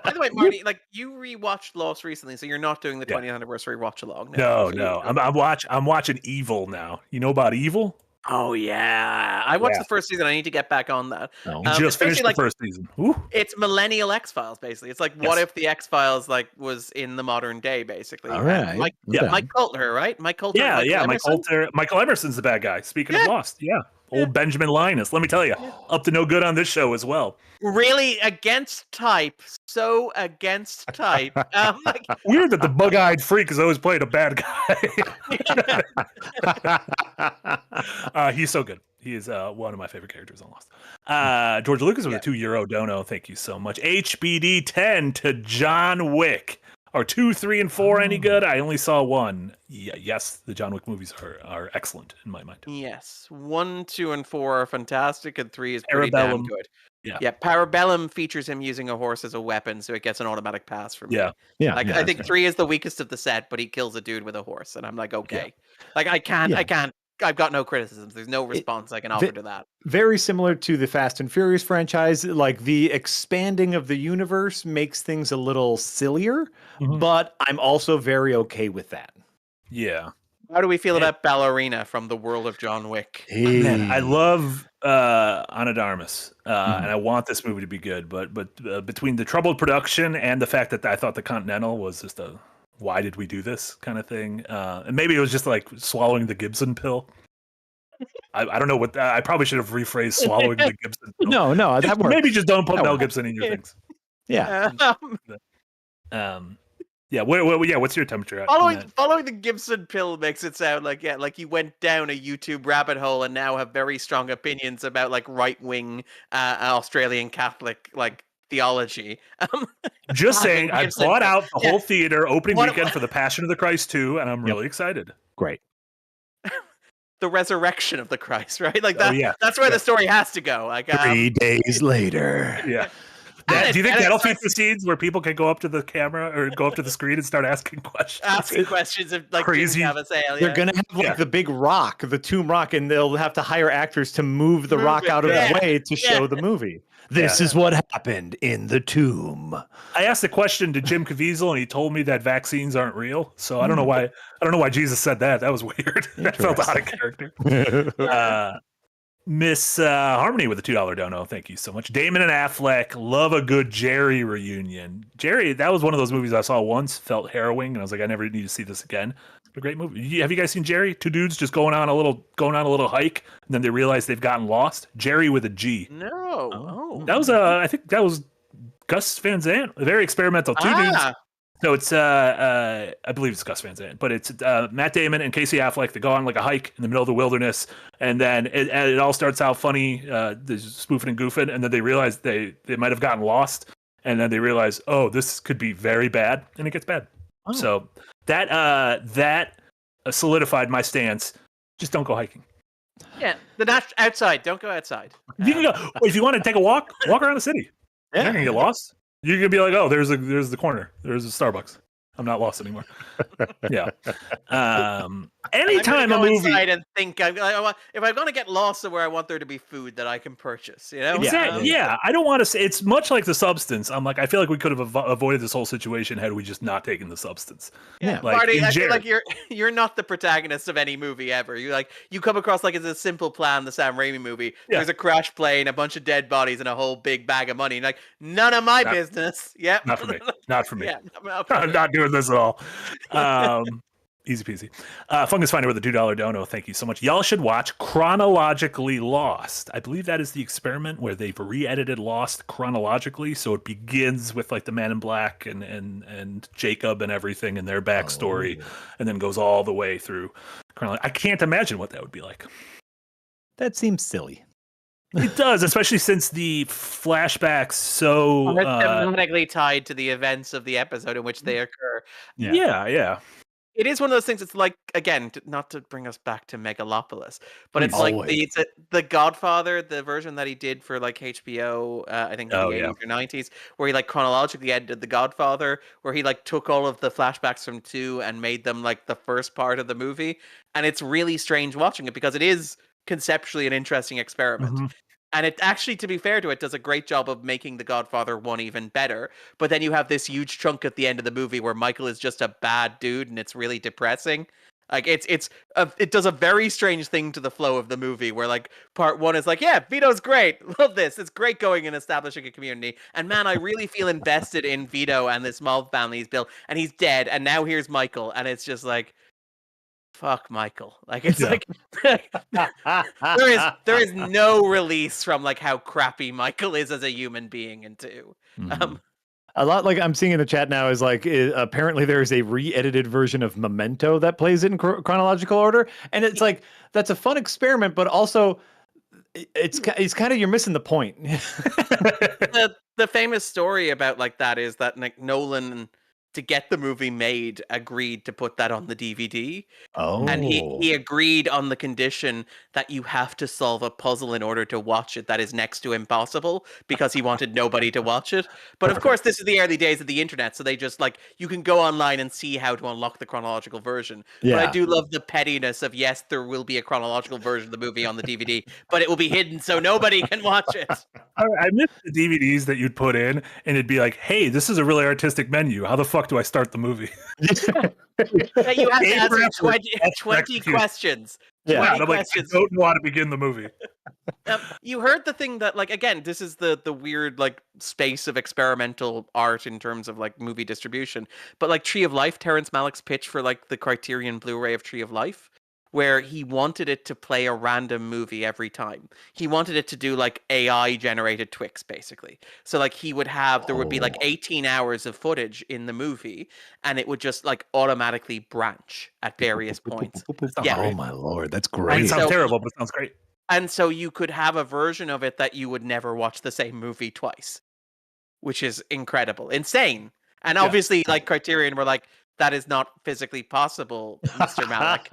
By the way, Marty, like you rewatched Lost recently, so you're not doing the 20th anniversary watch along. No. I'm watching Evil now. You know about Evil? Oh yeah, I watched the first season. I need to get back on that. Just finished the first season. Ooh. It's millennial X-Files, basically. It's like what if the X-Files was in the modern day, basically. All right. Mike Coulter, right? Mike Coulter. Mike Coulter. Michael Emerson's the bad guy. Speaking of Lost, old Benjamin Linus. Let me tell you, up to no good on this show as well. Really against type. So against type. Weird that the bug-eyed freak is always playing a bad guy. He's so good. He is one of my favorite characters on Lost. George Lucas with a €2 dono. Thank you so much. HBD 10 to John Wick. Are 2, 3, and 4 any good? I only saw 1. Yes, the John Wick movies are excellent in my mind. Yes, 1, 2, and 4 are fantastic, and 3 is pretty damn good. Yeah. Parabellum features him using a horse as a weapon, so it gets an automatic pass from me. I think 3 is the weakest of the set, but he kills a dude with a horse, and I'm like, okay. Like I can't. I've got no criticisms. There's no response I can offer to that. Very similar to the Fast and Furious franchise. Like the expanding of the universe makes things a little sillier, but I'm also very okay with that. Yeah. How do we feel about Ballerina from the world of John Wick? Man, I love Ana de Armas, Mhm. and I want this movie to be good. But between the troubled production and the fact that I thought the Continental was just a why did we do this kind of thing, and maybe it was just like swallowing the Gibson pill. I don't know what I probably should have rephrased swallowing the Gibson pill. No, that works. Maybe just don't put That Mel works. Gibson in your things. Yeah. Yeah. What's your temperature? At Following the Gibson pill makes it sound like like you went down a YouTube rabbit hole and now have very strong opinions about like right wing Australian Catholic like theology. Just saying, I Gibson bought pill. out the whole theater opening What- weekend for the Passion of the Christ 2, and I'm really excited. Great. The resurrection of the Christ, right? Like that. yeah. That's where the story has to go. Like 3 days later. Yeah. And Do you think and that'll it feed starts- the scenes where people can go up to the camera or go up to the screen and start asking questions? asking questions of like Crazy. Jim Caviezel, They're gonna have like the big rock, the tomb rock, and they'll have to hire actors to move the Move rock it, out of yeah. the way to show Yeah. the movie. This is what happened in the tomb. I asked the question to Jim Caviezel, and he told me that vaccines aren't real. So I don't know why. I don't know why Jesus said that. That was weird. That felt out of character. Miss Harmony with a $2 dono. Thank you so much. Damon and Affleck love a good Jerry reunion. Jerry, that was one of those movies I saw once, felt harrowing, and I was like, I never need to see this again. A great movie. Have you guys seen Jerry? Two dudes just going on a little hike, and then they realize they've gotten lost. Jerry with a G. No. Oh. That was I think that was Gus Van Sant. Very experimental. Two dudes. So it's I believe it's Gus Van Sant, but it's Matt Damon and Casey Affleck. They go on like a hike in the middle of the wilderness, and then it all starts out funny, spoofing and goofing, and then they realize they might have gotten lost, and then they realize, oh, this could be very bad, and it gets bad. Oh. So that solidified my stance. Just don't go hiking. Yeah, outside. Don't go outside. You can go if you want to take a walk around the city. You're not gonna get lost. You're gonna be like, oh, there's the corner. There's a Starbucks. I'm not lost anymore. Yeah. Anytime I'm a go movie, inside and think if I'm going to get lost somewhere, I want there to be food that I can purchase. You know, exactly. Yeah, I don't want to say it's much like the substance. I'm like, I feel like we could have avoided this whole situation had we just not taken the substance. Yeah. Like, Marty, in I feel Jared- like you're not the protagonist of any movie ever. You come across like it's a simple plan, the Sam Raimi movie. Yeah. There's a crash plane, a bunch of dead bodies, and a whole big bag of money. And like none of my business. Yep. Not for me. Not for me. Yeah, not for I'm me. not doing this at all. Easy peasy. Fungus Finder with a $2 dono. Thank you so much. Y'all should watch Chronologically Lost. I believe that is the experiment where they've re-edited Lost chronologically, so it begins with like the Man in Black and Jacob and everything and their backstory, and then goes all the way through. I can't imagine what that would be like. That seems silly. It does, especially since the flashbacks so thematically tied to the events of the episode in which they occur. yeah. It is one of those things. It's like, again, not to bring us back to Megalopolis, but it's Always. like the Godfather, the version that he did for like HBO, I think in the 80s or 90s, where he like chronologically edited the Godfather, where he like took all of the flashbacks from 2 and made them like the first part of the movie. And it's really strange watching it because it is conceptually an interesting experiment. Mm-hmm. And it actually, to be fair to it, does a great job of making The Godfather 1 even better. But then you have this huge chunk at the end of the movie where Michael is just a bad dude and it's really depressing. Like it does a very strange thing to the flow of the movie where like part 1 is like, yeah, Vito's great. Love this. It's great going and establishing a community. And man, I really feel invested in Vito and this small family he's built. And he's dead. And now here's Michael. And it's just like, fuck Michael. Like it's like there is no release from like how crappy Michael is as a human being in 2. A lot like I'm seeing in the chat now is like apparently there is a re-edited version of Memento that plays it in chronological order, and it's like that's a fun experiment, but also it's kind of you're missing the point. The famous story about like that is that like Nolan, to get the movie made, agreed to put that on the DVD. Oh. And he agreed on the condition that you have to solve a puzzle in order to watch it that is next to impossible, because he wanted nobody to watch it. But of course, this is the early days of the internet, so they just like, you can go online and see how to unlock the chronological version. Yeah. But I do love the pettiness of, yes, there will be a chronological version of the movie on the DVD, but it will be hidden so nobody can watch it. I miss the DVDs that you'd put in, and it'd be like, hey, this is a really artistic menu. How the fuck fuck do I start the movie? That you have to Game answer for effort. 20 Execute. questions. Yeah. 20 I'm like, I questions. don't know how to begin the movie. You heard the thing that, like, again, this is the weird, like, space of experimental art in terms of, like, movie distribution. But, like, Tree of Life, Terrence Malick's pitch for, like, the Criterion Blu-ray of Tree of Life, where he wanted it to play a random movie every time. He wanted it to do, like, AI-generated Twix, basically. So, like, there would be, like, 18 hours of footage in the movie, and it would just, like, automatically branch at various points. Yeah. Oh my lord, that's I mean, great. it sounds So- terrible, but it sounds great. And so you could have a version of it that you would never watch the same movie twice, which is incredible, insane. And Yeah. obviously, like, Criterion were like, that is not physically possible, Mr. Malick.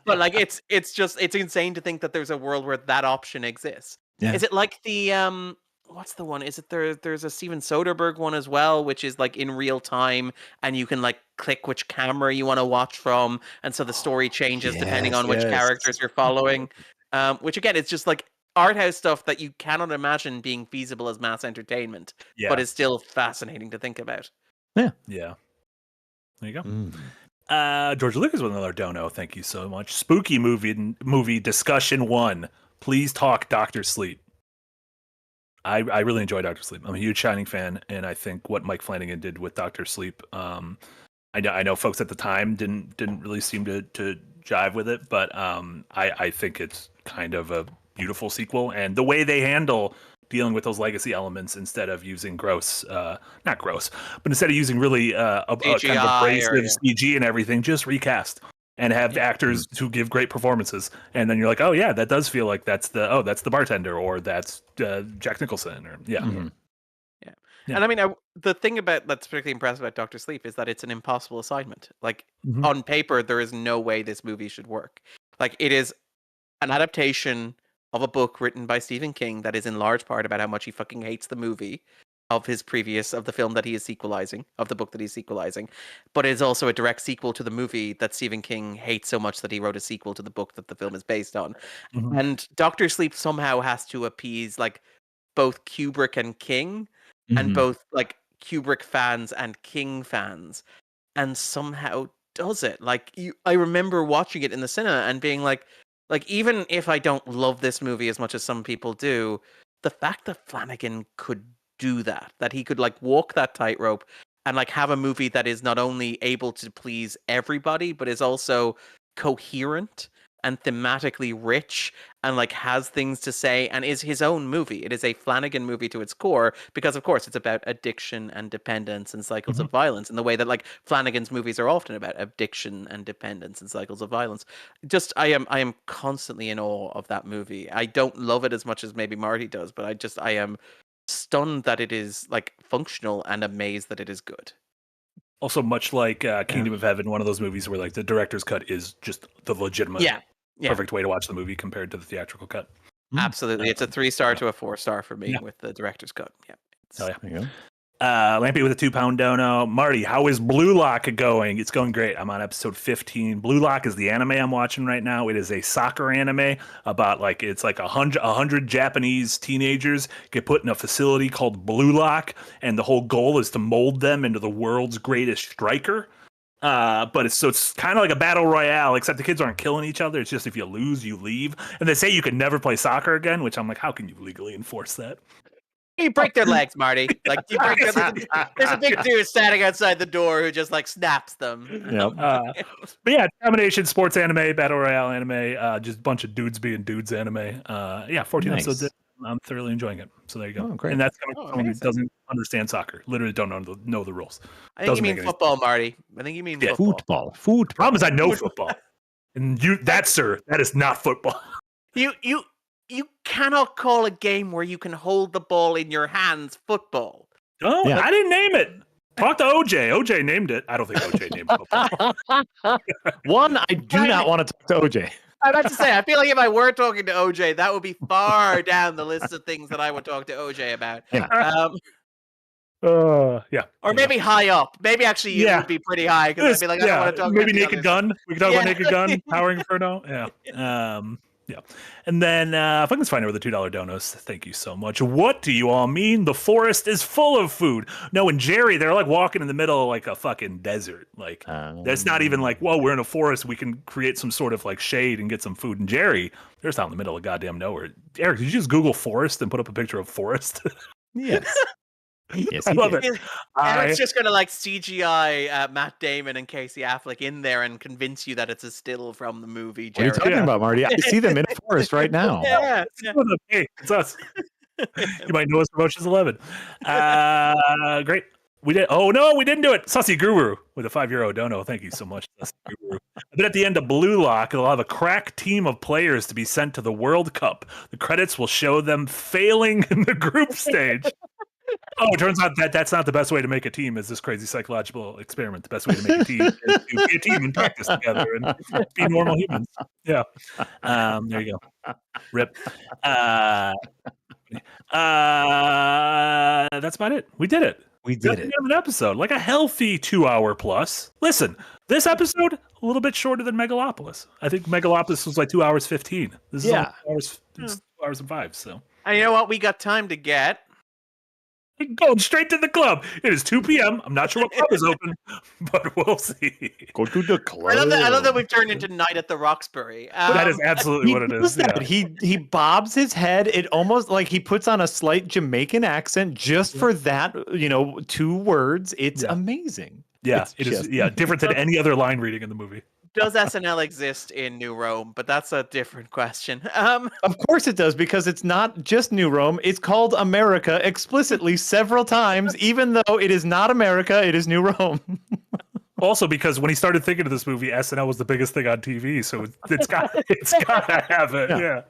But like, it's insane to think that there's a world where that option exists. Yeah. Is it like the what's the one? Is it there's a Steven Soderbergh one as well, which is like in real time, and you can like click which camera you want to watch from, and so the story changes depending on which yes. characters you're following. Which again, it's just like art house stuff that you cannot imagine being feasible as mass entertainment, Yeah. but is still fascinating to think about. Yeah. There you go. Mm. George Lucas with another dono. Thank you so much. Spooky movie discussion 1. Please talk Doctor Sleep. I really enjoy Doctor Sleep. I'm a huge Shining fan, and I think what Mike Flanagan did with Doctor Sleep, I know folks at the time didn't really seem to jive with it, but I think it's kind of a beautiful sequel, and the way they handle dealing with those legacy elements instead of using not gross, but instead of using really a kind of CGI abrasive CG and everything, just recast and have actors who give great performances, and then you're like, oh yeah, that does feel like that's the bartender, or that's Jack Nicholson, or yeah. Mhm. Yeah. And I mean, the thing that's particularly impressive about Doctor Sleep is that it's an impossible assignment. Like, Mhm. on paper, there is no way this movie should work. Like, it is an adaptation of a book written by Stephen King that is in large part about how much he fucking hates the movie of the film that he is sequelizing, of the book that he's sequelizing. But it is also a direct sequel to the movie that Stephen King hates so much that he wrote a sequel to the book that the film is based on. Mhm. And Doctor Sleep somehow has to appease, like, both Kubrick and King, and Mhm. both like Kubrick fans and King fans, and somehow does it. Like, I remember watching it in the cinema and being like even if I don't love this movie as much as some people do, the fact that Flanagan could do that he could like walk that tightrope and like have a movie that is not only able to please everybody, but is also coherent and thematically rich and like has things to say and is his own movie. It is a Flanagan movie to its core because of course it's about addiction and dependence and cycles of violence in the way that like Flanagan's movies are often about addiction and dependence and cycles of violence. Just I am constantly in awe of that movie. I don't love it as much as maybe Marty does, but I am stunned that it is like functional and amazed that it is good. Also, much like Kingdom of Heaven, one of those movies where like the director's cut is just the legitimate perfect way to watch the movie compared to the theatrical cut. Absolutely. It's a 3-star to a 4-star for me with the director's cut. Yeah. Oh yeah. There you go. Lampy with a £2 dono. Marty, how is Blue Lock going? It's going great. I'm on episode 15. Blue Lock is the anime I'm watching right now. It is a soccer anime about it's like 100 Japanese teenagers get put in a facility called Blue Lock, and the whole goal is to mold them into the world's greatest striker. But it's kind of like a battle royale, except the kids aren't killing each other. It's just if you lose, you leave. And they say you can never play soccer again, which I'm like, how can you legally enforce that? You break their legs, Marty. Like, you break there's a big dude standing outside the door who just like snaps them. Yep. But yeah, domination, sports anime, battle royale anime, just a bunch of dudes being dudes anime. 14 Nice. episodes in. I'm thoroughly enjoying it. So there you go. Oh, great. And that's coming from someone who amazing. doesn't understand soccer. Literally don't know the rules. I think Doesn't you mean make any football, Marty. I think you mean football. Football. Problem is I know football. And sir, that is not football. You cannot call a game where you can hold the ball in your hands football. Oh, Yeah. I didn't name it. Talk to OJ. OJ named it. I don't think OJ named football. One, I do not want to talk to OJ. I'm about to say, I feel like if I were talking to OJ, that would be far down the list of things that I would talk to OJ about. Yeah. Yeah. Or maybe high up. Maybe actually you would be pretty high because I'd be like, I don't want to talk maybe about Naked Gun. We could talk about Naked Gun, Powering Inferno. Yeah. Yeah. And then if I can find over the $2 donos, thank you so much. What do you all mean? The forest is full of food. No, in Jerry, they're like walking in the middle of like a fucking desert. Like that's not even like, whoa, we're in a forest. We can create some sort of like shade and get some food. In Jerry, they're just out in the middle of goddamn nowhere. Eric, did you just Google forest and put up a picture of forest? Yes. Yes, I love it. Eric's just gonna like CGI Matt Damon and Casey Affleck in there and convince you that it's a still from the movie. What are you Jerry. talking about, Marty? I see them in a forest right now. Yeah. Hey, it's us. You might know us from Ocean's 11. Great. We did. Oh no, we didn't do it. Sussy Guru with a €5 dono. Thank you so much, Sussy Guru. Then at the end of Blue Lock, they'll have a crack team of players to be sent to the World Cup. The credits will show them failing in the group stage. Oh, it turns out that that's not the best way to make a team. Is this crazy psychological experiment? The best way to make a team is to be a team and practice together and be normal humans. Yeah. There you go. Rip. That's about it. We did it. We did it. An episode, like a healthy 2 hour plus. Listen, this episode a little bit shorter than Megalopolis. I think Megalopolis was like 2 hours 15. This is only 2 hours and 5. So, And you know what? We got time to get. Going straight to the club. It is 2 p.m. I'm not sure what club is open, but we'll see. Go to the club. I love that we've turned into Night at the Roxbury. That is absolutely what it is. Yeah. He bobs his head. It almost like he puts on a slight Jamaican accent just for that, 2 words. It's amazing. Yeah, it's it is. Yeah, different than any other line reading in the movie. Does SNL exist in New Rome? But that's a different question. Of course it does, because it's not just New Rome. It's called America explicitly several times, even though it is not America, it is New Rome. Also, because when he started thinking of this movie, SNL was the biggest thing on TV, so it's got to have it. Yeah.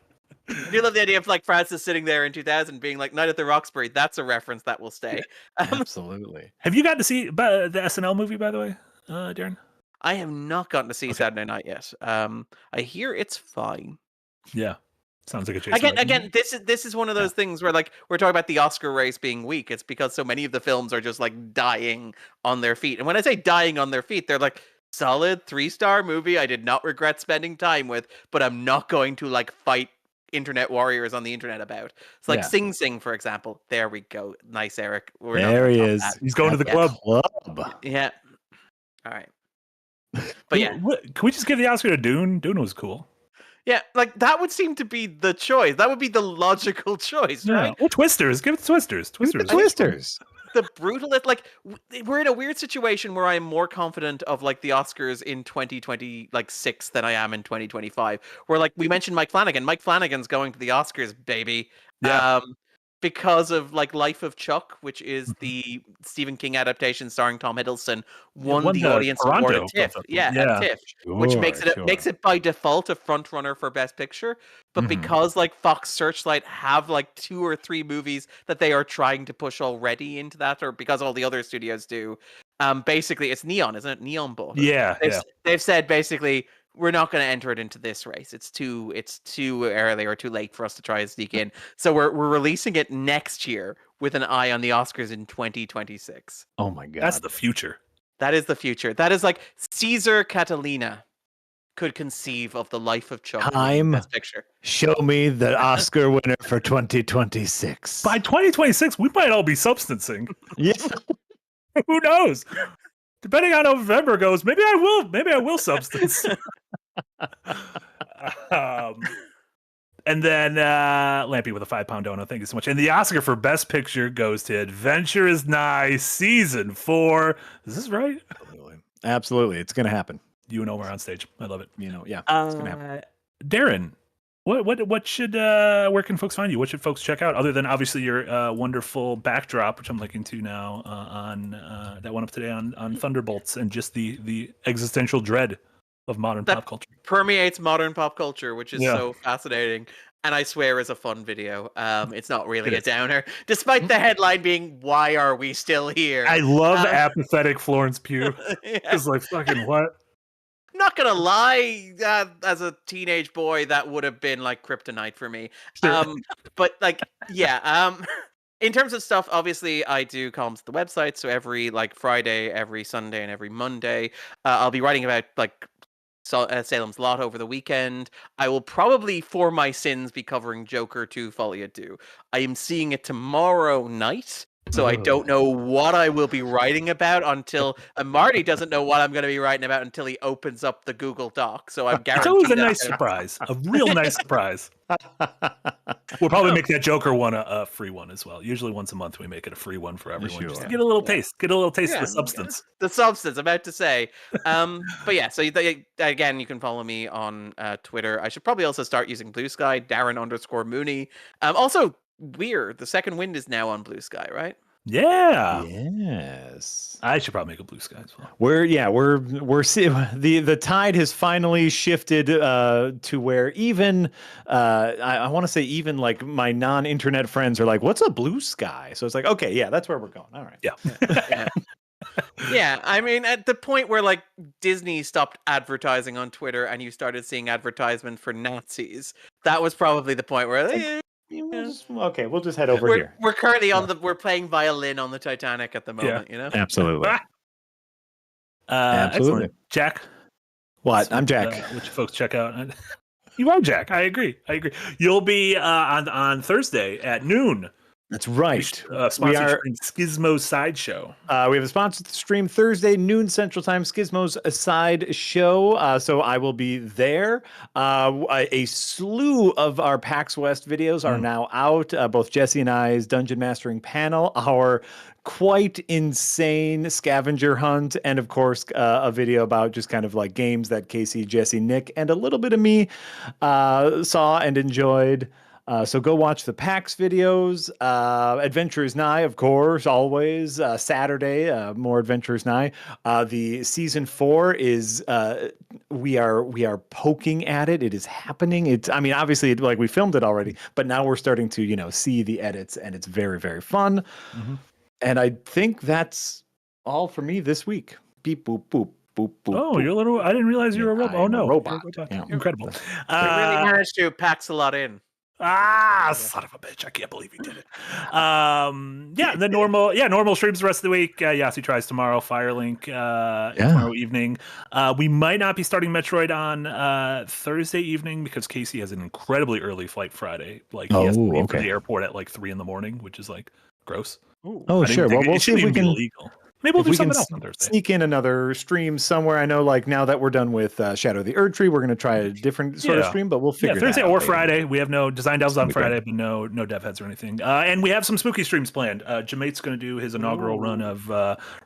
I do love the idea of like Francis sitting there in 2000 being like Night at the Roxbury. That's a reference that will stay. Absolutely. Have you gotten to see the SNL movie, by the way, Darren? I have not gotten to see Saturday Night yet. I hear it's fine. Yeah, sounds like a chase. Again, this is one of those things where like we're talking about the Oscar race being weak. It's because so many of the films are just like dying on their feet. And when I say dying on their feet, they're like solid 3-star movie. I did not regret spending time with, but I'm not going to like fight internet warriors on the internet about. It's like Sing Sing, for example. There we go. Nice, Eric. There he is. He's going to the club. Yeah. All right. But yeah, can we just give the Oscar to Dune? Dune was cool. Yeah, like that would seem to be the choice. That would be the logical choice, right? Well, Twisters. Give it to Twisters. Twisters. The brutalist, like we're in a weird situation where I'm more confident of like the Oscars in 2026 than I am in 2025. Where like we mentioned Mike Flanagan. Mike Flanagan's going to the Oscars, baby. Yeah. Because of like Life of Chuck, which is the Stephen King adaptation starring Tom Hiddleston, won the audience award at TIFF. At TIFF, which makes it by default a front runner for Best Picture. But because like Fox Searchlight have like 2 or 3 movies that they are trying to push already into that, or because all the other studios do, basically it's Neon, isn't it? Neon bought it. Yeah. They've said basically, we're not going to enter it into this race. It's too early or too late for us to try and sneak in. So we're releasing it next year with an eye on the Oscars in 2026. Oh my God. That's the future. That is the future. That is like Caesar Catalina could conceive of the Life of Chuck. Best Picture. Show me the Oscar winner for 2026. By 2026, we might all be substancing. Yeah. Who knows? Depending on how November goes, maybe I will substance. And then Lampy with a £5 donut. Thank you so much. And the Oscar for Best Picture goes to Adventure is Nigh Season 4. Is this right? Absolutely. It's going to happen. You and Omar on stage. I love it. It's going to happen. Darren, what should where can folks find you? What should folks check out other than obviously your wonderful backdrop, which I'm linking to now on that went up today on Thunderbolts, and just the existential dread of modern pop culture permeates modern pop culture, which is so fascinating. And I swear is a fun video. It's not really a downer, despite the headline being "Why are we still here?" I love apathetic Florence Pugh. It's like fucking what. Not gonna lie, as a teenage boy, that would have been like kryptonite for me. But like, in terms of stuff, obviously, I do columns at the website. So every like Friday, every Sunday, and every Monday, I'll be writing about like Salem's Lot over the weekend. I will probably, for my sins, be covering Joker 2, Folly 2. I am seeing it tomorrow night. So I don't know what I will be writing about until Marty doesn't know what I'm going to be writing about until he opens up the Google Doc. So I'm guaranteed. It's always a nice surprise, a real nice surprise. We'll probably make that Joker one a free one as well. Usually once a month we make it a free one for everyone, just to get a little taste, of the substance. The substance, I'm about to say. But yeah, so again, you can follow me on Twitter. I should probably also start using Blue Sky, Darren_Mooney. Also, weird. The Second Wind is now on Blue Sky, right? Yeah. Yes. I should probably make a Blue Sky as well. We're the tide has finally shifted to where even I want to say even like my non-internet friends are like, what's a Blue Sky? So it's like, okay, yeah, that's where we're going. All right. Yeah. Yeah, I mean, at the point where like Disney stopped advertising on Twitter and you started seeing advertisement for Nazis, that was probably the point where We'll just head over here. We're currently we're playing violin on the Titanic at the moment, you know? Absolutely. Absolutely. Jack? What? I'm Jack. Which folks check out. You are Jack. I agree. You'll be on Thursday at noon. That's right. Sponsored Skizmo Sideshow. We have a sponsored stream Thursday, noon Central Time, Skizmo's Sideshow. So I will be there. A slew of our PAX West videos are now out. Both Jesse and I's Dungeon Mastering panel, our quite insane scavenger hunt, and of course a video about just kind of like games that Casey, Jesse, Nick, and a little bit of me saw and enjoyed. So go watch the PAX videos. Adventure is Nigh, of course, always. Saturday, more Adventure is Nigh. The season 4 is we are poking at it. It is happening. Obviously, like we filmed it already, but now we're starting to see the edits, and it's very, very fun. Mm-hmm. And I think that's all for me this week. Beep boop boop. Boop, boop, oh, boop. You're a little. I didn't realize you were a robot. Oh no, robot. Yeah. Incredible. You really managed to pack a lot in. Son of a bitch! I can't believe you did it. The normal streams the rest of the week. Yasi tries tomorrow. Firelink tomorrow evening. We might not be starting Metroid on Thursday evening because Casey has an incredibly early flight Friday. Like he has to leave for the airport at like 3 a.m. which is like gross. Oh, sure. Well, we'll see if we can. Illegal. Maybe we'll do something else on Thursday. Sneak in another stream somewhere. I know, like now that we're done with Shadow of the Erd Tree, we're going to try a different sort of stream, but we'll figure Thursday that out or later. Friday. We have no design devs on Friday, but no dev heads or anything. And we have some spooky streams planned. Jamate's going to do his inaugural run of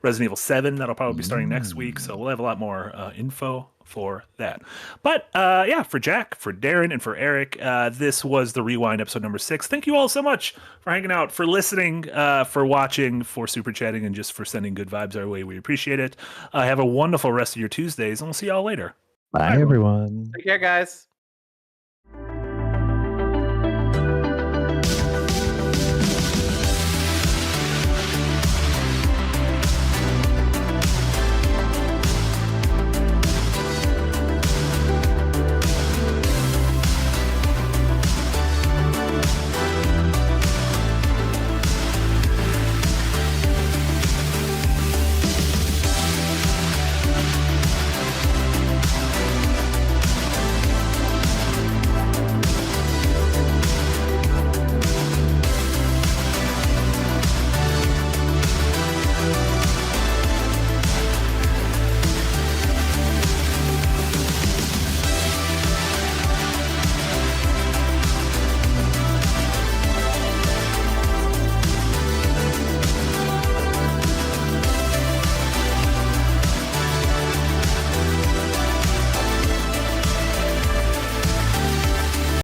Resident Evil 7. That'll probably be starting next week, so we'll have a lot more info for that. But for Jack, for Darren, and for Eric, this was the Rewind episode number 6. Thank you all so much for hanging out, for listening, for watching, for super chatting, and just for sending good vibes our way. We appreciate it. Have a wonderful rest of your Tuesdays, and we'll see y'all later. Bye everyone. Take care, guys.